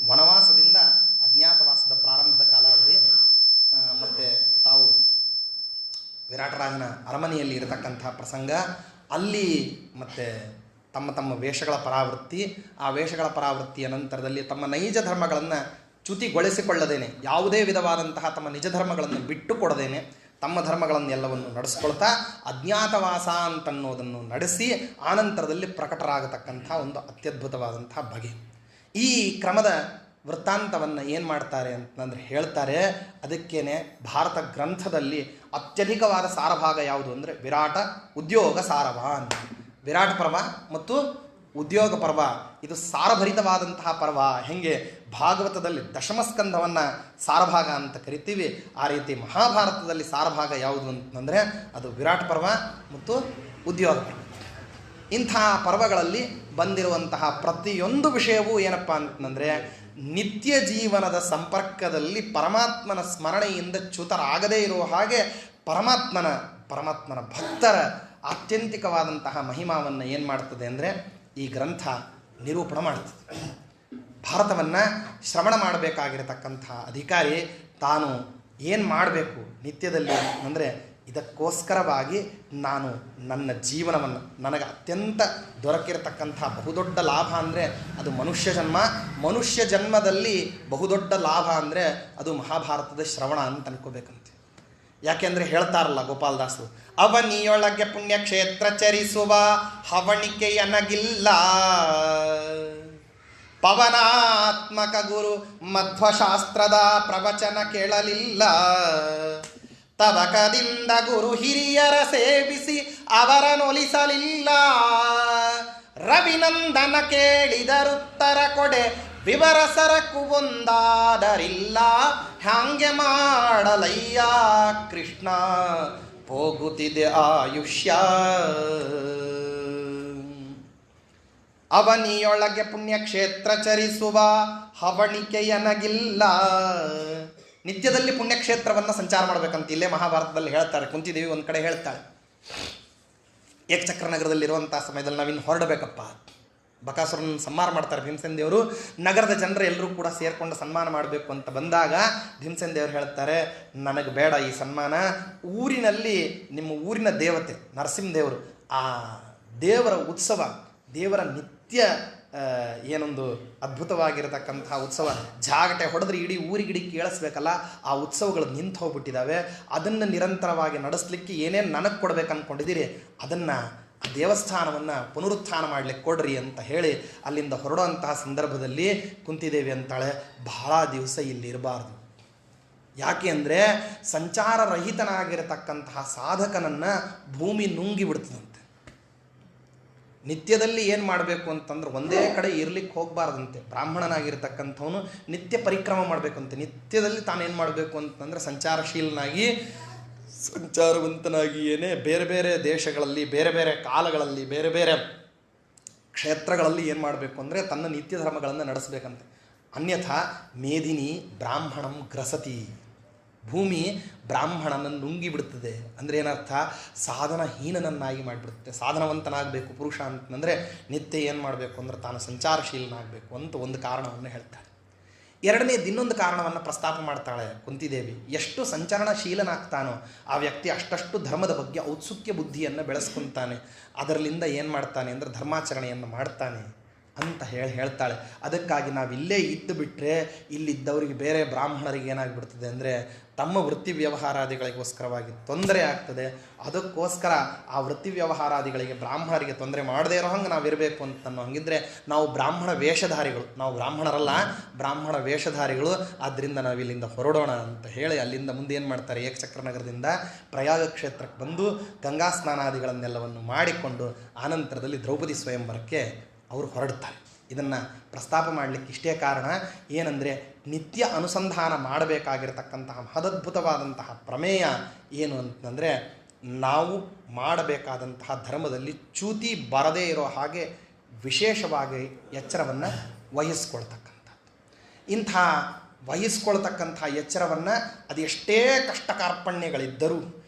ವನವಾಸದಿಂದ ಅಜ್ಞಾತವಾಸದ ಪ್ರಾರಂಭದ ಕಾಲಾವಧಿ, ಮತ್ತು ತಾವು ವಿರಾಟರಾಜನ ಅರಮನೆಯಲ್ಲಿ ಇರತಕ್ಕಂಥ ಪ್ರಸಂಗ, ಅಲ್ಲಿ ಮತ್ತು ತಮ್ಮ ತಮ್ಮ ವೇಷಗಳ ಪರಾವೃತ್ತಿ, ಆ ವೇಷಗಳ ಪರಾವೃತ್ತಿಯ ನಂತರದಲ್ಲಿ ತಮ್ಮ ನೈಜ ಧರ್ಮಗಳನ್ನು ಚ್ಯುತಿಗೊಳಿಸಿಕೊಳ್ಳದೇನೆ, ಯಾವುದೇ ವಿಧವಾದಂತಹ ತಮ್ಮ ನಿಜ ಧರ್ಮಗಳನ್ನು ಬಿಟ್ಟು ಕೊಡದೇನೆ ತಮ್ಮ ಧರ್ಮಗಳನ್ನೆಲ್ಲವನ್ನು ನಡೆಸ್ಕೊಳ್ತಾ ಅಜ್ಞಾತವಾಸ ಅಂತನ್ನೋದನ್ನು ನಡೆಸಿ ಆನಂತರದಲ್ಲಿ ಪ್ರಕಟರಾಗತಕ್ಕಂಥ ಒಂದು ಅತ್ಯದ್ಭುತವಾದಂಥ ಬಗೆ. ಈ ಕ್ರಮದ ವೃತ್ತಾಂತವನ್ನು ಏನು ಮಾಡ್ತಾರೆ ಅಂತಂದರೆ ಹೇಳ್ತಾರೆ. ಅದಕ್ಕೇನೆ ಭಾರತ ಗ್ರಂಥದಲ್ಲಿ ಅತ್ಯಧಿಕವಾದ ಸಾರಭಾಗ ಯಾವುದು ಅಂದರೆ ವಿರಾಟ ಉದ್ಯೋಗ ಸಾರವಾನ್. ವಿರಾಟ್ ಪರ್ವ ಮತ್ತು ಉದ್ಯೋಗ ಪರ್ವ ಇದು ಸಾರಭರಿತವಾದಂತಹ ಪರ್ವ. ಹೆಂಗೆ ಭಾಗವತದಲ್ಲಿ ದಶಮಸ್ಕಂಧವನ್ನು ಸಾರಭಾಗ ಅಂತ ಕರಿತೀವಿ, ಆ ರೀತಿ ಮಹಾಭಾರತದಲ್ಲಿ ಸಾರಭಾಗ ಯಾವುದು ಅಂತಂದರೆ ಅದು ವಿರಾಟ್ ಪರ್ವ ಮತ್ತು ಉದ್ಯೋಗ ಪರ್ವ. ಇಂಥ ಪರ್ವಗಳಲ್ಲಿ ಬಂದಿರುವಂತಹ ಪ್ರತಿಯೊಂದು ವಿಷಯವೂ ಏನಪ್ಪ ಅಂತಂದರೆ ನಿತ್ಯ ಜೀವನದ ಸಂಪರ್ಕದಲ್ಲಿ ಪರಮಾತ್ಮನ ಸ್ಮರಣೆಯಿಂದ ಚ್ಯುತರಾಗದೇ ಇರುವ ಹಾಗೆ ಪರಮಾತ್ಮನ ಭಕ್ತರ ಆತ್ಯಂತಿಕವಾದಂತಹ ಮಹಿಮಾವನ್ನು ಏನು ಮಾಡ್ತದೆ ಅಂದರೆ ಈ ಗ್ರಂಥ ನಿರೂಪಣೆ ಮಾಡ್ತದೆ. ಭಾರತವನ್ನು ಶ್ರವಣ ಮಾಡಬೇಕಾಗಿರತಕ್ಕಂಥ ಅಧಿಕಾರಿ ತಾನು ಏನು ಮಾಡಬೇಕು ನಿತ್ಯದಲ್ಲಿ ಅಂದರೆ ಇದಕ್ಕೋಸ್ಕರವಾಗಿ ನಾನು ನನ್ನ ಜೀವನವನ್ನು, ನನಗೆ ಅತ್ಯಂತ ದೊರಕಿರತಕ್ಕಂಥ ಬಹುದೊಡ್ಡ ಲಾಭ ಅಂದರೆ ಅದು ಮನುಷ್ಯ ಜನ್ಮದಲ್ಲಿ ಬಹುದೊಡ್ಡ ಲಾಭ ಅಂದರೆ ಅದು ಮಹಾಭಾರತದ ಶ್ರವಣ ಅಂತ ಅನ್ಕೋಬೇಕಂತೆ. ಯಾಕೆಂದರೆ ಹೇಳ್ತಾರಲ್ಲ ಗೋಪಾಲದಾಸರು, ಅವನಿಯೊಳಗೆ ಪುಣ್ಯಕ್ಷೇತ್ರ ಚರಿಸುವ ಹವಣಿಕೆಯನಗಿಲ್ಲ, ಪವನಾತ್ಮಕ ಗುರು ಮಧ್ವಶಾಸ್ತ್ರದ ಪ್ರವಚನ ಕೇಳಲಿಲ್ಲ, ತವಕದಿಂದ ಗುರು ಹಿರಿಯರ ಸೇವಿಸಿ ಅವರನೊಲಿಸಲಿಲ್ಲ, ರವಿನಂದನ ಕೇಳಿದರುತ್ತರ ಕೊಡೆ ವಿವರಸರಕು ಒಂದಾದರಿಲ್ಲ ಹ್ಯಾಂಗೆ ಮಾಡಲಯ್ಯ ಕೃಷ್ಣ ಹೋಗುತ್ತಿದೆ ಆಯುಷ್ಯ. ಅವನಿಯೊಳಗೆ ಪುಣ್ಯಕ್ಷೇತ್ರ ಚರಿಸುವ ಹವಣಿಕೆಯನಗಿಲ್ಲ. ನಿತ್ಯದಲ್ಲಿ ಪುಣ್ಯಕ್ಷೇತ್ರವನ್ನು ಸಂಚಾರ ಮಾಡಬೇಕಂತ ಇಲ್ಲೇ ಮಹಾಭಾರತದಲ್ಲಿ ಹೇಳ್ತಾರೆ. ಕುಂತಿದೇವಿ ಒಂದು ಕಡೆ ಹೇಳ್ತಾಳೆ, ಏಕಚಕ್ರ ನಗರದಲ್ಲಿರುವಂಥ ಸಮಯದಲ್ಲಿ ನಾವಿನ್ನು ಹೊರಡಬೇಕಪ್ಪ. ಬಕಾಸುರನ ಸಂಹಾರ ಮಾಡ್ತಾರೆ ಭೀಮಸೇನ ದೇವರು. ನಗರದ ಜನರು ಎಲ್ಲರೂ ಕೂಡ ಸೇರಿಕೊಂಡು ಸನ್ಮಾನ ಮಾಡಬೇಕು ಅಂತ ಬಂದಾಗ ಭೀಮಸೇನ ದೇವರು ಹೇಳ್ತಾರೆ, ನನಗೆ ಬೇಡ ಈ ಸನ್ಮಾನ. ಊರಿನಲ್ಲಿ ನಿಮ್ಮ ಊರಿನ ದೇವತೆ ನರಸಿಂಹದೇವರು, ಆ ದೇವರ ಉತ್ಸವ, ದೇವರ ನಿತ್ಯ ಏನೊಂದು ಅದ್ಭುತವಾಗಿರತಕ್ಕಂತಹ ಉತ್ಸವ, ಜಾಗಟೆ ಹೊಡೆದ್ರೆ ಇಡೀ ಊರಿಗಿಡೀ ಕೇಳಿಸ್ಬೇಕಲ್ಲ, ಆ ಉತ್ಸವಗಳು ನಿಂತು ಹೋಗ್ಬಿಟ್ಟಿದ್ದಾವೆ. ಅದನ್ನು ನಿರಂತರವಾಗಿ ನಡೆಸಲಿಕ್ಕೆ ಏನೇನು ನನಗೆ ಕೊಡ್ಬೇಕು ಅಂದ್ಕೊಂಡಿದ್ದೀರಿ ಅದನ್ನು, ಆ ದೇವಸ್ಥಾನವನ್ನು ಪುನರುತ್ಥಾನ ಮಾಡಲಿಕ್ಕೆ ಕೊಡ್ರಿ ಅಂತ ಹೇಳಿ ಅಲ್ಲಿಂದ ಹೊರಡುವಂತಹ ಸಂದರ್ಭದಲ್ಲಿ ಕುಂತಿದೇವಿ ಅಂತಾಳೆ, ಬಹಳ ದಿವಸ ಇಲ್ಲಿ ಇರಬಾರ್ದು. ಯಾಕೆ ಅಂದರೆ ಸಂಚಾರರಹಿತನಾಗಿರತಕ್ಕಂತಹ ಸಾಧಕನನ್ನು ಭೂಮಿ ನುಂಗಿ ಬಿಡ್ತದಂತೆ. ನಿತ್ಯದಲ್ಲಿ ಏನು ಮಾಡಬೇಕು ಅಂತಂದ್ರೆ ಒಂದೇ ಕಡೆ ಇರ್ಲಿಕ್ಕೆ ಹೋಗಬಾರ್ದಂತೆ. ಬ್ರಾಹ್ಮಣನಾಗಿರ್ತಕ್ಕಂಥವನು ನಿತ್ಯ ಪರಿಕ್ರಮ ಮಾಡಬೇಕಂತೆ. ನಿತ್ಯದಲ್ಲಿ ತಾನೇನು ಮಾಡಬೇಕು ಅಂತಂದರೆ ಸಂಚಾರಶೀಲನಾಗಿ, ಸಂಚಾರವಂತನಾಗಿ ಏನೇ ಬೇರೆ ಬೇರೆ ದೇಶಗಳಲ್ಲಿ, ಬೇರೆ ಬೇರೆ ಕಾಲಗಳಲ್ಲಿ, ಬೇರೆ ಬೇರೆ ಕ್ಷೇತ್ರಗಳಲ್ಲಿ ಏನು ಮಾಡಬೇಕು ಅಂದರೆ ತನ್ನ ನಿತ್ಯ ಧರ್ಮಗಳನ್ನು ನಡೆಸಬೇಕಂತೆ. ಅನ್ಯಥಾ ಮೇದಿನಿ ಬ್ರಾಹ್ಮಣಂ ಗ್ರಸತಿ, ಭೂಮಿ ಬ್ರಾಹ್ಮಣನನ್ನು ನುಂಗಿ ಬಿಡುತ್ತದೆ. ಅಂದರೆ ಏನರ್ಥ, ಸಾಧನಹೀನನನ್ನಾಗಿ ಮಾಡಿಬಿಡುತ್ತೆ. ಸಾಧನವಂತನಾಗಬೇಕು ಪುರುಷ ಅಂತಂದರೆ ನಿತ್ಯ ಏನು ಮಾಡಬೇಕು ಅಂದರೆ ತಾನು ಸಂಚಾರಶೀಲನಾಗಬೇಕು ಅಂತ ಒಂದು ಕಾರಣವನ್ನು ಹೇಳ್ತಾಳೆ. ಎರಡನೇದು ಇನ್ನೊಂದು ಕಾರಣವನ್ನು ಪ್ರಸ್ತಾಪ ಮಾಡ್ತಾಳೆ ಕುಂತಿದೇವಿ. ಎಷ್ಟು ಸಂಚರಣಶೀಲನಾಗ್ತಾನೋ ಆ ವ್ಯಕ್ತಿ ಅಷ್ಟಷ್ಟು ಧರ್ಮದ ಬಗ್ಗೆ ಔತ್ಸುಕ್ಯ ಬುದ್ಧಿಯನ್ನು ಬೆಳೆಸ್ಕೊತಾನೆ. ಅದರಲ್ಲಿಂದ ಏನು ಮಾಡ್ತಾನೆ ಅಂದರೆ ಧರ್ಮಾಚರಣೆಯನ್ನು ಮಾಡ್ತಾನೆ ಅಂತ ಹೇಳ್ತಾಳೆ. ಅದಕ್ಕಾಗಿ ನಾವು ಇಲ್ಲೇ ಇದ್ದು ಬಿಟ್ಟರೆ ಇಲ್ಲಿದ್ದವರಿಗೆ, ಬೇರೆ ಬ್ರಾಹ್ಮಣರಿಗೆ ಏನಾಗ್ಬಿಡ್ತದೆ ಅಂದರೆ ತಮ್ಮ ವೃತ್ತಿ ವ್ಯವಹಾರಾದಿಗಳಿಗೋಸ್ಕರವಾಗಿ ತೊಂದರೆ ಆಗ್ತದೆ. ಅದಕ್ಕೋಸ್ಕರ ಆ ವೃತ್ತಿ ವ್ಯವಹಾರಾದಿಗಳಿಗೆ ಬ್ರಾಹ್ಮಣರಿಗೆ ತೊಂದರೆ ಮಾಡದೇ ಇರೋ ಹಂಗೆ ನಾವಿರಬೇಕು ಅಂತ ಹಂಗಿದ್ರೆ ನಾವು ಬ್ರಾಹ್ಮಣ ವೇಷಧಾರಿಗಳು, ನಾವು ಬ್ರಾಹ್ಮಣರಲ್ಲ, ಬ್ರಾಹ್ಮಣ ವೇಷಧಾರಿಗಳು. ಆದ್ದರಿಂದ ನಾವು ಇಲ್ಲಿಂದ ಹೊರಡೋಣ ಅಂತ ಹೇಳಿ ಅಲ್ಲಿಂದ ಮುಂದೆ ಏನು ಮಾಡ್ತಾರೆ, ಏಕಚಕ್ರ ನಗರದಿಂದ ಪ್ರಯಾಗ ಕ್ಷೇತ್ರಕ್ಕೆ ಬಂದು ಗಂಗಾ ಸ್ನಾನಾದಿಗಳನ್ನೆಲ್ಲವನ್ನು ಮಾಡಿಕೊಂಡು ಆನಂತರದಲ್ಲಿ ದ್ರೌಪದಿ ಸ್ವಯಂವರಕ್ಕೆ ಅವರು ಹೊರಡ್ತಾರೆ. ಇದನ್ನು ಪ್ರಸ್ತಾಪ ಮಾಡಲಿಕ್ಕೆ ಇಷ್ಟೇ ಕಾರಣ ಏನಂದರೆ ನಿತ್ಯ ಅನುಸಂಧಾನ ಮಾಡಬೇಕಾಗಿರತಕ್ಕಂತಹ ಮಹದದ್ಭುತವಾದಂತಹ ಪ್ರಮೇಯ ಏನು ಅಂತಂದರೆ ನಾವು ಮಾಡಬೇಕಾದಂತಹ ಧರ್ಮದಲ್ಲಿ ಚ್ಯುತಿ ಬರದೇ ಇರೋ ಹಾಗೆ ವಿಶೇಷವಾಗಿ ಎಚ್ಚರವನ್ನು ವಹಿಸ್ಕೊಳ್ತಕ್ಕಂಥದ್ದು. ಇಂಥ ವಹಿಸ್ಕೊಳ್ತಕ್ಕಂಥ ಎಚ್ಚರವನ್ನು ಅದೆಷ್ಟೇ ಕಷ್ಟ ಕಾರ್ಪಣ್ಯಗಳಿದ್ದರೂ,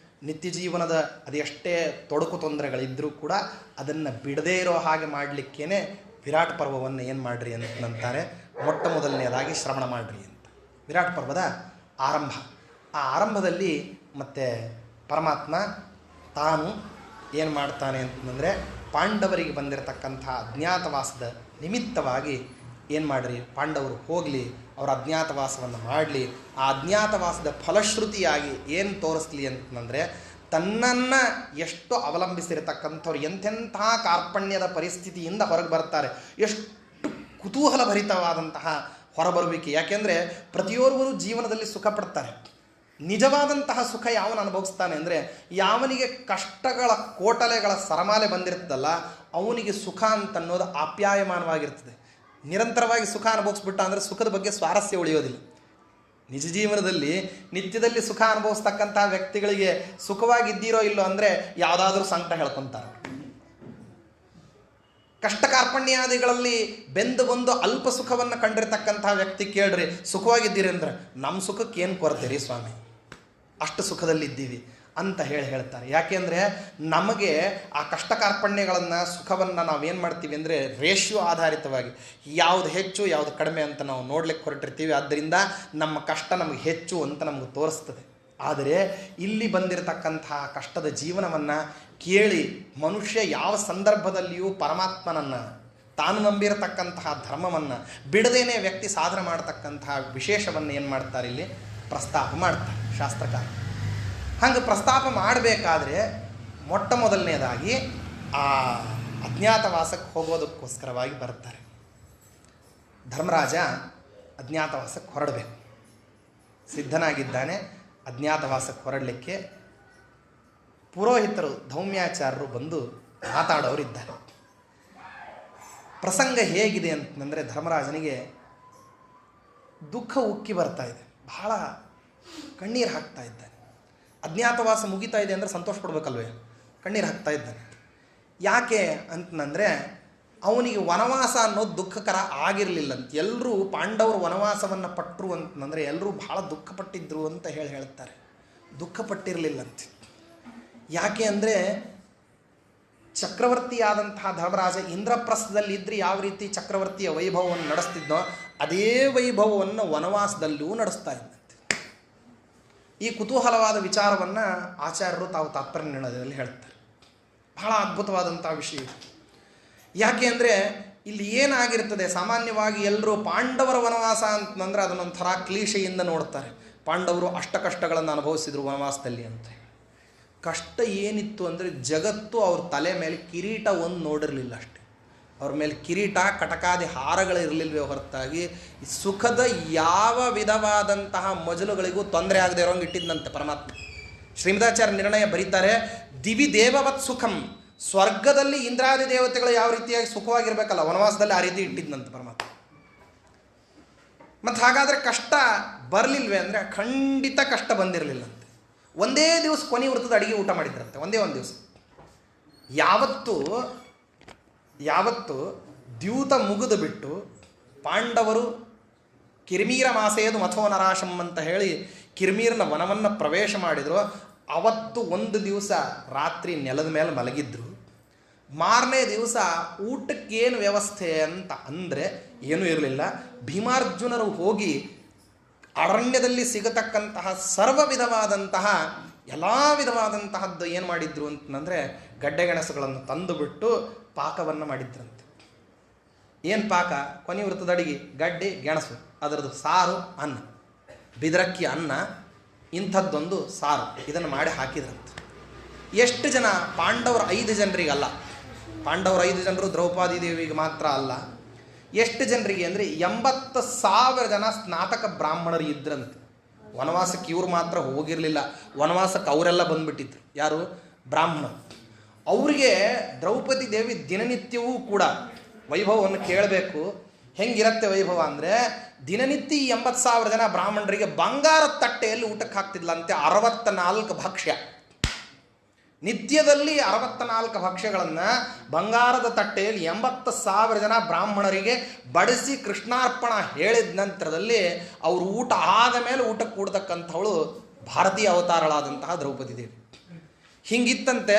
ನಿತ್ಯ ಜೀವನದ ಅದೆಷ್ಟೇ ತೊಡಕು ತೊಂದರೆಗಳಿದ್ದರೂ ಕೂಡ ಅದನ್ನು ಬಿಡದೇ ಇರೋ ಹಾಗೆ ಮಾಡಲಿಕ್ಕೇ ವಿರಾಟ್ ಪರ್ವವನ್ನು ಏನು ಮಾಡಿರಿ ಅಂತಾರೆ, ಮೊಟ್ಟ ಮೊದಲನೇದಾಗಿ ಶ್ರವಣ ಮಾಡಿರಿ ಅಂತ. ವಿರಾಟ್ ಪರ್ವದ ಆರಂಭ. ಆ ಆರಂಭದಲ್ಲಿ ಮತ್ತೆ ಪರಮಾತ್ಮ ತಾನು ಏನು ಮಾಡ್ತಾನೆ ಅಂತಂದರೆ ಪಾಂಡವರಿಗೆ ಬಂದಿರತಕ್ಕಂಥ ಅಜ್ಞಾತವಾಸದ ನಿಮಿತ್ತವಾಗಿ ಏನು ಮಾಡಿರಿ, ಪಾಂಡವರು ಹೋಗಲಿ, ಅವರ ಅಜ್ಞಾತವಾಸವನ್ನು ಮಾಡಲಿ. ಆ ಅಜ್ಞಾತವಾಸದ ಫಲಶ್ರುತಿಯಾಗಿ ಏನು ತೋರಿಸ್ಲಿ ಅಂತಂದರೆ ತನ್ನನ್ನು ಎಷ್ಟು ಅವಲಂಬಿಸಿರತಕ್ಕಂಥವ್ರು ಎಂತೆಂಥ ಕಾರ್ಪಣ್ಯದ ಪರಿಸ್ಥಿತಿಯಿಂದ ಹೊರಗೆ ಬರ್ತಾರೆ, ಎಷ್ಟು ಕುತೂಹಲಭರಿತವಾದಂತಹ ಹೊರಬರುವಿಕೆ. ಯಾಕೆಂದರೆ ಪ್ರತಿಯೊಬ್ಬರು ಜೀವನದಲ್ಲಿ ಸುಖ ಪಡ್ತಾರೆ. ನಿಜವಾದಂತಹ ಸುಖ ಯಾವನು ಅನುಭವಿಸ್ತಾನೆ ಅಂದರೆ ಯಾವನಿಗೆ ಕಷ್ಟಗಳ ಕೋಟಲೆಗಳ ಸರಮಾಲೆ ಬಂದಿರ್ತದಲ್ಲ ಅವನಿಗೆ ಸುಖ ಅಂತನ್ನೋದು ಆಪ್ಯಾಯಮಾನವಾಗಿರ್ತದೆ. ನಿರಂತರವಾಗಿ ಸುಖ ಅನುಭವಿಸ್ಬಿಟ್ಟ ಅಂದರೆ ಸುಖದ ಬಗ್ಗೆ ಸ್ವಾರಸ್ಯ ಉಳಿಯೋದಿಲ್ಲ. ನಿಜ ಜೀವನದಲ್ಲಿ ನಿತ್ಯದಲ್ಲಿ ಸುಖ ಅನುಭವಿಸ್ತಕ್ಕಂಥ ವ್ಯಕ್ತಿಗಳಿಗೆ ಸುಖವಾಗಿದ್ದೀರೋ ಇಲ್ಲೋ ಅಂದರೆ ಯಾವುದಾದ್ರೂ ಸಂಕಟ ಹೇಳ್ಕೊತಾರೆ. ಕಷ್ಟ ಕಾರ್ಪಣ್ಯಾದಿಗಳಲ್ಲಿ ಬೆಂದು ಬಂದು ಅಲ್ಪ ಸುಖವನ್ನು ಕಂಡಿರ್ತಕ್ಕಂಥ ವ್ಯಕ್ತಿ ಕೇಳ್ರಿ, ಸುಖವಾಗಿದ್ದೀರಿ ಅಂದ್ರೆ ನಮ್ಮ ಸುಖಕ್ಕೆ ಏನು ಕೊರತೆ ರೀ ಸ್ವಾಮಿ, ಅಷ್ಟು ಸುಖದಲ್ಲಿದ್ದೀವಿ ಅಂತ ಹೇಳ್ತಾರೆ. ಯಾಕೆಂದರೆ ನಮಗೆ ಆ ಕಷ್ಟ ಕಾರ್ಪಣ್ಯಗಳನ್ನು, ಸುಖವನ್ನು ನಾವೇನು ಮಾಡ್ತೀವಿ ಅಂದರೆ ರೇಷ್ಯೋ ಆಧಾರಿತವಾಗಿ ಯಾವುದು ಹೆಚ್ಚು ಯಾವುದು ಕಡಿಮೆ ಅಂತ ನಾವು ನೋಡ್ಲಿಕ್ಕೆ ಹೊರಟಿರ್ತೀವಿ. ಆದ್ದರಿಂದ ನಮ್ಮ ಕಷ್ಟ ನಮಗೆ ಹೆಚ್ಚು ಅಂತ ನಮಗೆ ತೋರಿಸ್ತದೆ. ಆದರೆ ಇಲ್ಲಿ ಬಂದಿರತಕ್ಕಂತಹ ಕಷ್ಟದ ಜೀವನವನ್ನು ಕೇಳಿ ಮನುಷ್ಯ ಯಾವ ಸಂದರ್ಭದಲ್ಲಿಯೂ ಪರಮಾತ್ಮನನ್ನು, ತಾನು ನಂಬಿರತಕ್ಕಂತಹ ಧರ್ಮವನ್ನು ಬಿಡದೇನೆ ವ್ಯಕ್ತಿ ಸಾಧನೆ ಮಾಡತಕ್ಕಂತಹ ವಿಶೇಷವನ್ನು ಏನು ಮಾಡ್ತಾರೆ, ಇಲ್ಲಿ ಪ್ರಸ್ತಾಪ ಮಾಡ್ತಾರೆ ಶಾಸ್ತ್ರಕಾರ. ಹಂಗೆ ಪ್ರಸ್ತಾಪ ಮಾಡಬೇಕಾದ್ರೆ ಮೊಟ್ಟ ಮೊದಲನೇದಾಗಿ ಆ ಅಜ್ಞಾತವಾಸಕ್ಕೆ ಹೋಗೋದಕ್ಕೋಸ್ಕರವಾಗಿ ಬರ್ತಾರೆ. ಧರ್ಮರಾಜ ಅಜ್ಞಾತವಾಸಕ್ಕೆ ಹೊರಡಬೇಕು, ಸಿದ್ಧನಾಗಿದ್ದಾನೆ. ಅಜ್ಞಾತವಾಸಕ್ಕೆ ಹೊರಡಲಿಕ್ಕೆ ಪುರೋಹಿತರು, ಧೌಮ್ಯಾಚಾರ್ಯರು ಬಂದು ಮಾತಾಡೋರಿದ್ದಾರೆ. ಪ್ರಸಂಗ ಹೇಗಿದೆ ಅಂತಂದರೆ ಧರ್ಮರಾಜನಿಗೆ ದುಃಖ ಉಕ್ಕಿ ಬರ್ತಾ ಇದೆ, ಬಹಳ ಕಣ್ಣೀರು ಹಾಕ್ತಾ ಇದ್ದಾನೆ. ಅಜ್ಞಾತವಾಸ ಮುಗಿತಾ ಇದೆ ಅಂದರೆ ಸಂತೋಷ ಪಡ್ಬೇಕಲ್ವೇ? ಕಣ್ಣೀರು ಹಾಕ್ತಾ ಇದ್ದಾನೆ. ಯಾಕೆ ಅಂತಂದರೆ ಅವನಿಗೆ ವನವಾಸ ಅನ್ನೋದು ದುಃಖಕರ ಆಗಿರಲಿಲ್ಲ ಅಂತ. ಎಲ್ಲರೂ ಪಾಂಡವರು ವನವಾಸವನ್ನು ಪಟ್ಟರು ಅಂತಂದರೆ ಎಲ್ಲರೂ ಭಾಳ ದುಃಖಪಟ್ಟಿದ್ರು ಅಂತ ಹೇಳ್ತಾರೆ. ದುಃಖಪಟ್ಟಿರಲಿಲ್ಲಂತೆ. ಯಾಕೆ ಅಂದರೆ ಚಕ್ರವರ್ತಿಯಾದಂತಹ ಧರ್ಮರಾಜ ಇಂದ್ರಪ್ರಸ್ಥದಲ್ಲಿದ್ದರೆ ಯಾವ ರೀತಿ ಚಕ್ರವರ್ತಿಯ ವೈಭವವನ್ನು ನಡೆಸ್ತಿದ್ನೋ ಅದೇ ವೈಭವವನ್ನು ವನವಾಸದಲ್ಲೂ ನಡೆಸ್ತಾ ಇದ್ದಂತೆ. ಈ ಕುತೂಹಲವಾದ ವಿಚಾರವನ್ನು ಆಚಾರ್ಯರು ತಾವು ತಾತ್ಪರ್ಯ ನಿರ್ಣಯದಲ್ಲಿ ಹೇಳ್ತಾರೆ. ಬಹಳ ಅದ್ಭುತವಾದಂಥ ವಿಷಯ. ಯಾಕೆ ಅಂದರೆ ಇಲ್ಲಿ ಏನಾಗಿರ್ತದೆ, ಸಾಮಾನ್ಯವಾಗಿ ಎಲ್ಲರೂ ಪಾಂಡವರ ವನವಾಸ ಅಂತಂದರೆ ಅದನ್ನೊಂಥರ ಕ್ಲೀಶೆಯಿಂದ ನೋಡ್ತಾರೆ. ಪಾಂಡವರು ಅಷ್ಟ ಕಷ್ಟಗಳನ್ನು ಅನುಭವಿಸಿದ್ರು ವನವಾಸದಲ್ಲಿ ಅಂತ. ಕಷ್ಟ ಏನಿತ್ತು ಅಂದರೆ ಜಗತ್ತು ಅವ್ರ ತಲೆ ಮೇಲೆ ಕಿರೀಟ ಒಂದು ನೋಡಿರಲಿಲ್ಲ ಅಷ್ಟೆ. ಅವ್ರ ಮೇಲೆ ಕಿರೀಟ ಕಟಕಾದಿ ಹಾರಗಳಿರಲಿಲ್ವೇ ಹೊರತಾಗಿ ಸುಖದ ಯಾವ ವಿಧವಾದಂತಹ ಮಜಲುಗಳಿಗೂ ತೊಂದರೆ ಆಗದೆ ಇರೋಂಗೆ ಇಟ್ಟಿದ್ದಂತೆ ಪರಮಾತ್ಮ. ಶ್ರೀಮದಾಚಾರ್ಯ ನಿರ್ಣಯ ಬರೀತಾರೆ, ದಿವಿ ದೇವವತ್ ಸುಖಂ, ಸ್ವರ್ಗದಲ್ಲಿ ಇಂದ್ರಾದಿ ದೇವತೆಗಳು ಯಾವ ರೀತಿಯಾಗಿ ಸುಖವಾಗಿರ್ಬೇಕಲ್ಲ, ವನವಾಸದಲ್ಲಿ ಆ ರೀತಿ ಇಟ್ಟಿದ್ದಂತೆ ಪರಮಾತ್ಮ. ಮತ್ತು ಹಾಗಾದರೆ ಕಷ್ಟ ಬರಲಿಲ್ವೇ ಅಂದರೆ ಖಂಡಿತ ಕಷ್ಟ ಬಂದಿರಲಿಲ್ಲಂತೆ. ಒಂದೇ ದಿವಸ ಕೊನೆ ವೃತ್ತದ ಅಡಿಗೆ ಊಟ ಮಾಡಿದ್ರಂತೆ, ಒಂದೇ ಒಂದು ದಿವಸ. ಯಾವತ್ತು ದ್ಯೂತ ಮುಗಿದು ಬಿಟ್ಟು ಪಾಂಡವರು ಕಿರ್ಮೀರ ಮಾಸೇದು ಮಥೋ ನರಾಶಂ ಅಂತ ಹೇಳಿ ಕಿರ್ಮೀರನ ವನವನ್ನು ಪ್ರವೇಶ ಮಾಡಿದ್ರು, ಅವತ್ತು ಒಂದು ದಿವಸ ರಾತ್ರಿ ನೆಲದ ಮೇಲೆ ಮಲಗಿದ್ರು. ಮಾರನೇ ದಿವಸ ಊಟಕ್ಕೇನು ವ್ಯವಸ್ಥೆ ಅಂತ ಅಂದರೆ ಏನೂ ಇರಲಿಲ್ಲ. ಭೀಮಾರ್ಜುನರು ಹೋಗಿ ಅರಣ್ಯದಲ್ಲಿ ಸಿಗತಕ್ಕಂತಹ ಸರ್ವ ವಿಧವಾದಂತಹ ಎಲ್ಲ ವಿಧವಾದಂತಹದ್ದು ಏನು ಮಾಡಿದ್ರು ಅಂತಂದರೆ ಗಡ್ಡೆ ಗೆಣಸುಗಳನ್ನು ತಂದುಬಿಟ್ಟು ಪಾಕವನ್ನು ಮಾಡಿದ್ರಂತೆ. ಏನು ಪಾಕ? ಕೊನೆ ವೃತ್ತದ ಅಡಿಗೆ ಗಡ್ಡೆ ಗೆಣಸು, ಅದರದ್ದು ಸಾರು, ಅನ್ನ, ಬಿದರಕ್ಕಿ ಅನ್ನ, ಇಂಥದ್ದೊಂದು ಸಾರು, ಇದನ್ನು ಮಾಡಿ ಹಾಕಿದ್ರಂತೆ. ಎಷ್ಟು ಜನ? ಪಾಂಡವರು 5 ಜನರಿಗಲ್ಲ. ಪಾಂಡವರು 5 ಜನರು ದ್ರೌಪದಿ ದೇವಿಗೆ ಮಾತ್ರ ಅಲ್ಲ. ಎಷ್ಟು ಜನರಿಗೆ ಅಂದರೆ 80,000 ಜನ ಸ್ನಾತಕ ಬ್ರಾಹ್ಮಣರು ಇದ್ರಂತೆ. ವನವಾಸಕ್ಕೆ ಇವರು ಮಾತ್ರ ಹೋಗಿರಲಿಲ್ಲ, ವನವಾಸಕ್ಕೆ ಅವರೆಲ್ಲ ಬಂದುಬಿಟ್ಟಿದ್ರು. ಯಾರು? ಬ್ರಾಹ್ಮಣರು. ಅವರಿಗೆ ದ್ರೌಪದಿ ದೇವಿ ದಿನನಿತ್ಯವೂ ಕೂಡ ವೈಭವವನ್ನು ಕೇಳಬೇಕು. ಹೆಂಗಿರತ್ತೆ ವೈಭವ ಅಂದರೆ ದಿನನಿತ್ಯ 80,000 ಜನ ಬ್ರಾಹ್ಮಣರಿಗೆ ಬಂಗಾರದ ತಟ್ಟೆಯಲ್ಲಿ ಊಟಕ್ಕೆ ಹಾಕ್ತಿದ್ಲಂತೆ. 64 ಭಕ್ಷ್ಯ, ನಿತ್ಯದಲ್ಲಿ 64 ಭಕ್ಷ್ಯಗಳನ್ನು ಬಂಗಾರದ ತಟ್ಟೆಯಲ್ಲಿ 80,000 ಜನ ಬ್ರಾಹ್ಮಣರಿಗೆ ಬಡಿಸಿ ಕೃಷ್ಣಾರ್ಪಣ ಹೇಳಿದ ನಂತರದಲ್ಲಿ ಅವರು ಊಟ ಆದ ಮೇಲೆ ಊಟಕ್ಕೆ ಕೂಡ್ತಕ್ಕಂಥವಳು ಭಾರತೀಯ ಅವತಾರಳಾದಂತಹ ದ್ರೌಪದಿ ದೇವಿ. ಹಿಂಗಿತ್ತಂತೆ.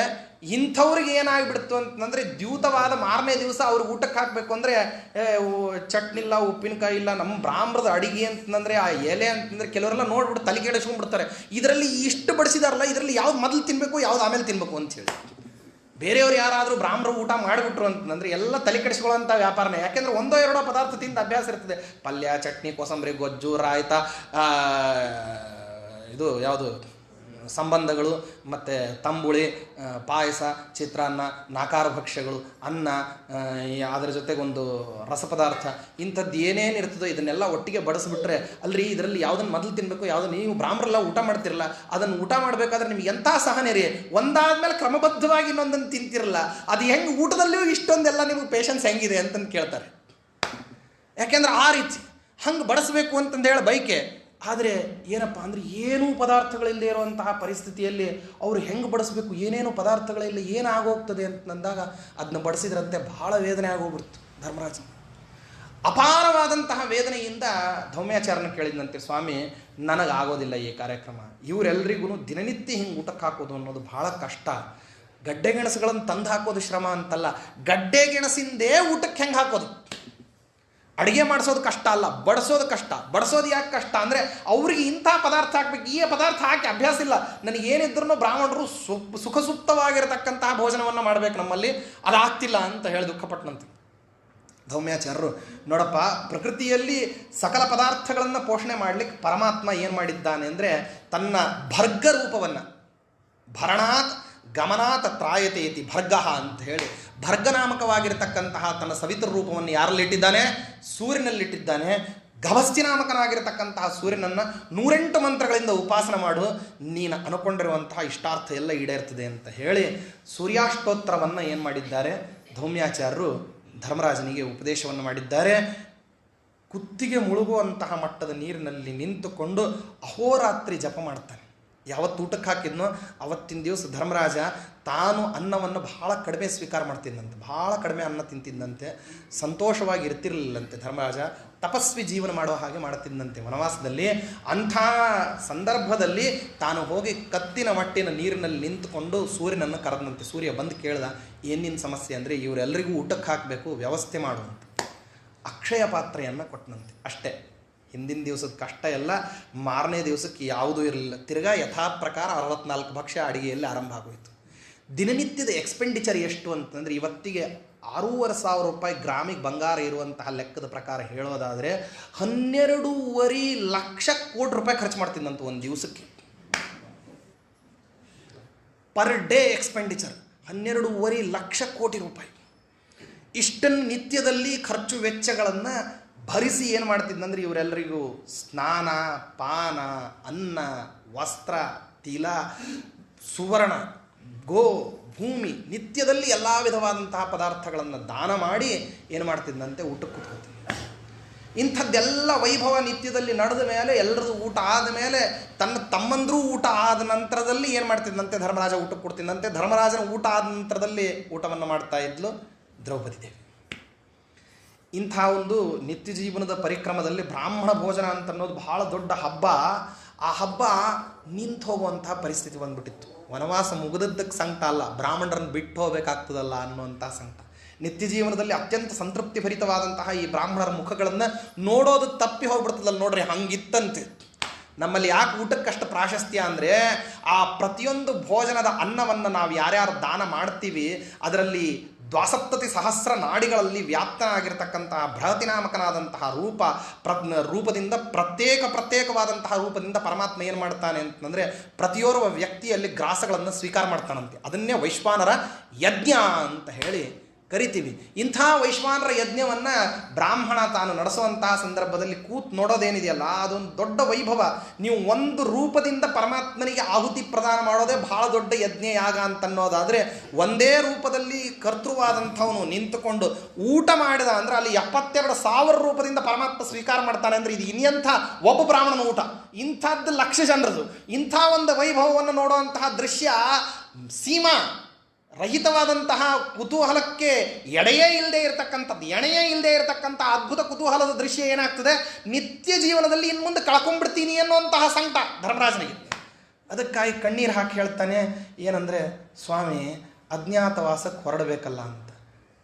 ಇಂಥವ್ರಿಗೆ ಏನಾಗಿಬಿಡ್ತು ಅಂತಂದರೆ ದ್ಯೂತವಾದ ಮಾರನೇ ದಿವಸ ಅವ್ರಿಗೆ ಊಟಕ್ಕೆ ಹಾಕಬೇಕು ಅಂದರೆ ಚಟ್ನಿ ಇಲ್ಲ, ಉಪ್ಪಿನಕಾಯಿ ಇಲ್ಲ. ನಮ್ಮ ಬ್ರಾಹ್ಮಣದ ಅಡಿಗೆ ಅಂತಂದರೆ ಆ ಎಲೆ ಅಂತಂದರೆ ಕೆಲವರೆಲ್ಲ ನೋಡ್ಬಿಟ್ಟು ತಲೆ ಕೆಡಿಸ್ಕೊಂಡ್ಬಿಡ್ತಾರೆ. ಇದರಲ್ಲಿ ಇಷ್ಟು ಬಡಿಸಿದಾರಲ್ಲ, ಇದರಲ್ಲಿ ಯಾವ್ದು ಮೊದಲು ತಿನ್ನಬೇಕು, ಯಾವ್ದು ಆಮೇಲೆ ತಿನ್ನಬೇಕು ಅಂಥೇಳಿ. ಬೇರೆಯವ್ರು ಯಾರಾದರೂ ಬ್ರಾಹ್ಮಣರು ಊಟ ಮಾಡಿಬಿಟ್ರು ಅಂತಂದರೆ ಎಲ್ಲ ತಲೆ ಕೆಡಿಸ್ಕೊಳ್ಳೋಂಥ ವ್ಯಾಪಾರನೇ. ಯಾಕೆಂದರೆ 1-2 ಪದಾರ್ಥ ತಿಂದು ಅಭ್ಯಾಸ ಇರ್ತದೆ. ಪಲ್ಯ, ಚಟ್ನಿ, ಕೋಸಂಬರಿ, ಗೊಜ್ಜು, ರಾಯ್ತ, ಇದು ಯಾವುದು ಸಂಬಂಧಗಳು, ಮತ್ತು ತಂಬುಳಿ, ಪಾಯಸ, ಚಿತ್ರಾನ್ನ, ನಾಕಾರ ಭಕ್ಷ್ಯಗಳು, ಅನ್ನ, ಅದರ ಜೊತೆಗೊಂದು ರಸಪದಾರ್ಥ, ಇಂಥದ್ದು ಏನೇನು ಇರ್ತದೋ ಇದನ್ನೆಲ್ಲ ಒಟ್ಟಿಗೆ ಬಡಿಸ್ಬಿಟ್ರೆ ಅಲ್ರಿ ಇದರಲ್ಲಿ ಯಾವುದನ್ನು ಮೊದಲು ತಿನ್ನಬೇಕು, ಯಾವುದನ್ನು ನೀವು ಬ್ರಾಹ್ಮಣರೆಲ್ಲ ಊಟ ಮಾಡ್ತಿರಲ್ಲ, ಅದನ್ನು ಊಟ ಮಾಡಬೇಕಾದ್ರೆ ನಿಮ್ಗೆ ಎಂಥ ಸಹನೆ ರೀ. ಒಂದಾದ್ಮೇಲೆ ಕ್ರಮಬದ್ಧವಾಗಿ ಇನ್ನೊಂದನ್ನು ತಿಂತಿರಲ್ಲ, ಅದು ಹೆಂಗೆ ಊಟದಲ್ಲಿಯೂ ಇಷ್ಟೊಂದೆಲ್ಲ ನಿಮಗೆ ಪೇಷನ್ಸ್ ಹೆಂಗಿದೆ ಅಂತಂದು ಕೇಳ್ತಾರೆ. ಯಾಕೆಂದ್ರೆ ಆ ರೀತಿ ಹಂಗೆ ಬಡಿಸ್ಬೇಕು ಅಂತಂದು ಹೇಳಿ ಬೈಕೆ. ಆದರೆ ಏನಪ್ಪ ಅಂದರೆ ಏನೂ ಪದಾರ್ಥಗಳಿಲ್ಲದೆ ಇರುವಂತಹ ಪರಿಸ್ಥಿತಿಯಲ್ಲಿ ಅವರು ಹೆಂಗೆ ಬಡಿಸ್ಬೇಕು, ಏನೇನು ಪದಾರ್ಥಗಳಿಲ್ಲ, ಏನಾಗೋಗ್ತದೆ ಅಂತಂದಾಗ ಅದನ್ನ ಬಡಿಸಿದ್ರಂತೆ ಭಾಳ ವೇದನೆ ಆಗೋಗ್ಬಿಡ್ತು ಧರ್ಮರಾಜ. ಅಪಾರವಾದಂತಹ ವೇದನೆಯಿಂದ ಧೌಮ್ಯಾಚಾರ್ಯನ ಕೇಳಿದಂತೆ, ಸ್ವಾಮಿ ನನಗಾಗೋದಿಲ್ಲ ಈ ಕಾರ್ಯಕ್ರಮ, ಇವರೆಲ್ಲರಿಗೂ ದಿನನಿತ್ಯ ಹಿಂಗೆ ಊಟಕ್ಕೆ ಹಾಕೋದು ಅನ್ನೋದು ಭಾಳ ಕಷ್ಟ. ಗಡ್ಡೆ ಗೆಣಸುಗಳನ್ನು ತಂದು ಹಾಕೋದು ಶ್ರಮ ಅಂತಲ್ಲ, ಗಡ್ಡೆ ಗೆಣಸಿಂದೇ ಊಟಕ್ಕೆ ಹೆಂಗೆ ಹಾಕೋದು. ಅಡುಗೆ ಮಾಡಿಸೋದು ಕಷ್ಟ ಅಲ್ಲ, ಬಡಿಸೋದು ಕಷ್ಟ. ಬಡಿಸೋದು ಯಾಕೆ ಕಷ್ಟ ಅಂದರೆ ಅವ್ರಿಗೆ ಇಂಥ ಪದಾರ್ಥ ಹಾಕ್ಬೇಕು, ಈ ಪದಾರ್ಥ ಹಾಕಿ ಅಭ್ಯಾಸ ಇಲ್ಲ. ನನಗೇನಿದ್ರೂ ಬ್ರಾಹ್ಮಣರು ಸುಖಸುಪ್ತವಾಗಿರತಕ್ಕಂತಹ ಭೋಜನವನ್ನು ಮಾಡಬೇಕು, ನಮ್ಮಲ್ಲಿ ಅದಾಗ್ತಿಲ್ಲ ಅಂತ ಹೇಳಿ ದುಃಖಪಟ್ಟನಂತೆ ಧೌಮ್ಯಾಚಾರ್ಯರು. ನೋಡಪ್ಪ, ಪ್ರಕೃತಿಯಲ್ಲಿ ಸಕಲ ಪದಾರ್ಥಗಳನ್ನು ಪೋಷಣೆ ಮಾಡಲಿಕ್ಕೆ ಪರಮಾತ್ಮ ಏನು ಮಾಡಿದ್ದಾನೆ ಅಂದರೆ ತನ್ನ ಭರ್ಗ ರೂಪವನ್ನು, ಭರಣಾತ್ ಗಮನಾತ್ ತ್ರಾಯತೆ ಇತಿ ಭರ್ಗಃ ಅಂತ ಹೇಳಿ ಭರ್ಗನಾಮಕವಾಗಿರತಕ್ಕಂತಹ ತನ್ನ ಸವಿತೃ ರೂಪವನ್ನು ಯಾರಲ್ಲಿಟ್ಟಿದ್ದಾನೆ? ಸೂರ್ಯನಲ್ಲಿಟ್ಟಿದ್ದಾನೆ. ಗಭಸ್ತಿ ನಾಮಕನಾಗಿರತಕ್ಕಂತಹ ಸೂರ್ಯನನ್ನು 108 ಮಂತ್ರಗಳಿಂದ ಉಪಾಸನ ಮಾಡು, ನೀನು ಅನ್ಕೊಂಡಿರುವಂತಹ ಇಷ್ಟಾರ್ಥ ಎಲ್ಲ ಈಡೇರ್ತದೆ ಅಂತ ಹೇಳಿ ಸೂರ್ಯಾಷ್ಟೋತ್ತರವನ್ನು ಏನು ಮಾಡಿದ್ದಾರೆ ಧೌಮ್ಯಾಚಾರ್ಯರು ಧರ್ಮರಾಜನಿಗೆ ಉಪದೇಶವನ್ನು ಮಾಡಿದ್ದಾರೆ. ಕುತ್ತಿಗೆ ಮುಳುಗುವಂತಹ ಮಟ್ಟದ ನೀರಿನಲ್ಲಿ ನಿಂತುಕೊಂಡು ಅಹೋರಾತ್ರಿ ಜಪ ಮಾಡ್ತಾನೆ. ಯಾವತ್ತು ಊಟಕ್ಕೆ ಹಾಕಿದ್ನೋ ಅವತ್ತಿನ ದಿವಸ ಧರ್ಮರಾಜ ತಾನು ಅನ್ನವನ್ನು ಬಹಳ ಕಡಿಮೆ ಸ್ವೀಕಾರ ಮಾಡ್ತಿದ್ದಂತೆ, ಬಹಳ ಕಡಿಮೆ ಅನ್ನ ತಿಂತಿದ್ದಂತೆ, ಸಂತೋಷವಾಗಿ ಇರ್ತಿರ್ಲಿಲ್ಲಂತೆ. ಧರ್ಮರಾಜ ತಪಸ್ವಿ ಜೀವನ ಮಾಡೋ ಹಾಗೆ ಮಾಡ್ತಿದ್ದಂತೆ ವನವಾಸದಲ್ಲಿ. ಅಂಥ ಸಂದರ್ಭದಲ್ಲಿ ತಾನು ಹೋಗಿ ಕತ್ತಿನ ಮಟ್ಟಿನ ನೀರಿನಲ್ಲಿ ನಿಂತುಕೊಂಡು ಸೂರ್ಯನನ್ನು ಕರೆದಂತೆ. ಸೂರ್ಯ ಬಂದು ಕೇಳ್ದ, ಏನಿನ ಸಮಸ್ಯೆ ಅಂದರೆ ಇವರೆಲ್ಲರಿಗೂ ಊಟಕ್ಕೆ ಹಾಕಬೇಕು, ವ್ಯವಸ್ಥೆ ಮಾಡುವಂತೆ. ಅಕ್ಷಯ ಪಾತ್ರೆಯನ್ನು ಕೊಟ್ಟನಂತೆ. ಅಷ್ಟೇ, ಹಿಂದಿನ ದಿವಸದ ಕಷ್ಟ ಎಲ್ಲ ಮಾರನೇ ದಿವಸಕ್ಕೆ ಯಾವುದೂ ಇರಲಿಲ್ಲ. ತಿರ್ಗಾ ಯಥಾ ಪ್ರಕಾರ 64 ಭಕ್ಷ್ಯ ಅಡಿಗೆಯಲ್ಲಿ ಆರಂಭ ಆಗೋಯಿತು. ದಿನನಿತ್ಯದ ಎಕ್ಸ್ಪೆಂಡಿಚರ್ ಎಷ್ಟು ಅಂತಂದರೆ ಇವತ್ತಿಗೆ 6,500 ರೂಪಾಯಿ ಗ್ರಾಮಿಗೆ ಬಂಗಾರ ಇರುವಂತಹ ಲೆಕ್ಕದ ಪ್ರಕಾರ ಹೇಳೋದಾದರೆ 12.5 ಲಕ್ಷ ಕೋಟಿ ರೂಪಾಯಿ ಖರ್ಚು ಮಾಡ್ತಿದ್ದಂತ ಒಂದು ದಿವಸಕ್ಕೆ. ಪರ್ ಡೇ ಎಕ್ಸ್ಪೆಂಡಿಚರ್ 12.5 ಲಕ್ಷ ಕೋಟಿ ರೂಪಾಯಿ. ಇಷ್ಟನ್ನು ನಿತ್ಯದಲ್ಲಿ ಖರ್ಚು ವೆಚ್ಚಗಳನ್ನು ಭರಿಸಿ ಏನು ಮಾಡ್ತಿದ್ದಂದ್ರೆ ಇವರೆಲ್ಲರಿಗೂ ಸ್ನಾನ, ಪಾನ, ಅನ್ನ, ವಸ್ತ್ರ, ತಿಲ, ಸುವರ್ಣ, ಗೋ, ಭೂಮಿ, ನಿತ್ಯದಲ್ಲಿ ಎಲ್ಲ ವಿಧವಾದಂತಹ ಪದಾರ್ಥಗಳನ್ನು ದಾನ ಮಾಡಿ ಏನು ಮಾಡ್ತಿದ್ದಂತೆ ಊಟಕ್ಕೆ ಕೂತ್ಕೊಳ್ತಿದ್ದ. ಇಂಥದ್ದೆಲ್ಲ ವೈಭವ ನಿತ್ಯದಲ್ಲಿ ನಡೆದ ಮೇಲೆ, ಎಲ್ಲರದು ಊಟ ಆದ ಮೇಲೆ, ತನ್ನ ತಮ್ಮಂದ್ರೂ ಊಟ ಆದ ನಂತರದಲ್ಲಿ ಏನು ಮಾಡ್ತಿದ್ದಂತೆ ಧರ್ಮರಾಜ ಊಟಕ್ಕೆ ಕೊಡ್ತಿದ್ದಂತೆ. ಧರ್ಮರಾಜನ ಊಟ ಆದ ನಂತರದಲ್ಲಿ ಊಟವನ್ನು ಮಾಡ್ತಾ ಇದ್ಲು ದ್ರೌಪದಿ ದೇವಿ. ಇಂಥ ಒಂದು ನಿತ್ಯ ಜೀವನದ ಪರಿಕ್ರಮದಲ್ಲಿ ಬ್ರಾಹ್ಮಣ ಭೋಜನ ಅಂತ ಅನ್ನೋದು ಬಹಳ ದೊಡ್ಡ ಹಬ್ಬ. ಆ ಹಬ್ಬ ನಿಂತು ಹೋಗುವಂತಹ ಪರಿಸ್ಥಿತಿ ಬಂದ್ಬಿಟ್ಟಿತ್ತು. ವನವಾಸ ಮುಗಿದದ್ದಕ್ಕೆ ಸಂಕಟ ಅಲ್ಲ, ಬ್ರಾಹ್ಮಣರನ್ನು ಬಿಟ್ಟು ಹೋಗಬೇಕಾಗ್ತದಲ್ಲ ಅನ್ನುವಂಥ ಸಂಕಟ. ನಿತ್ಯ ಜೀವನದಲ್ಲಿ ಅತ್ಯಂತ ಸಂತೃಪ್ತಿ ಭರಿತವಾದಂತಹ ಈ ಬ್ರಾಹ್ಮಣರ ಮುಖಗಳನ್ನು ನೋಡೋದು ತಪ್ಪಿ ಹೋಗ್ಬಿಡ್ತದಲ್ಲ. ನೋಡ್ರಿ, ಹಂಗಿತ್ತಂತೆ. ನಮ್ಮಲ್ಲಿ ಯಾಕೆ ಊಟಕ್ಕಷ್ಟು ಪ್ರಾಶಸ್ತ್ಯ ಅಂದರೆ, ಆ ಪ್ರತಿಯೊಂದು ಭೋಜನದ ಅನ್ನವನ್ನು ನಾವು ಯಾರ್ಯಾರು ದಾನ ಮಾಡ್ತೀವಿ ಅದರಲ್ಲಿ 72,000 ನಾಡಿಗಳಲ್ಲಿ ವ್ಯಾಪ್ತನಾಗಿರ್ತಕ್ಕಂತಹ ಬೃಹತಿನಾಮಕನಾದಂತಹ ರೂಪದಿಂದ ಪ್ರತ್ಯೇಕವಾದಂತಹ ರೂಪದಿಂದ ಪರಮಾತ್ಮ ಏನು ಮಾಡ್ತಾನೆ ಅಂತಂದರೆ ಪ್ರತಿಯೋರ್ವ ವ್ಯಕ್ತಿಯಲ್ಲಿ ಗ್ರಾಸಗಳನ್ನು ಸ್ವೀಕಾರ ಮಾಡ್ತಾನಂತೆ. ಅದನ್ನೇ ವೈಶ್ವಾನರ ಯಜ್ಞ ಅಂತ ಹೇಳಿ ಕರಿತೀವಿ. ಇಂಥ ವೈಶ್ವಾನರ ಯಜ್ಞವನ್ನು ಬ್ರಾಹ್ಮಣ ತಾನು ನಡೆಸುವಂತಹ ಸಂದರ್ಭದಲ್ಲಿ ನೋಡೋದೇನಿದೆಯಲ್ಲ, ಅದೊಂದು ದೊಡ್ಡ ವೈಭವ. ನೀವು ಒಂದು ರೂಪದಿಂದ ಪರಮಾತ್ಮನಿಗೆ ಆಹುತಿ ಪ್ರದಾನ ಮಾಡೋದೇ ಬಹಳ ದೊಡ್ಡ ಯಜ್ಞ ಯಾಗ ಅಂತನ್ನೋದಾದರೆ, ಒಂದೇ ರೂಪದಲ್ಲಿ ಕರ್ತೃವಾದಂಥವನು ನಿಂತುಕೊಂಡು ಊಟ ಮಾಡಿದ ಅಂದರೆ ಅಲ್ಲಿ 72,000 ರೂಪದಿಂದ ಪರಮಾತ್ಮ ಸ್ವೀಕಾರ ಮಾಡ್ತಾನೆ ಅಂದರೆ ಇದು ಇನ್ನೆಂಥ ಒಬ್ಬ ಬ್ರಾಹ್ಮಣನ ಊಟ, ಇಂಥದ್ದು ಲಕ್ಷ ಜನರದು. ಇಂಥ ಒಂದು ವೈಭವವನ್ನು ನೋಡುವಂತಹ ದೃಶ್ಯ ಸೀಮಾ ರಹಿತವಾದಂತಹ ಕುತೂಹಲಕ್ಕೆ ಎಣೆಯೇ ಇಲ್ಲದೆ ಇರತಕ್ಕಂಥ ಅದ್ಭುತ ಕುತೂಹಲದ ದೃಶ್ಯ ಏನಾಗ್ತದೆ, ನಿತ್ಯ ಜೀವನದಲ್ಲಿ ಇನ್ನು ಮುಂದೆ ಕಳ್ಕೊಂಡ್ಬಿಡ್ತೀನಿ ಅನ್ನುವಂತಹ ಸಂಕಟ ಧರ್ಮರಾಜನಿಗೆ. ಅದಕ್ಕಾಗಿ ಕಣ್ಣೀರು ಹಾಕಿ ಹೇಳ್ತಾನೆ, ಏನಂದರೆ ಸ್ವಾಮಿ ಅಜ್ಞಾತವಾಸಕ್ಕೆ ಹೊರಡಬೇಕಲ್ಲ ಅಂತ.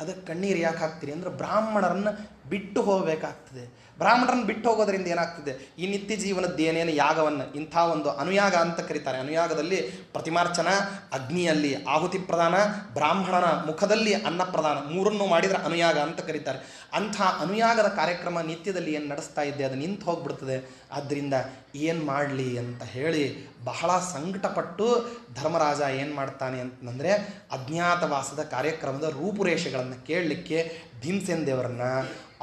ಅದಕ್ಕೆ ಕಣ್ಣೀರು ಯಾಕೆ ಹಾಕ್ತೀರಿ ಅಂದರೆ, ಬ್ರಾಹ್ಮಣರನ್ನು ಬಿಟ್ಟು ಹೋಗಬೇಕಾಗ್ತದೆ. ಬ್ರಾಹ್ಮಣರನ್ನು ಬಿಟ್ಟು ಹೋಗೋದ್ರಿಂದ ಏನಾಗ್ತದೆ, ಈ ನಿತ್ಯ ಜೀವನದ್ದು ಏನೇನು ಯಾಗವನ್ನು, ಇಂಥ ಒಂದು ಅನುಯಾಗ ಅಂತ ಕರೀತಾರೆ. ಅನುಯಾಗದಲ್ಲಿ ಪ್ರತಿಮಾರ್ಚನ, ಅಗ್ನಿಯಲ್ಲಿ ಆಹುತಿ ಪ್ರದಾನ, ಬ್ರಾಹ್ಮಣನ ಮುಖದಲ್ಲಿ ಅನ್ನ ಪ್ರದಾನ, ಮೂರನ್ನು ಮಾಡಿದರೆ ಅನುಯಾಗ ಅಂತ ಕರೀತಾರೆ. ಅಂಥ ಅನುಯಾಗದ ಕಾರ್ಯಕ್ರಮ ನಿತ್ಯದಲ್ಲಿ ಏನು ನಡೆಸ್ತಾ ಇದ್ದೆ ಅದು ನಿಂತು ಹೋಗ್ಬಿಡ್ತದೆ. ಆದ್ದರಿಂದ ಏನು ಮಾಡಲಿ ಅಂತ ಹೇಳಿ ಬಹಳ ಸಂಕಟಪಟ್ಟು ಧರ್ಮರಾಜ ಏನು ಮಾಡ್ತಾನೆ ಅಂತಂದರೆ, ಅಜ್ಞಾತವಾಸದ ಕಾರ್ಯಕ್ರಮದ ರೂಪುರೇಷೆಗಳನ್ನು ಕೇಳಲಿಕ್ಕೆ ಭೀಮಸೇನ ದೇವರನ್ನು,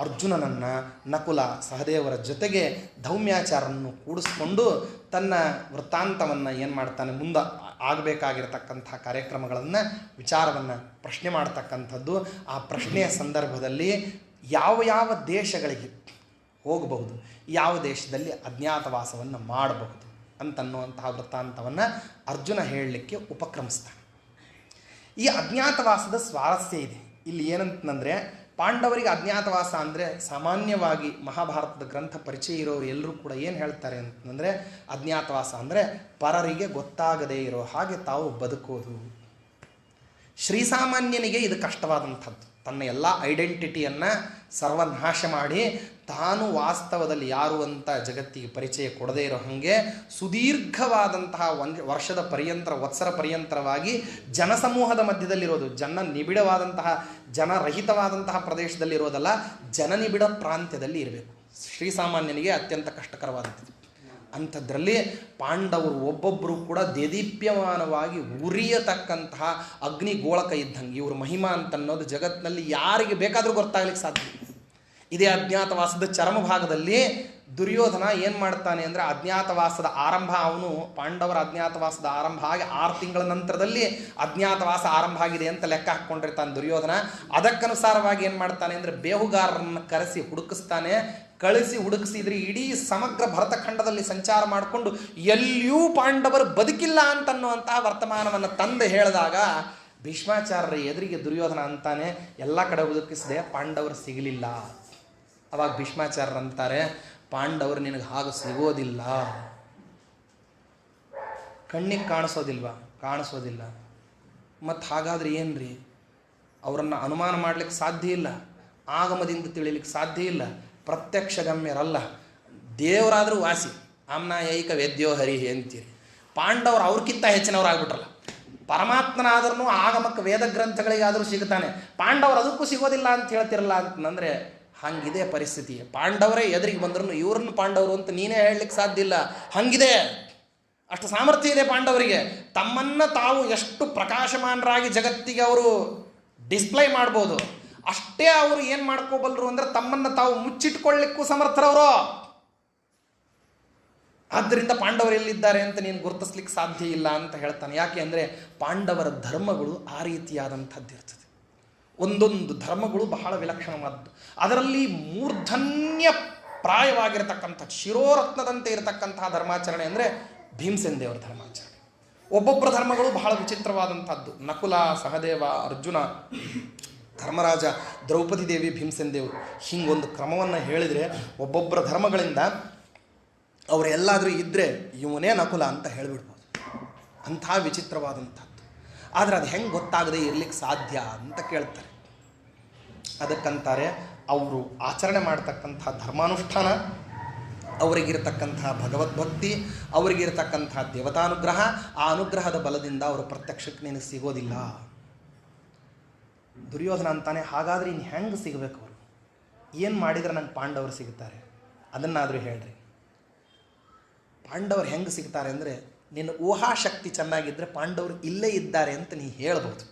ಅರ್ಜುನನನ್ನು, ನಕುಲ ಸಹದೇವರ ಜೊತೆಗೆ ಧೌಮ್ಯಾಚಾರನ್ನು ಕೂಡಿಸ್ಕೊಂಡು ತನ್ನ ವೃತ್ತಾಂತವನ್ನು ಏನು ಮಾಡ್ತಾನೆ, ಮುಂದೆ ಆಗಬೇಕಾಗಿರತಕ್ಕಂಥ ಕಾರ್ಯಕ್ರಮಗಳನ್ನು ವಿಚಾರವನ್ನು ಪ್ರಶ್ನೆ ಮಾಡ್ತಕ್ಕಂಥದ್ದು. ಆ ಪ್ರಶ್ನೆಯ ಸಂದರ್ಭದಲ್ಲಿ ಯಾವ ದೇಶಗಳಿಗೆ ಹೋಗಬಹುದು, ಯಾವ ದೇಶದಲ್ಲಿ ಅಜ್ಞಾತವಾಸವನ್ನು ಮಾಡಬಹುದು ಅಂತನ್ನುವಂತಹ ವೃತ್ತಾಂತವನ್ನು ಅರ್ಜುನ ಹೇಳಲಿಕ್ಕೆ ಉಪಕ್ರಮಿಸ್ತಾನೆ. ಈ ಅಜ್ಞಾತವಾಸದ ಸ್ವಾರಸ್ಯ ಇದೆ ಇಲ್ಲಿ. ಏನಂತಂದರೆ, ಪಾಂಡವರಿಗೆ ಅಜ್ಞಾತವಾಸ ಅಂದರೆ ಸಾಮಾನ್ಯವಾಗಿ ಮಹಾಭಾರತದ ಗ್ರಂಥ ಪರಿಚಯ ಇರೋರು ಎಲ್ಲರೂ ಕೂಡ ಏನು ಹೇಳ್ತಾರೆ ಅಂತಂದರೆ, ಅಜ್ಞಾತವಾಸ ಅಂದರೆ ಪರರಿಗೆ ಗೊತ್ತಾಗದೇ ಇರೋ ಹಾಗೆ ತಾವು ಬದುಕೋದು. ಶ್ರೀಸಾಮಾನ್ಯನಿಗೆ ಇದು ಕಷ್ಟವಾದಂಥದ್ದು. ತನ್ನ ಎಲ್ಲ ಐಡೆಂಟಿಟಿಯನ್ನು ಸರ್ವನಾಶ ಮಾಡಿ ತಾನು ವಾಸ್ತವದಲ್ಲಿ ಯಾರು ಅಂತ ಜಗತ್ತಿಗೆ ಪರಿಚಯ ಕೊಡದೇ ಇರೋ ಹಾಗೆ ಸುದೀರ್ಘವಾದಂತಹ ವರ್ಷದ ವತ್ಸರ ಪರ್ಯಂತರವಾಗಿ ಜನಸಮೂಹದ ಮಧ್ಯದಲ್ಲಿರೋದು, ನಿಬಿಡವಾದಂತಹ ಜನರಹಿತವಾದಂತಹ ಪ್ರದೇಶದಲ್ಲಿರೋದಲ್ಲ, ಜನನಿಬಿಡ ಪ್ರಾಂತ್ಯದಲ್ಲಿ ಇರಬೇಕು. ಶ್ರೀಸಾಮಾನ್ಯನಿಗೆ ಅತ್ಯಂತ ಕಷ್ಟಕರವಾದದ್ದು. ಅಂಥದ್ರಲ್ಲಿ ಪಾಂಡವರು ಒಬ್ಬೊಬ್ಬರು ಕೂಡ ದೇದೀಪ್ಯಮಾನವಾಗಿ ಉರಿಯತಕ್ಕಂತಹ ಅಗ್ನಿಗೋಳಕ ಇದ್ದಂಗೆ. ಇವರು ಮಹಿಮಾ ಅಂತನ್ನೋದು ಜಗತ್ತಿನಲ್ಲಿ ಯಾರಿಗೆ ಬೇಕಾದರೂ ಗೊತ್ತಾಗ್ಲಿಕ್ಕೆ ಸಾಧ್ಯ. ಇದೇ ಅಜ್ಞಾತವಾಸದ ಚರಮ ಭಾಗದಲ್ಲಿ ದುರ್ಯೋಧನ ಏನು ಮಾಡ್ತಾನೆ ಅಂದರೆ ಅಜ್ಞಾತವಾಸದ ಆರಂಭ, ಅವನು ಪಾಂಡವರ ಅಜ್ಞಾತವಾಸದ ಆರಂಭ ಆಗಿ 6 ತಿಂಗಳ ನಂತರದಲ್ಲಿ ಅಜ್ಞಾತವಾಸ ಆರಂಭ ಆಗಿದೆ ಅಂತ ಲೆಕ್ಕ ಹಾಕ್ಕೊಂಡಿರ್ತಾನೆ ದುರ್ಯೋಧನ. ಅದಕ್ಕನುಸಾರವಾಗಿ ಏನು ಮಾಡ್ತಾನೆ ಅಂದರೆ ಬೇಹುಗಾರರನ್ನು ಕರೆಸಿ ಹುಡುಕಿಸ್ತಾನೆ. ಹುಡುಕಿಸಿದ್ರೆ ಇಡೀ ಸಮಗ್ರ ಭರತಖಂಡದಲ್ಲಿ ಸಂಚಾರ ಮಾಡಿಕೊಂಡು ಎಲ್ಲಿಯೂ ಪಾಂಡವರು ಬದುಕಿಲ್ಲ ಅಂತನ್ನುವಂತಹ ವರ್ತಮಾನವನ್ನು ತಂದು ಹೇಳಿದಾಗ ಭೀಷ್ಮಾಚಾರ್ಯರ ಎದುರಿಗೆ ದುರ್ಯೋಧನ ಅಂತಾನೆ, ಎಲ್ಲ ಕಡೆ ಹುಡುಕಿಸಿದೆ, ಪಾಂಡವರು ಸಿಗಲಿಲ್ಲ. ಅವಾಗ ಭೀಷ್ಮಾಚಾರ್ಯರು ಅಂತಾರೆ, ಪಾಂಡವರು ನಿನಗೆ ಹಾಗೆ ಸಿಗೋದಿಲ್ಲ. ಕಣ್ಣಿಗೆ ಕಾಣಿಸೋದಿಲ್ವಾ? ಕಾಣಿಸೋದಿಲ್ಲ. ಮತ್ತು ಹಾಗಾದ್ರೆ ಏನ್ರಿ? ಅವರನ್ನು ಅನುಮಾನ ಮಾಡಲಿಕ್ಕೆ ಸಾಧ್ಯ ಇಲ್ಲ, ಆಗಮದಿಂದ ತಿಳಿಲಿಕ್ಕೆ ಸಾಧ್ಯ ಇಲ್ಲ, ಪ್ರತ್ಯಕ್ಷಗಮ್ಯರಲ್ಲ. ದೇವರಾದರೂ ವಾಸಿ, ಆಮ್ನಾಯೈಕ ವೇದ್ಯೋ ಹರಿಹಿ ಅಂತೀರಿ. ಪಾಂಡವರು ಅವ್ರಕ್ಕಿಂತ ಹೆಚ್ಚಿನವರಾಗ್ಬಿಟ್ರಲ್ಲ. ಪರಮಾತ್ಮನಾದ್ರೂ ಆಗಮಕ್ಕೆ ವೇದ ಗ್ರಂಥಗಳಿಗಾದರೂ ಸಿಗ್ತಾನೆ, ಪಾಂಡವರು ಅದಕ್ಕೂ ಸಿಗೋದಿಲ್ಲ ಅಂತ ಹೇಳ್ತಿರಲ್ಲ ಅಂತಂದರೆ ಹಂಗಿದೆ ಪರಿಸ್ಥಿತಿ. ಪಾಂಡವರೇ ಎದುರಿಗೆ ಬಂದ್ರೂ ಇವ್ರನ್ನ ಪಾಂಡವರು ಅಂತ ನೀನೇ ಹೇಳಲಿಕ್ಕೆ ಸಾಧ್ಯ ಇಲ್ಲ. ಹಂಗಿದೆ, ಅಷ್ಟು ಸಾಮರ್ಥ್ಯ ಇದೆ ಪಾಂಡವರಿಗೆ. ತಮ್ಮನ್ನು ತಾವು ಎಷ್ಟು ಪ್ರಕಾಶಮಾನರಾಗಿ ಜಗತ್ತಿಗೆ ಅವರು ಡಿಸ್ಪ್ಲೇ ಮಾಡ್ಬೋದು, ಅಷ್ಟೇ ಅವರು ಏನು ಮಾಡ್ಕೋಬಲ್ಲರು ಅಂದರೆ ತಮ್ಮನ್ನು ತಾವು ಮುಚ್ಚಿಟ್ಕೊಳ್ಳಿಕ್ಕೂ ಸಮರ್ಥರವರು. ಆದ್ದರಿಂದ ಪಾಂಡವರು ಎಲ್ಲಿದ್ದಾರೆ ಅಂತ ನೀನು ಗುರುತಿಸ್ಲಿಕ್ಕೆ ಸಾಧ್ಯ ಇಲ್ಲ ಅಂತ ಹೇಳ್ತಾನೆ. ಯಾಕೆ ಅಂದರೆ ಪಾಂಡವರ ಧರ್ಮಗಳು ಆ ರೀತಿಯಾದಂಥದ್ದು ಇರ್ತದೆ. ಒಂದೊಂದು ಧರ್ಮಗಳು ಬಹಳ ವಿಲಕ್ಷಣವಾದ್ದು. ಅದರಲ್ಲಿ ಮೂರ್ಧನ್ಯ ಪ್ರಾಯವಾಗಿರತಕ್ಕಂಥ ಶಿರೋರತ್ನದಂತೆ ಇರತಕ್ಕಂತಹ ಧರ್ಮಾಚರಣೆ ಅಂದರೆ ಭೀಮಸೇನ ದೇವರ ಧರ್ಮಾಚರಣೆ. ಒಬ್ಬೊಬ್ಬರ ಧರ್ಮಗಳು ಬಹಳ ವಿಚಿತ್ರವಾದಂಥದ್ದು. ನಕುಲ, ಸಹದೇವ, ಅರ್ಜುನ, ಧರ್ಮರಾಜ, ದ್ರೌಪದಿ ದೇವಿ, ಭೀಮಸೇನ ದೇವರು, ಹಿಂಗೊಂದು ಕ್ರಮವನ್ನು ಹೇಳಿದರೆ ಒಬ್ಬೊಬ್ಬರ ಧರ್ಮಗಳಿಂದ ಅವರೆಲ್ಲಾದರೂ ಇದ್ದರೆ ಇವನೇ ನಕುಲ ಅಂತ ಹೇಳಿಬಿಡ್ಬೋದು. ಅಂಥ ವಿಚಿತ್ರವಾದಂಥದ್ದು. ಆದರೆ ಅದು ಹೆಂಗೆ ಗೊತ್ತಾಗದೆ ಇರಲಿಕ್ಕೆ ಸಾಧ್ಯ ಅಂತ ಕೇಳ್ತಾರೆ. ಅದಕ್ಕಂತಾರೆ ಅವರು ಆಚರಣೆ ಮಾಡ್ತಕ್ಕಂಥ ಧರ್ಮಾನುಷ್ಠಾನ, ಅವರಿಗಿರತಕ್ಕಂಥ ಭಗವದ್ಭಕ್ತಿ, ಅವರಿಗಿರತಕ್ಕಂಥ ದೇವತಾನುಗ್ರಹ, ಆ ಅನುಗ್ರಹದ ಬಲದಿಂದ ಅವರು ಪ್ರತ್ಯಕ್ಷಕ್ಕೆ ನಿನಗೆ ಸಿಗೋದಿಲ್ಲ. ದುರ್ಯೋಧನ ಅಂತಾನೆ, ಹಾಗಾದರೆ ಇನ್ನು ಹೆಂಗೆ ಸಿಗಬೇಕು? ಅವರು ಏನು ಮಾಡಿದರೆ ನಂಗೆ ಪಾಂಡವರು ಸಿಗ್ತಾರೆ? ಅದನ್ನಾದರೂ ಹೇಳ್ರಿ. ಪಾಂಡವರು ಹೆಂಗೆ ಸಿಗ್ತಾರೆ ಅಂದರೆ, ನಿನ್ನ ಊಹಾಶಕ್ತಿ ಚೆನ್ನಾಗಿದ್ದರೆ ಪಾಂಡವರು ಇಲ್ಲೇ ಇದ್ದಾರೆ ಅಂತ ನೀ ಹೇಳ್ಬೋದು.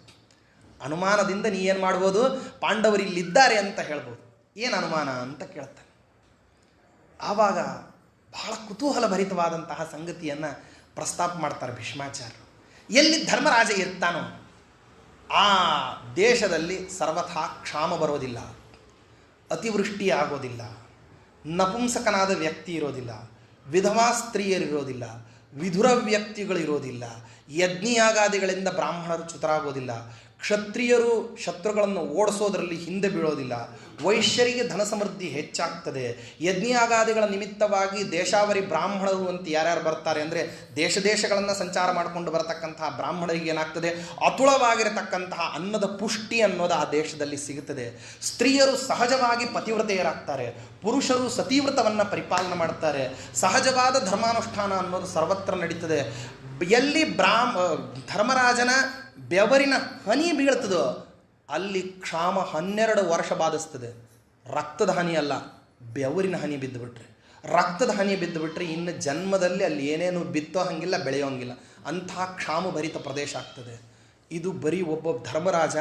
ಅನುಮಾನದಿಂದ ನೀ ಏನು ಮಾಡ್ಬೋದು? ಪಾಂಡವರು ಇಲ್ಲಿದ್ದಾರೆ ಅಂತ ಹೇಳ್ಬೋದು. ಏನು ಅನುಮಾನ ಅಂತ ಕೇಳ್ತಾನೆ. ಆವಾಗ ಬಹಳ ಕುತೂಹಲ ಭರಿತವಾದಂತಹ ಸಂಗತಿಯನ್ನು ಪ್ರಸ್ತಾಪ ಮಾಡ್ತಾರೆ ಭೀಷ್ಮಾಚಾರ್ಯರು. ಎಲ್ಲಿ ಧರ್ಮರಾಜ ಇರ್ತಾನೋ ಆ ದೇಶದಲ್ಲಿ ಸರ್ವಥಾ ಕ್ಷಾಮ ಬರೋದಿಲ್ಲ, ಅತಿವೃಷ್ಟಿ ಆಗೋದಿಲ್ಲ, ನಪುಂಸಕನಾದ ವ್ಯಕ್ತಿ ಇರೋದಿಲ್ಲ, ವಿಧವಾ ಸ್ತ್ರೀಯರಿರೋದಿಲ್ಲ, ವಿಧುರ ವ್ಯಕ್ತಿಗಳಿರೋದಿಲ್ಲ, ಯಜ್ಞಯಾಗಾದಿಗಳಿಂದ ಬ್ರಾಹ್ಮಣರು ಚ್ಯುತರಾಗೋದಿಲ್ಲ, ಕ್ಷತ್ರಿಯರು ಶತ್ರುಗಳನ್ನು ಓಡಿಸೋದರಲ್ಲಿ ಹಿಂದೆ ಬೀಳೋದಿಲ್ಲ, ವೈಶ್ಯರಿಗೆ ಧನ ಸಮೃದ್ಧಿ ಹೆಚ್ಚಾಗ್ತದೆ. ಯಜ್ಞಯಾಗಾದಿಗಳ ನಿಮಿತ್ತವಾಗಿ ದೇಶಾವರಿ ಬ್ರಾಹ್ಮಣರು ಅಂತ ಯಾರ್ಯಾರು ಬರ್ತಾರೆ ಅಂದರೆ ದೇಶ ದೇಶಗಳನ್ನು ಸಂಚಾರ ಮಾಡಿಕೊಂಡು ಬರತಕ್ಕಂತಹ ಬ್ರಾಹ್ಮಣರಿಗೆ ಏನಾಗ್ತದೆ? ಅತುಳವಾಗಿರತಕ್ಕಂತಹ ಅನ್ನದ ಪುಷ್ಟಿ ಅನ್ನೋದು ಆ ದೇಶದಲ್ಲಿ ಸಿಗುತ್ತದೆ. ಸ್ತ್ರೀಯರು ಸಹಜವಾಗಿ ಪತಿವ್ರತೆಯರಾಗ್ತಾರೆ, ಪುರುಷರು ಸತೀವ್ರತವನ್ನು ಪರಿಪಾಲನೆ ಮಾಡ್ತಾರೆ. ಸಹಜವಾದ ಧರ್ಮಾನುಷ್ಠಾನ ಅನ್ನೋದು ಸರ್ವತ್ರ ನಡೀತದೆ. ಎಲ್ಲಿ ಧರ್ಮರಾಜನ ಬೆವರಿನ ಹನಿ ಬೀಳ್ತದೋ ಅಲ್ಲಿ ಕ್ಷಾಮ 12 ವರ್ಷ ಬಾಧಿಸ್ತದೆ. ರಕ್ತದ ಹನಿ ಅಲ್ಲ, ಬೆವರಿನ ಹನಿ ಬಿದ್ದುಬಿಟ್ರೆ, ರಕ್ತದ ಹನಿ ಬಿದ್ದುಬಿಟ್ರೆ ಇನ್ನು ಜನ್ಮದಲ್ಲಿ ಅಲ್ಲಿ ಏನೇನು ಬಿತ್ತೋ ಹಂಗಿಲ್ಲ, ಬೆಳೆಯೋಂಗಿಲ್ಲ. ಅಂಥ ಕ್ಷಾಮಭರಿತ ಪ್ರದೇಶ ಆಗ್ತದೆ. ಇದು ಬರೀ ಒಬ್ಬ ಧರ್ಮರಾಜ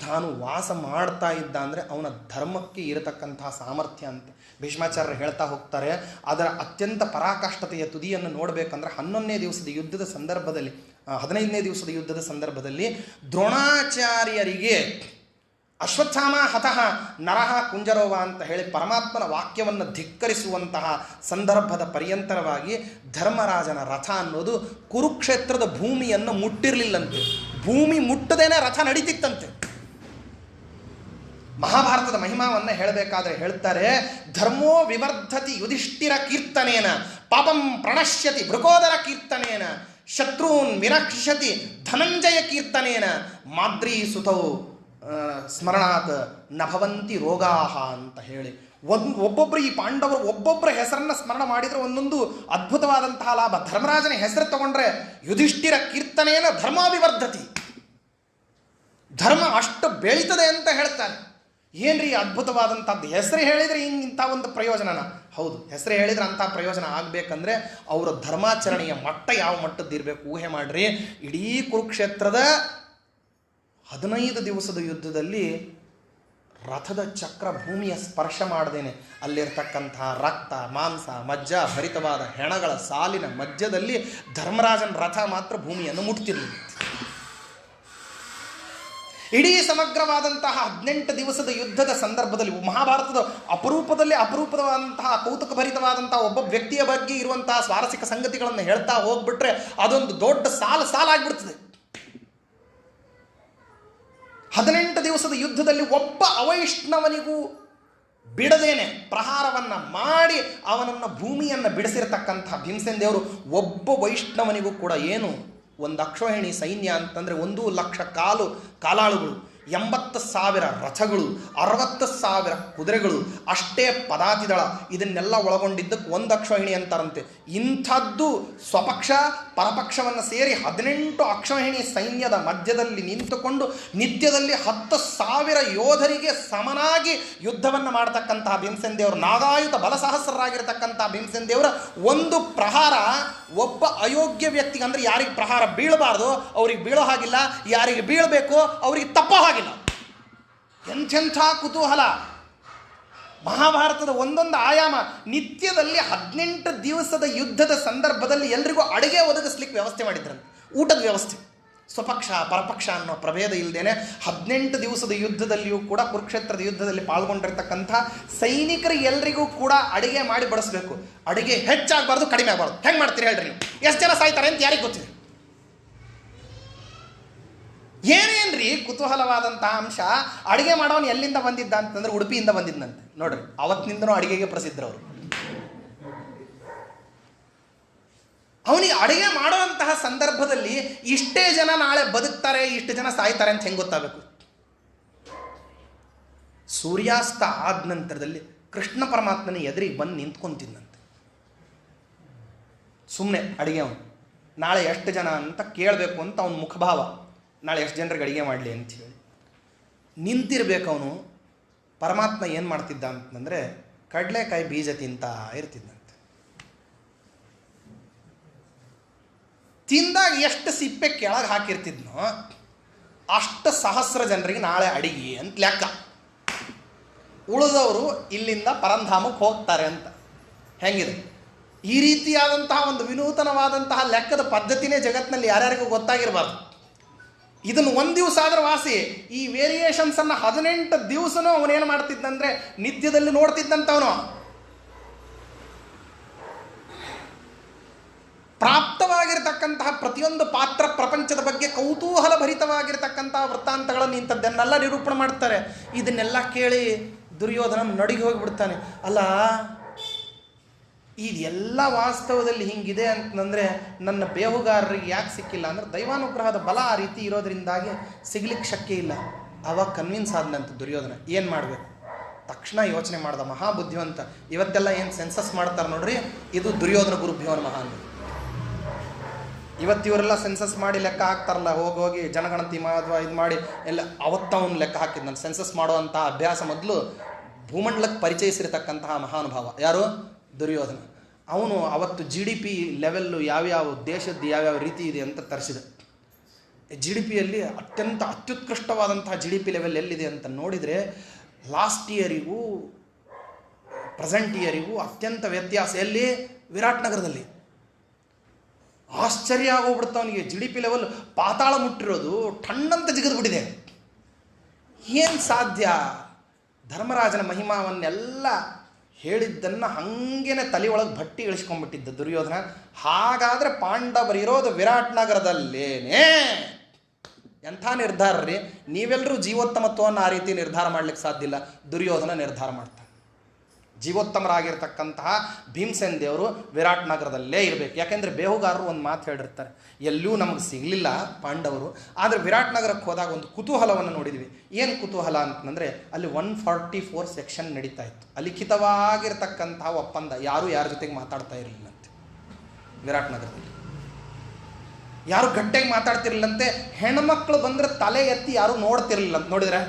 ತಾನು ವಾಸ ಮಾಡ್ತಾ ಇದ್ದ ಅಂದರೆ ಅವನ ಧರ್ಮಕ್ಕೆ ಇರತಕ್ಕಂತಹ ಸಾಮರ್ಥ್ಯ ಅಂತ ಭೀಷ್ಮಾಚಾರ್ಯರು ಹೇಳ್ತಾ ಹೋಗ್ತಾರೆ. ಅದರ ಅತ್ಯಂತ ಪರಾಕಾಷ್ಠತೆಯ ತುದಿಯನ್ನು ನೋಡಬೇಕಂದ್ರೆ 11ನೇ ದಿವಸದ ಯುದ್ಧದ ಸಂದರ್ಭದಲ್ಲಿ, 15ನೇ ದಿವಸದ ಯುದ್ಧದ ಸಂದರ್ಭದಲ್ಲಿ ದ್ರೋಣಾಚಾರ್ಯರಿಗೆ ಅಶ್ವತ್ಥಾಮ ಹತಃ ನರಹ ಕುಂಜರೋವ ಅಂತ ಹೇಳಿ ಪರಮಾತ್ಮನ ವಾಕ್ಯವನ್ನು ಧಿಕ್ಕರಿಸುವಂತಹ ಸಂದರ್ಭದ ಪರ್ಯಂತರವಾಗಿ ಧರ್ಮರಾಜನ ರಥ ಅನ್ನೋದು ಕುರುಕ್ಷೇತ್ರದ ಭೂಮಿಯನ್ನು ಮುಟ್ಟಿರಲಿಲ್ಲಂತೆ. ಭೂಮಿ ಮುಟ್ಟದೇನೆ ರಥ ನಡೀತಿತ್ತಂತೆ. ಮಹಾಭಾರತದ ಮಹಿಮಾವನ್ನು ಹೇಳಬೇಕಾದ್ರೆ ಹೇಳ್ತಾರೆ, ಧರ್ಮೋ ವಿವರ್ಧತಿ ಯುಧಿಷ್ಠಿರ ಕೀರ್ತನೇನ ಪಾಪಂ ಪ್ರಣಶ್ಯತಿ ಭೃಕೋದರ ಕೀರ್ತನೇನ ಶತ್ರುನ್ ವಿನಕ್ಷತಿ ಧನಂಜಯ ಕೀರ್ತನೇನ ಮಾದ್ರಿ ಸುತೌ ಸ್ಮರಣಾತ್ ನಭವಂತಿ ರೋಗಾಹ ಅಂತ ಹೇಳಿ ಒಬ್ಬೊಬ್ಬರು ಈ ಪಾಂಡವರು ಒಬ್ಬೊಬ್ಬರ ಹೆಸರನ್ನು ಸ್ಮರಣ ಮಾಡಿದರೆ ಒಂದೊಂದು ಅದ್ಭುತವಾದಂತಹ ಲಾಭ. ಧರ್ಮರಾಜನ ಹೆಸರು ತಗೊಂಡ್ರೆ ಯುಧಿಷ್ಠಿರ ಕೀರ್ತನೇನ ಧರ್ಮ ವಿವರ್ಧತಿ, ಧರ್ಮ ಅಷ್ಟು ಬೆಳೀತದೆ ಅಂತ ಹೇಳ್ತಾರೆ. ಏನ್ರಿ ಅದ್ಭುತವಾದಂಥದ್ದು! ಹೆಸರು ಹೇಳಿದರೆ ಇಂಥ ಒಂದು ಪ್ರಯೋಜನನ? ಹೌದು, ಹೆಸರು ಹೇಳಿದರೆ ಅಂಥ ಪ್ರಯೋಜನ ಆಗಬೇಕಂದ್ರೆ ಅವರ ಧರ್ಮಾಚರಣೆಯ ಮಟ್ಟ ಯಾವ ಮಟ್ಟದ್ದಿರಬೇಕು ಊಹೆ ಮಾಡ್ರಿ. ಇಡೀ ಕುರುಕ್ಷೇತ್ರದ 15 ದಿವಸದ ಯುದ್ಧದಲ್ಲಿ ರಥದ ಚಕ್ರ ಭೂಮಿಯ ಸ್ಪರ್ಶ ಮಾಡದೇನೆ ಅಲ್ಲಿರ್ತಕ್ಕಂತಹ ರಕ್ತ ಮಾಂಸ ಮಜ್ಜ ಭರಿತವಾದ ಹೆಣಗಳ ಸಾಲಿನ ಮಧ್ಯದಲ್ಲಿ ಧರ್ಮರಾಜನ ರಥ ಮಾತ್ರ ಭೂಮಿಯನ್ನು ಮುಟ್ತಿರಲಿಲ್ಲ. ಇಡೀ ಸಮಗ್ರವಾದಂತಹ 18 ದಿವಸದ ಯುದ್ಧದ ಸಂದರ್ಭದಲ್ಲಿ ಮಹಾಭಾರತದ ಅಪರೂಪವಾದಂತಹ ಕೌತುಕಭರಿತವಾದಂತಹ ಒಬ್ಬ ವ್ಯಕ್ತಿಯ ಬಗ್ಗೆ ಇರುವಂತಹ ಸ್ವಾರಸ್ಯಕ ಸಂಗತಿಗಳನ್ನು ಹೇಳ್ತಾ ಹೋಗ್ಬಿಟ್ರೆ ಅದೊಂದು ದೊಡ್ಡ ಸಾಲಾಗ್ಬಿಡ್ತದೆ. 18 ದಿವಸದ ಯುದ್ಧದಲ್ಲಿ ಒಬ್ಬ ಅವೈಷ್ಣವನಿಗೂ ಬಿಡದೇನೆ ಪ್ರಹಾರವನ್ನ ಮಾಡಿ ಅವನನ್ನು ಭೂಮಿಯನ್ನು ಬಿಡಿಸಿರತಕ್ಕಂತಹ ಭೀಮಸೇನ ದೇವರು ಒಬ್ಬ ವೈಷ್ಣವನಿಗೂ ಕೂಡ ಏನು ಒಂದು ಅಕ್ಷೋಹಿಣಿ ಸೈನ್ಯ ಅಂತಂದರೆ 1,00,000 ಕಾಲಾಳುಗಳು, 80,000 ರಥಗಳು, 60,000 ಕುದುರೆಗಳು, ಅಷ್ಟೇ ಪದಾತಿದಳ, ಇದನ್ನೆಲ್ಲ ಒಳಗೊಂಡಿದ್ದಕ್ಕೆ 1 ಅಕ್ಷೋಹಿಣಿ ಅಂತಾರಂತೆ. ಇಂಥದ್ದು ಸ್ವಪಕ್ಷ ಪರಪಕ್ಷವನ್ನು ಸೇರಿ 18 ಅಕ್ಷೋಹಿಣಿ ಸೈನ್ಯದ ಮಧ್ಯದಲ್ಲಿ ನಿಂತುಕೊಂಡು ನಿತ್ಯದಲ್ಲಿ 10,000 ಯೋಧರಿಗೆ ಸಮನಾಗಿ ಯುದ್ಧವನ್ನು ಮಾಡತಕ್ಕಂತಹ ಭೀಮಸೇನ ದೇವರು, ನಾಗಾಯುತ ಬಲಸಹಸ್ರರಾಗಿರ್ತಕ್ಕಂತಹ ಭೀಮಸೇನ ದೇವರ ಒಂದು ಪ್ರಹಾರ ಒಬ್ಬ ಅಯೋಗ್ಯ ವ್ಯಕ್ತಿಗೆ, ಅಂದರೆ ಯಾರಿಗೆ ಪ್ರಹಾರ ಬೀಳಬಾರ್ದು ಅವ್ರಿಗೆ ಬೀಳೋ ಹಾಗಿಲ್ಲ, ಯಾರಿಗೆ ಬೀಳಬೇಕು ಅವ್ರಿಗೆ ತಪ್ಪೋ ಹಾಗಿಲ್ಲ. ಎಂಥೆಂಥ ಕುತೂಹಲ! ಮಹಾಭಾರತದ ಒಂದೊಂದು ಆಯಾಮ. ನಿತ್ಯದಲ್ಲಿ 18 ದಿವಸದ ಯುದ್ಧದ ಸಂದರ್ಭದಲ್ಲಿ ಎಲ್ರಿಗೂ ಅಡುಗೆ ಒದಗಿಸ್ಲಿಕ್ಕೆ ವ್ಯವಸ್ಥೆ ಮಾಡಿದ್ರಂತೆ, ಊಟದ ವ್ಯವಸ್ಥೆ. ಸ್ವಪಕ್ಷ ಪರಪಕ್ಷ ಅನ್ನೋ ಪ್ರಭೇದ ಇಲ್ಲದೇನೆ 18 ದಿವಸದ ಯುದ್ಧದಲ್ಲಿಯೂ ಕೂಡ, ಕುರುಕ್ಷೇತ್ರದ ಯುದ್ಧದಲ್ಲಿ ಪಾಲ್ಗೊಂಡಿರ್ತಕ್ಕಂಥ ಸೈನಿಕರಿಗೆ ಎಲ್ರಿಗೂ ಕೂಡ ಅಡುಗೆ ಮಾಡಿ ಬಡಿಸ್ಬೇಕು. ಅಡುಗೆ ಹೆಚ್ಚಾಗಬಾರ್ದು, ಕಡಿಮೆ ಆಗಬಾರ್ದು. ಹೆಂಗೆ ಮಾಡ್ತೀರಿ ಹೇಳ್ರಿ ನೀವು? ಎಷ್ಟು ಜನ ಸಾಯ್ತಾರೆ ಅಂತ ಯಾರಿಗೆ ಗೊತ್ತಿದೆ? ಏನೇನ್ರಿ ಕುತೂಹಲವಾದಂಥ ಅಂಶ. ಅಡುಗೆ ಮಾಡೋನು ಎಲ್ಲಿಂದ ಬಂದಿದ್ದ ಅಂತಂದ್ರೆ ಉಡುಪಿಯಿಂದ ಬಂದಿದ್ದಂತೆ. ನೋಡ್ರಿ, ಅವತ್ತಿನಿಂದನೂ ಅಡುಗೆಗೆ ಪ್ರಸಿದ್ಧರವರು. ಅವನಿಗೆ ಅಡುಗೆ ಮಾಡುವಂತಹ ಸಂದರ್ಭದಲ್ಲಿ ಇಷ್ಟೇ ಜನ ನಾಳೆ ಬದುಕ್ತಾರೆ, ಇಷ್ಟು ಜನ ಸಾಯ್ತಾರೆ ಅಂತ ಹೆಂಗೆ ಗೊತ್ತಾಗಬೇಕು? ಸೂರ್ಯಾಸ್ತ ಆದ ನಂತರದಲ್ಲಿ ಕೃಷ್ಣ ಪರಮಾತ್ಮನ ಎದುರಿಗೆ ಬಂದು ನಿಂತ್ಕೊಂತಿದ್ದಂತೆ. ಸುಮ್ಮನೆ ಅಡುಗೆ ಅವನು ನಾಳೆ ಎಷ್ಟು ಜನ ಅಂತ ಕೇಳಬೇಕು ಅಂತ ಅವನ ಮುಖಭಾವ, ನಾಳೆ ಎಷ್ಟು ಜನರಿಗೆ ಅಡುಗೆ ಮಾಡಲಿ ಅಂಥೇಳಿ ನಿಂತಿರ್ಬೇಕು ಅವನು. ಪರಮಾತ್ಮ ಏನು ಮಾಡ್ತಿದ್ದ ಅಂತಂದರೆ ಕಡಲೆಕಾಯಿ ಬೀಜ ತಿಂತಾ ಇರ್ತಿದ್ದಂತೆ. ತಿಂದಾಗ ಎಷ್ಟು ಸಿಪ್ಪೆ ಕೆಳಗೆ ಹಾಕಿರ್ತಿದ್ನೋ ಅಷ್ಟು 1000 ಜನರಿಗೆ ನಾಳೆ ಅಡಿಗೆ ಅಂತ ಲೆಕ್ಕ. ಉಳಿದವರು ಇಲ್ಲಿಂದ ಪರಂಧಾಮಕ್ಕೆ ಹೋಗ್ತಾರೆ ಅಂತ. ಹೆಂಗಿದೆ? ಈ ರೀತಿಯಾದಂತಹ ಒಂದು ವಿನೂತನವಾದಂತಹ ಲೆಕ್ಕದ ಪದ್ಧತಿನೇ ಜಗತ್ತಿನಲ್ಲಿ ಯಾರ್ಯಾರಿಗೂ ಗೊತ್ತಾಗಿರಬಾರ್ದು. ಇದನ್ನು 1 ದಿವಸ ಆದ್ರೆ ವಾಸಿ. ಈ ವೇರಿಯೇಷನ್ಸನ್ನು 18 ದಿವಸನೂ ಅವನೇನು ಮಾಡ್ತಿದ್ದಂದ್ರೆ ನಿತ್ಯದಲ್ಲಿ ನೋಡ್ತಿದ್ದಂಥವನು. ಪ್ರಾಪ್ತವಾಗಿರ್ತಕ್ಕಂತಹ ಪ್ರತಿಯೊಂದು ಪಾತ್ರ ಪ್ರಪಂಚದ ಬಗ್ಗೆ ಕೌತೂಹಲ ಭರಿತವಾಗಿರ್ತಕ್ಕಂತಹ ವೃತ್ತಾಂತಗಳನ್ನು ಇಂಥದ್ದನ್ನೆಲ್ಲ ನಿರೂಪಣೆ ಮಾಡ್ತಾರೆ. ಇದನ್ನೆಲ್ಲ ಕೇಳಿ ದುರ್ಯೋಧನ ನಡಿಗೆ ಹೋಗಿಬಿಡ್ತಾನೆ. ಅಲ್ಲ, ಇದೆಲ್ಲ ವಾಸ್ತವದಲ್ಲಿ ಹಿಂಗಿದೆ ಅಂತಂದರೆ ನನ್ನ ಬೇಹುಗಾರರಿಗೆ ಯಾಕೆ ಸಿಕ್ಕಿಲ್ಲ ಅಂದರೆ ದೈವಾನುಗ್ರಹದ ಬಲ ಆ ರೀತಿ ಇರೋದ್ರಿಂದಾಗಿ ಸಿಗ್ಲಿಕ್ಕೆ ಶಕ್ಯ ಇಲ್ಲ. ಆವಾಗ ಕನ್ವಿನ್ಸ್ ಆದನಂತ ದುರ್ಯೋಧನ. ಏನು ಮಾಡಬೇಕು? ತಕ್ಷಣ ಯೋಚನೆ ಮಾಡ್ದ. ಮಹಾಬುದ್ಧಿವಂತ. ಇವತ್ತೆಲ್ಲ ಏನು ಸೆನ್ಸಸ್ ಮಾಡ್ತಾರೆ ನೋಡ್ರಿ, ಇದು ದುರ್ಯೋಧನ ಗುರುಭ್ಯೋನ ಮಹಾನ್. ಇವತ್ತಿವರೆಲ್ಲ ಸೆನ್ಸಸ್ ಮಾಡಿ ಲೆಕ್ಕ ಹಾಕ್ತಾರಲ್ಲ, ಹೋಗಿ ಜನಗಣತಿ ಅಥವಾ ಇದು ಮಾಡಿ ಎಲ್ಲ, ಅವತ್ತವನು ಲೆಕ್ಕ ಹಾಕಿದ್. ನಾನು ಸೆನ್ಸಸ್ ಮಾಡುವಂಥ ಅಭ್ಯಾಸ ಮೊದಲು ಭೂಮಂಡಲಕ್ಕೆ ಪರಿಚಯಿಸಿರ್ತಕ್ಕಂತಹ ಮಹಾನುಭಾವ ಯಾರು? ದುರ್ಯೋಧನ. ಅವನು ಅವತ್ತು GDP ಲೆವೆಲ್ಲು ಯಾವ್ಯಾವ ದೇಶದ್ದು ಯಾವ್ಯಾವ ರೀತಿ ಇದೆ ಅಂತ ತರಿಸಿದ. GDPಯಲ್ಲಿ ಅತ್ಯುತ್ಕೃಷ್ಟವಾದಂತಹ GDP ಲೆವೆಲ್ ಎಲ್ಲಿದೆ ಅಂತ ನೋಡಿದರೆ ಲಾಸ್ಟ್ ಇಯರಿಗೂ ಪ್ರೆಸೆಂಟ್ ಇಯರಿಗೂ ಅತ್ಯಂತ ವ್ಯತ್ಯಾಸ. ಎಲ್ಲಿ? ವಿರಾಟ್ ನಗರದಲ್ಲಿ. ಆಶ್ಚರ್ಯ ಆಗೋಗ್ಬಿಡ್ತವನಿಗೆ. GDP ಲೆವೆಲ್ ಪಾತಾಳ ಮುಟ್ಟಿರೋದು ಟಣ್ಣಂತ ಜಿಗಿದ್ಬಿಟ್ಟಿದೆ. ಏನು ಸಾಧ್ಯ? ಧರ್ಮರಾಜನ ಮಹಿಮಾವನ್ನೆಲ್ಲ ಹೇಳಿದ್ದನ್ನು ಹಾಗೇನೆ ತಲೆಯೊಳಗೆ ಭಟ್ಟಿ ಇಳಿಸ್ಕೊಂಡ್ಬಿಟ್ಟಿದ್ದ ದುರ್ಯೋಧನ. ಹಾಗಾದರೆ ಪಾಂಡವರಿರೋದು ವಿರಾಟ್ ನಗರದಲ್ಲೇನೇ. ಎಂಥ ನಿರ್ಧಾರ ರೀ! ನೀವೆಲ್ಲರೂ ಜೀವೋತ್ತಮತ್ವವನ್ನು ಆ ರೀತಿ ನಿರ್ಧಾರ ಮಾಡಲಿಕ್ಕೆ ಸಾಧ್ಯ ಇಲ್ಲ. ದುರ್ಯೋಧನ ನಿರ್ಧಾರ ಮಾಡ್ತಾನೆ. ಜೀವೋತ್ತಮರಾಗಿರ್ತಕ್ಕಂತಹ ಭೀಮಸೇನ ದೇವರು ವಿರಾಟ್ ನಗರದಲ್ಲೇ ಇರಬೇಕು. ಯಾಕೆಂದರೆ ಬೇಹುಗಾರರು ಒಂದು ಮಾತು ಹೇಳಿರ್ತಾರೆ, ಎಲ್ಲೂ ನಮಗೆ ಸಿಗಲಿಲ್ಲ ಪಾಂಡವರು, ಆದರೆ ವಿರಾಟ್ ನಗರಕ್ಕೆ ಹೋದಾಗ ಒಂದು ಕುತೂಹಲವನ್ನು ನೋಡಿದ್ವಿ. ಏನು ಕುತೂಹಲ ಅಂತಂದರೆ ಅಲ್ಲಿ 144 ಸೆಕ್ಷನ್ ನಡೀತಾ ಇತ್ತು. ಅಲಿಖಿತವಾಗಿರ್ತಕ್ಕಂತಹ ಒಪ್ಪಂದ, ಯಾರೂ ಯಾರ ಜೊತೆಗೆ ಮಾತಾಡ್ತಾ ಇರಲಿಲ್ಲಂತೆ ವಿರಾಟ್ ನಗರದಲ್ಲಿ. ಯಾರು ಗಟ್ಟಿಯಾಗಿ ಮಾತಾಡ್ತಿರ್ಲಿಲ್ಲಂತೆ. ಹೆಣ್ಮಕ್ಳು ಬಂದರೆ ತಲೆ ಎತ್ತಿ ಯಾರೂ ನೋಡ್ತಿರ್ಲಿಲ್ಲ ಅಂತ. ನೋಡಿದ್ರೆ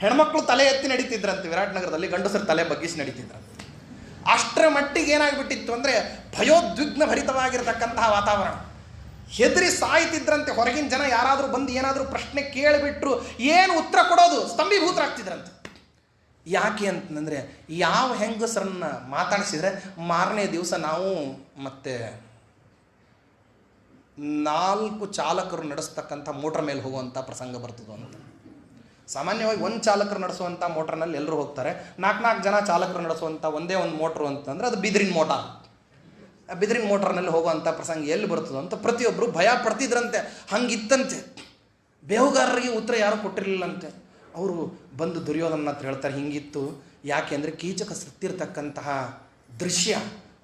ಹೆಣ್ಮಕ್ಳು ತಲೆ ಎತ್ತಿ ನಡೀತಿದ್ರಂತೆ ವಿರಾಟ್ ನಗರದಲ್ಲಿ, ಗಂಡಸರು ತಲೆ ಬಗ್ಗಿಸಿ ನಡೀತಿದ್ರಂತೆ. ಅಷ್ಟರ ಮಟ್ಟಿಗೆ ಏನಾಗ್ಬಿಟ್ಟಿತ್ತು ಅಂದರೆ ಭಯೋದ್ವಿಗ್ನ ಭರಿತವಾಗಿರ್ತಕ್ಕಂತಹ ವಾತಾವರಣ. ಹೆದರಿ ಸಾಯ್ತಿದ್ರಂತೆ. ಹೊರಗಿನ ಜನ ಯಾರಾದರೂ ಬಂದು ಏನಾದರೂ ಪ್ರಶ್ನೆ ಕೇಳಿಬಿಟ್ರು ಏನು ಉತ್ತರ ಕೊಡೋದು ಸ್ತಂಭೀಭೂತರಾಗ್ತಿದ್ರಂತೆ. ಯಾಕೆ ಅಂತಂದರೆ ಯಾವ ಹೆಂಗಸರನ್ನ ಮಾತಾಡಿಸಿದರೆ ಮಾರನೇ ದಿವಸ ನಾವು ಮತ್ತೆ 4 ಚಾಲಕರು ನಡೆಸ್ತಕ್ಕಂಥ ಮೋಟ್ರ್ ಮೇಲೆ ಹೋಗುವಂಥ ಪ್ರಸಂಗ ಬರ್ತದೆ ಅಂತ. ಸಾಮಾನ್ಯವಾಗಿ ಒಂದು ಚಾಲಕರು ನಡೆಸುವಂಥ ಮೋಟ್ರ್ನಲ್ಲಿ ಎಲ್ಲರೂ ಹೋಗ್ತಾರೆ. 4 ಜನ ಚಾಲಕರು ನಡೆಸುವಂಥ ಒಂದೇ ಒಂದು ಮೋಟ್ರು ಅಂತಂದರೆ ಅದು ಬಿದಿರಿನ ಮೋಟಾರ್. ಆ ಬಿದಿರಿನ ಮೋಟ್ರ್ನಲ್ಲಿ ಹೋಗುವಂಥ ಪ್ರಸಂಗ ಎಲ್ಲಿ ಬರ್ತದೋ ಅಂತ ಪ್ರತಿಯೊಬ್ಬರು ಭಯ ಪಡ್ತಿದ್ರಂತೆ. ಹಂಗಿತ್ತಂತೆ. ಬೇಹುಗಾರರಿಗೆ ಉತ್ತರ ಯಾರೂ ಕೊಟ್ಟಿರಲಿಲ್ಲಂತೆ. ಅವರು ಬಂದು ದುರ್ಯೋಧನ ಹತ್ರ ಹೇಳ್ತಾರೆ, ಹಿಂಗಿತ್ತು. ಯಾಕೆ ಅಂದರೆ ಕೀಚಕ ಸತ್ತಿರ್ತಕ್ಕಂತಹ ದೃಶ್ಯ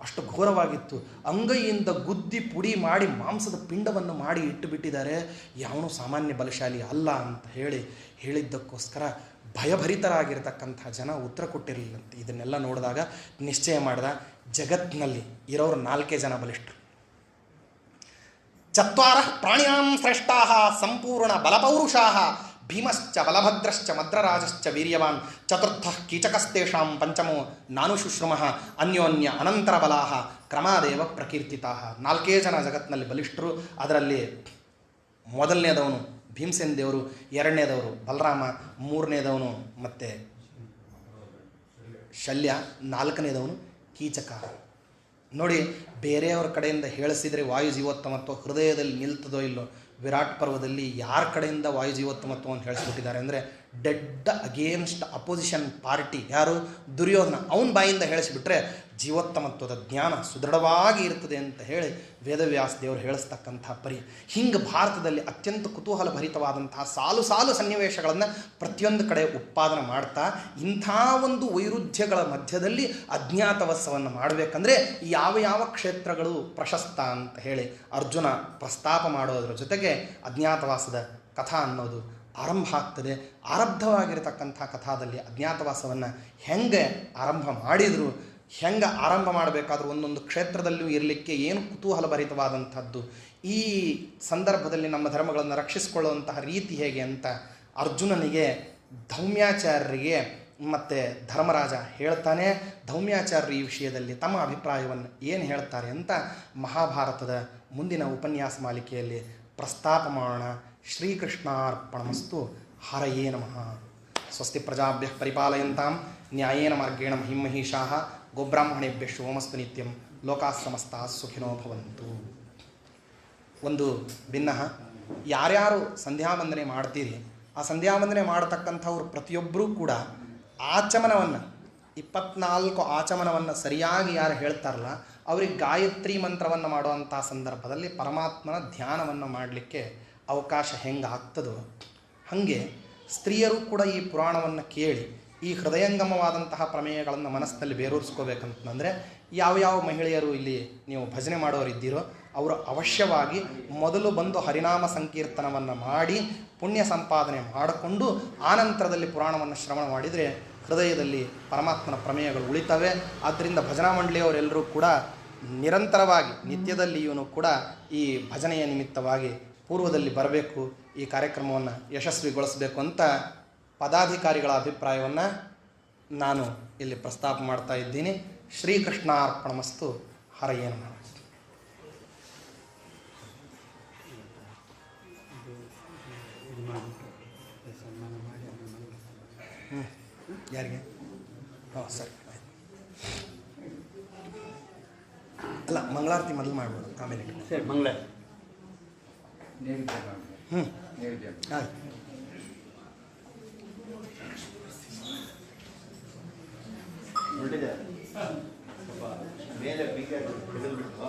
ಅಷ್ಟು ಘೋರವಾಗಿತ್ತು. ಅಂಗೈಯಿಂದ ಗುದ್ದಿ ಪುಡಿ ಮಾಡಿ ಮಾಂಸದ ಪಿಂಡವನ್ನು ಮಾಡಿ ಇಟ್ಟು ಬಿಟ್ಟಿದ್ದಾರೆ. ಯಾವನು ಸಾಮಾನ್ಯ ಬಲಶಾಲಿ ಅಲ್ಲ ಅಂತ ಹೇಳಿದ್ದಕ್ಕೋಸ್ಕರ ಭಯಭರಿತರಾಗಿರ್ತಕ್ಕಂಥ ಜನ ಉತ್ತರ ಕೊಟ್ಟಿರಲಿಲ್ಲಂತೆ. ಇದನ್ನೆಲ್ಲ ನೋಡಿದಾಗ ನಿಶ್ಚಯ ಮಾಡಿದ, ಜಗತ್ತಿನಲ್ಲಿ ಇರೋರು 4 ಜನ ಬಲಿಷ್ಠರು. 4 ಪ್ರಾಣಿನಾಂ ಶ್ರೇಷ್ಠಾ ಸಂಪೂರ್ಣ ಬಲಪೌರುಷಾ ಭೀಮಶ್ಚ ಬಲಭದ್ರಶ್ಚ ಮದ್ರರಾಜಶ್ಚ ವೀರ್ಯವಾನ್ ಚತುರ್ಥ ಕೀಚಕಸ್ತೇಷಾಂ ಪಂಚಮೋ ನಾನು ಶುಶ್ರುಮಃ ಅನ್ಯೋನ್ಯ ಅನಂತರ ಬಲಾಹ ಕ್ರಮಾದೇವ ಪ್ರಕೀರ್ತಿತಾ. 4 ಜನ ಜಗತ್ತಿನಲ್ಲಿ ಬಲಿಷ್ಠರು. ಅದರಲ್ಲಿ ಮೊದಲನೇದವನು ಭೀಮಸೇನ ದೇವರು, 2ನೇದವರು ಬಲರಾಮ, 3ನೇದವನು ಮತ್ತು ಶಲ್ಯ, 4ನೇದವನು ಕೀಚಕ. ನೋಡಿ, ಬೇರೆಯವ್ರ ಕಡೆಯಿಂದ ಹೇಳಿಸಿದರೆ ವಾಯು ಜೀವೋತ್ತಮತ್ವ ಹೃದಯದಲ್ಲಿ ನಿಲ್ತದೋ ಇಲ್ಲೋ. ವಿರಾಟ್ ಪರ್ವದಲ್ಲಿ ಯಾರ ಕಡೆಯಿಂದ ವಾಯು ಜೀವೋತ್ತಮತ್ವವನ್ನು ಹೇಳಿಸ್ಬಿಟ್ಟಿದ್ದಾರೆ ಅಂದರೆ ಡೆಡ್ ಅಗೇನ್ಸ್ಟ್ ಅಪೋಸಿಷನ್ ಪಾರ್ಟಿ ಯಾರು? ದುರ್ಯೋಧನ. ಅವನ ಬಾಯಿಂದ ಹೇಳಿಸಿಬಿಟ್ರೆ ಜೀವೋತ್ತಮತ್ವದ ಜ್ಞಾನ ಸುದೃಢವಾಗಿ ಇರ್ತದೆ ಅಂತ ಹೇಳಿ ವೇದವ್ಯಾಸ ದೇವರು ಹೇಳಿಸ್ತಕ್ಕಂಥ ಪರಿ. ಹಿಂಗೆ ಭಾರತದಲ್ಲಿ ಅತ್ಯಂತ ಕುತೂಹಲ ಭರಿತವಾದಂತಹ ಸಾಲು ಸಾಲು ಸನ್ನಿವೇಶಗಳನ್ನು ಪ್ರತಿಯೊಂದು ಕಡೆ ಉತ್ಪಾದನೆ ಮಾಡ್ತಾ ಇಂಥ ಒಂದು ವೈರುಧ್ಯಗಳ ಮಧ್ಯದಲ್ಲಿ ಅಜ್ಞಾತವಾಸವನ್ನು ಮಾಡಬೇಕಂದ್ರೆ ಯಾವ ಯಾವ ಕ್ಷೇತ್ರಗಳು ಪ್ರಶಸ್ತ ಅಂತ ಹೇಳಿ ಅರ್ಜುನ ಪ್ರಸ್ತಾಪ ಮಾಡೋದ್ರ ಜೊತೆಗೆ ಅಜ್ಞಾತವಾಸದ ಕಥಾ ಅನ್ನೋದು ಆರಂಭ ಆಗ್ತದೆ. ಆರಬ್ಧವಾಗಿರತಕ್ಕಂಥ ಕಥಾದಲ್ಲಿ ಅಜ್ಞಾತವಾಸವನ್ನು ಹೆಂಗೆ ಆರಂಭ ಮಾಡಿದರು, ಹೆಂಗೆ ಆರಂಭ ಮಾಡಬೇಕಾದ್ರೂ ಒಂದೊಂದು ಕ್ಷೇತ್ರದಲ್ಲೂ ಇರಲಿಕ್ಕೆ ಏನು ಕುತೂಹಲಭರಿತವಾದಂಥದ್ದು, ಈ ಸಂದರ್ಭದಲ್ಲಿ ನಮ್ಮ ಧರ್ಮಗಳನ್ನು ರಕ್ಷಿಸಿಕೊಳ್ಳುವಂತಹ ರೀತಿ ಹೇಗೆ ಅಂತ ಅರ್ಜುನನಿಗೆ ಧೌಮ್ಯಾಚಾರ್ಯರಿಗೆ ಮತ್ತು ಧರ್ಮರಾಜ ಹೇಳ್ತಾನೆ. ಧೌಮ್ಯಾಚಾರ್ಯರು ಈ ವಿಷಯದಲ್ಲಿ ತಮ್ಮ ಅಭಿಪ್ರಾಯವನ್ನು ಏನು ಹೇಳ್ತಾರೆ ಅಂತ ಮಹಾಭಾರತದ ಮುಂದಿನ ಉಪನ್ಯಾಸ ಮಾಲಿಕೆಯಲ್ಲಿ ಪ್ರಸ್ತಾಪ ಮಾಡೋಣ. ಶ್ರೀಕೃಷ್ಣಾರ್ಪಣಮಸ್ತು. ಹರಯೇ ನಮಃ. ಸ್ವಸ್ತಿ ಪ್ರಜಾಭ್ಯ ಪರಿಪಾಲಯಂತಾಂ ನ್ಯಾಯೇನ ಮಾರ್ಗೇಣ ಮಹಿಮಹೀಷಾಃ ಗೋಬ್ರಾಹ್ಮಣೇಭ್ಯ ಶುಭಮಸ್ತು ನಿತ್ಯಂ. ಲೋಕಾಃ ಸಮಸ್ತಾಃ ಸುಖಿನೋ ಭವಂತು. ಒಂದು ಭಿನ್ನ, ಯಾರ್ಯಾರು ಸಂಧ್ಯಾವಂದನೆ ಮಾಡ್ತೀರಿ ಆ ಸಂಧ್ಯಾವಂದನೆ ಮಾಡತಕ್ಕಂಥವ್ರು ಪ್ರತಿಯೊಬ್ಬರೂ ಕೂಡ ಆಚಮನವನ್ನು 24 ಆಚಮನವನ್ನು ಸರಿಯಾಗಿ ಯಾರು ಹೇಳ್ತಾರಲ್ಲ ಅವ್ರಿಗೆ ಗಾಯತ್ರಿ ಮಂತ್ರವನ್ನು ಮಾಡುವಂಥ ಸಂದರ್ಭದಲ್ಲಿ ಪರಮಾತ್ಮನ ಧ್ಯಾನವನ್ನು ಮಾಡಲಿಕ್ಕೆ ಅವಕಾಶ ಹೆಂಗೆ ಆಗ್ತದೋ ಹಾಗೆ ಸ್ತ್ರೀಯರು ಕೂಡ ಈ ಪುರಾಣವನ್ನು ಕೇಳಿ ಈ ಹೃದಯಂಗಮವಾದಂತಹ ಪ್ರಮೇಯಗಳನ್ನು ಮನಸ್ಸಿನಲ್ಲಿ ಬೇರೂರಿಸ್ಕೋಬೇಕಂತಂದರೆ ಯಾವ ಮಹಿಳೆಯರು ಇಲ್ಲಿ ನೀವು ಭಜನೆ ಮಾಡೋರಿದ್ದೀರೋ ಅವರು ಅವಶ್ಯವಾಗಿ ಮೊದಲು ಬಂದು ಹರಿನಾಮ ಸಂಕೀರ್ತನವನ್ನು ಮಾಡಿ ಪುಣ್ಯ ಸಂಪಾದನೆ ಮಾಡಿಕೊಂಡು ಆನಂತರದಲ್ಲಿ ಪುರಾಣವನ್ನು ಶ್ರವಣ ಮಾಡಿದರೆ ಹೃದಯದಲ್ಲಿ ಪರಮಾತ್ಮನ ಪ್ರಮೇಯಗಳು ಉಳಿತವೆ. ಆದ್ದರಿಂದ ಭಜನಾ ಮಂಡಳಿಯವರೆಲ್ಲರೂ ಕೂಡ ನಿರಂತರವಾಗಿ ನಿತ್ಯದಲ್ಲಿಯೂ ಕೂಡ ಈ ಭಜನೆಯ ನಿಮಿತ್ತವಾಗಿ ಪೂರ್ವದಲ್ಲಿ ಬರಬೇಕು, ಈ ಕಾರ್ಯಕ್ರಮವನ್ನು ಯಶಸ್ವಿಗೊಳಿಸಬೇಕು ಅಂತ ಪದಾಧಿಕಾರಿಗಳ ಅಭಿಪ್ರಾಯವನ್ನು ನಾನು ಇಲ್ಲಿ ಪ್ರಸ್ತಾಪ ಮಾಡ್ತಾ ಇದ್ದೀನಿ. ಶ್ರೀಕೃಷ್ಣಾರ್ಪಣಮಸ್ತು. ಹರಯೇ ನಮಃ. ಯಾರಿಗೆ? ಹಾಂ ಸರಿ. ಅಲ್ಲ, ಮಂಗಳಾರತಿ ಮೊದಲು ಮಾಡ್ಬೋದು, ಆಮೇಲೆ ಸರಿ. ಮಂಗಳ ಹಾಂ ಹೊರಟಿದೆ ಮೇಲೆ ಬೀಗ ಹಿಡಿದ್ಬಿಟ್ಟು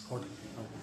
ಹೊರಟು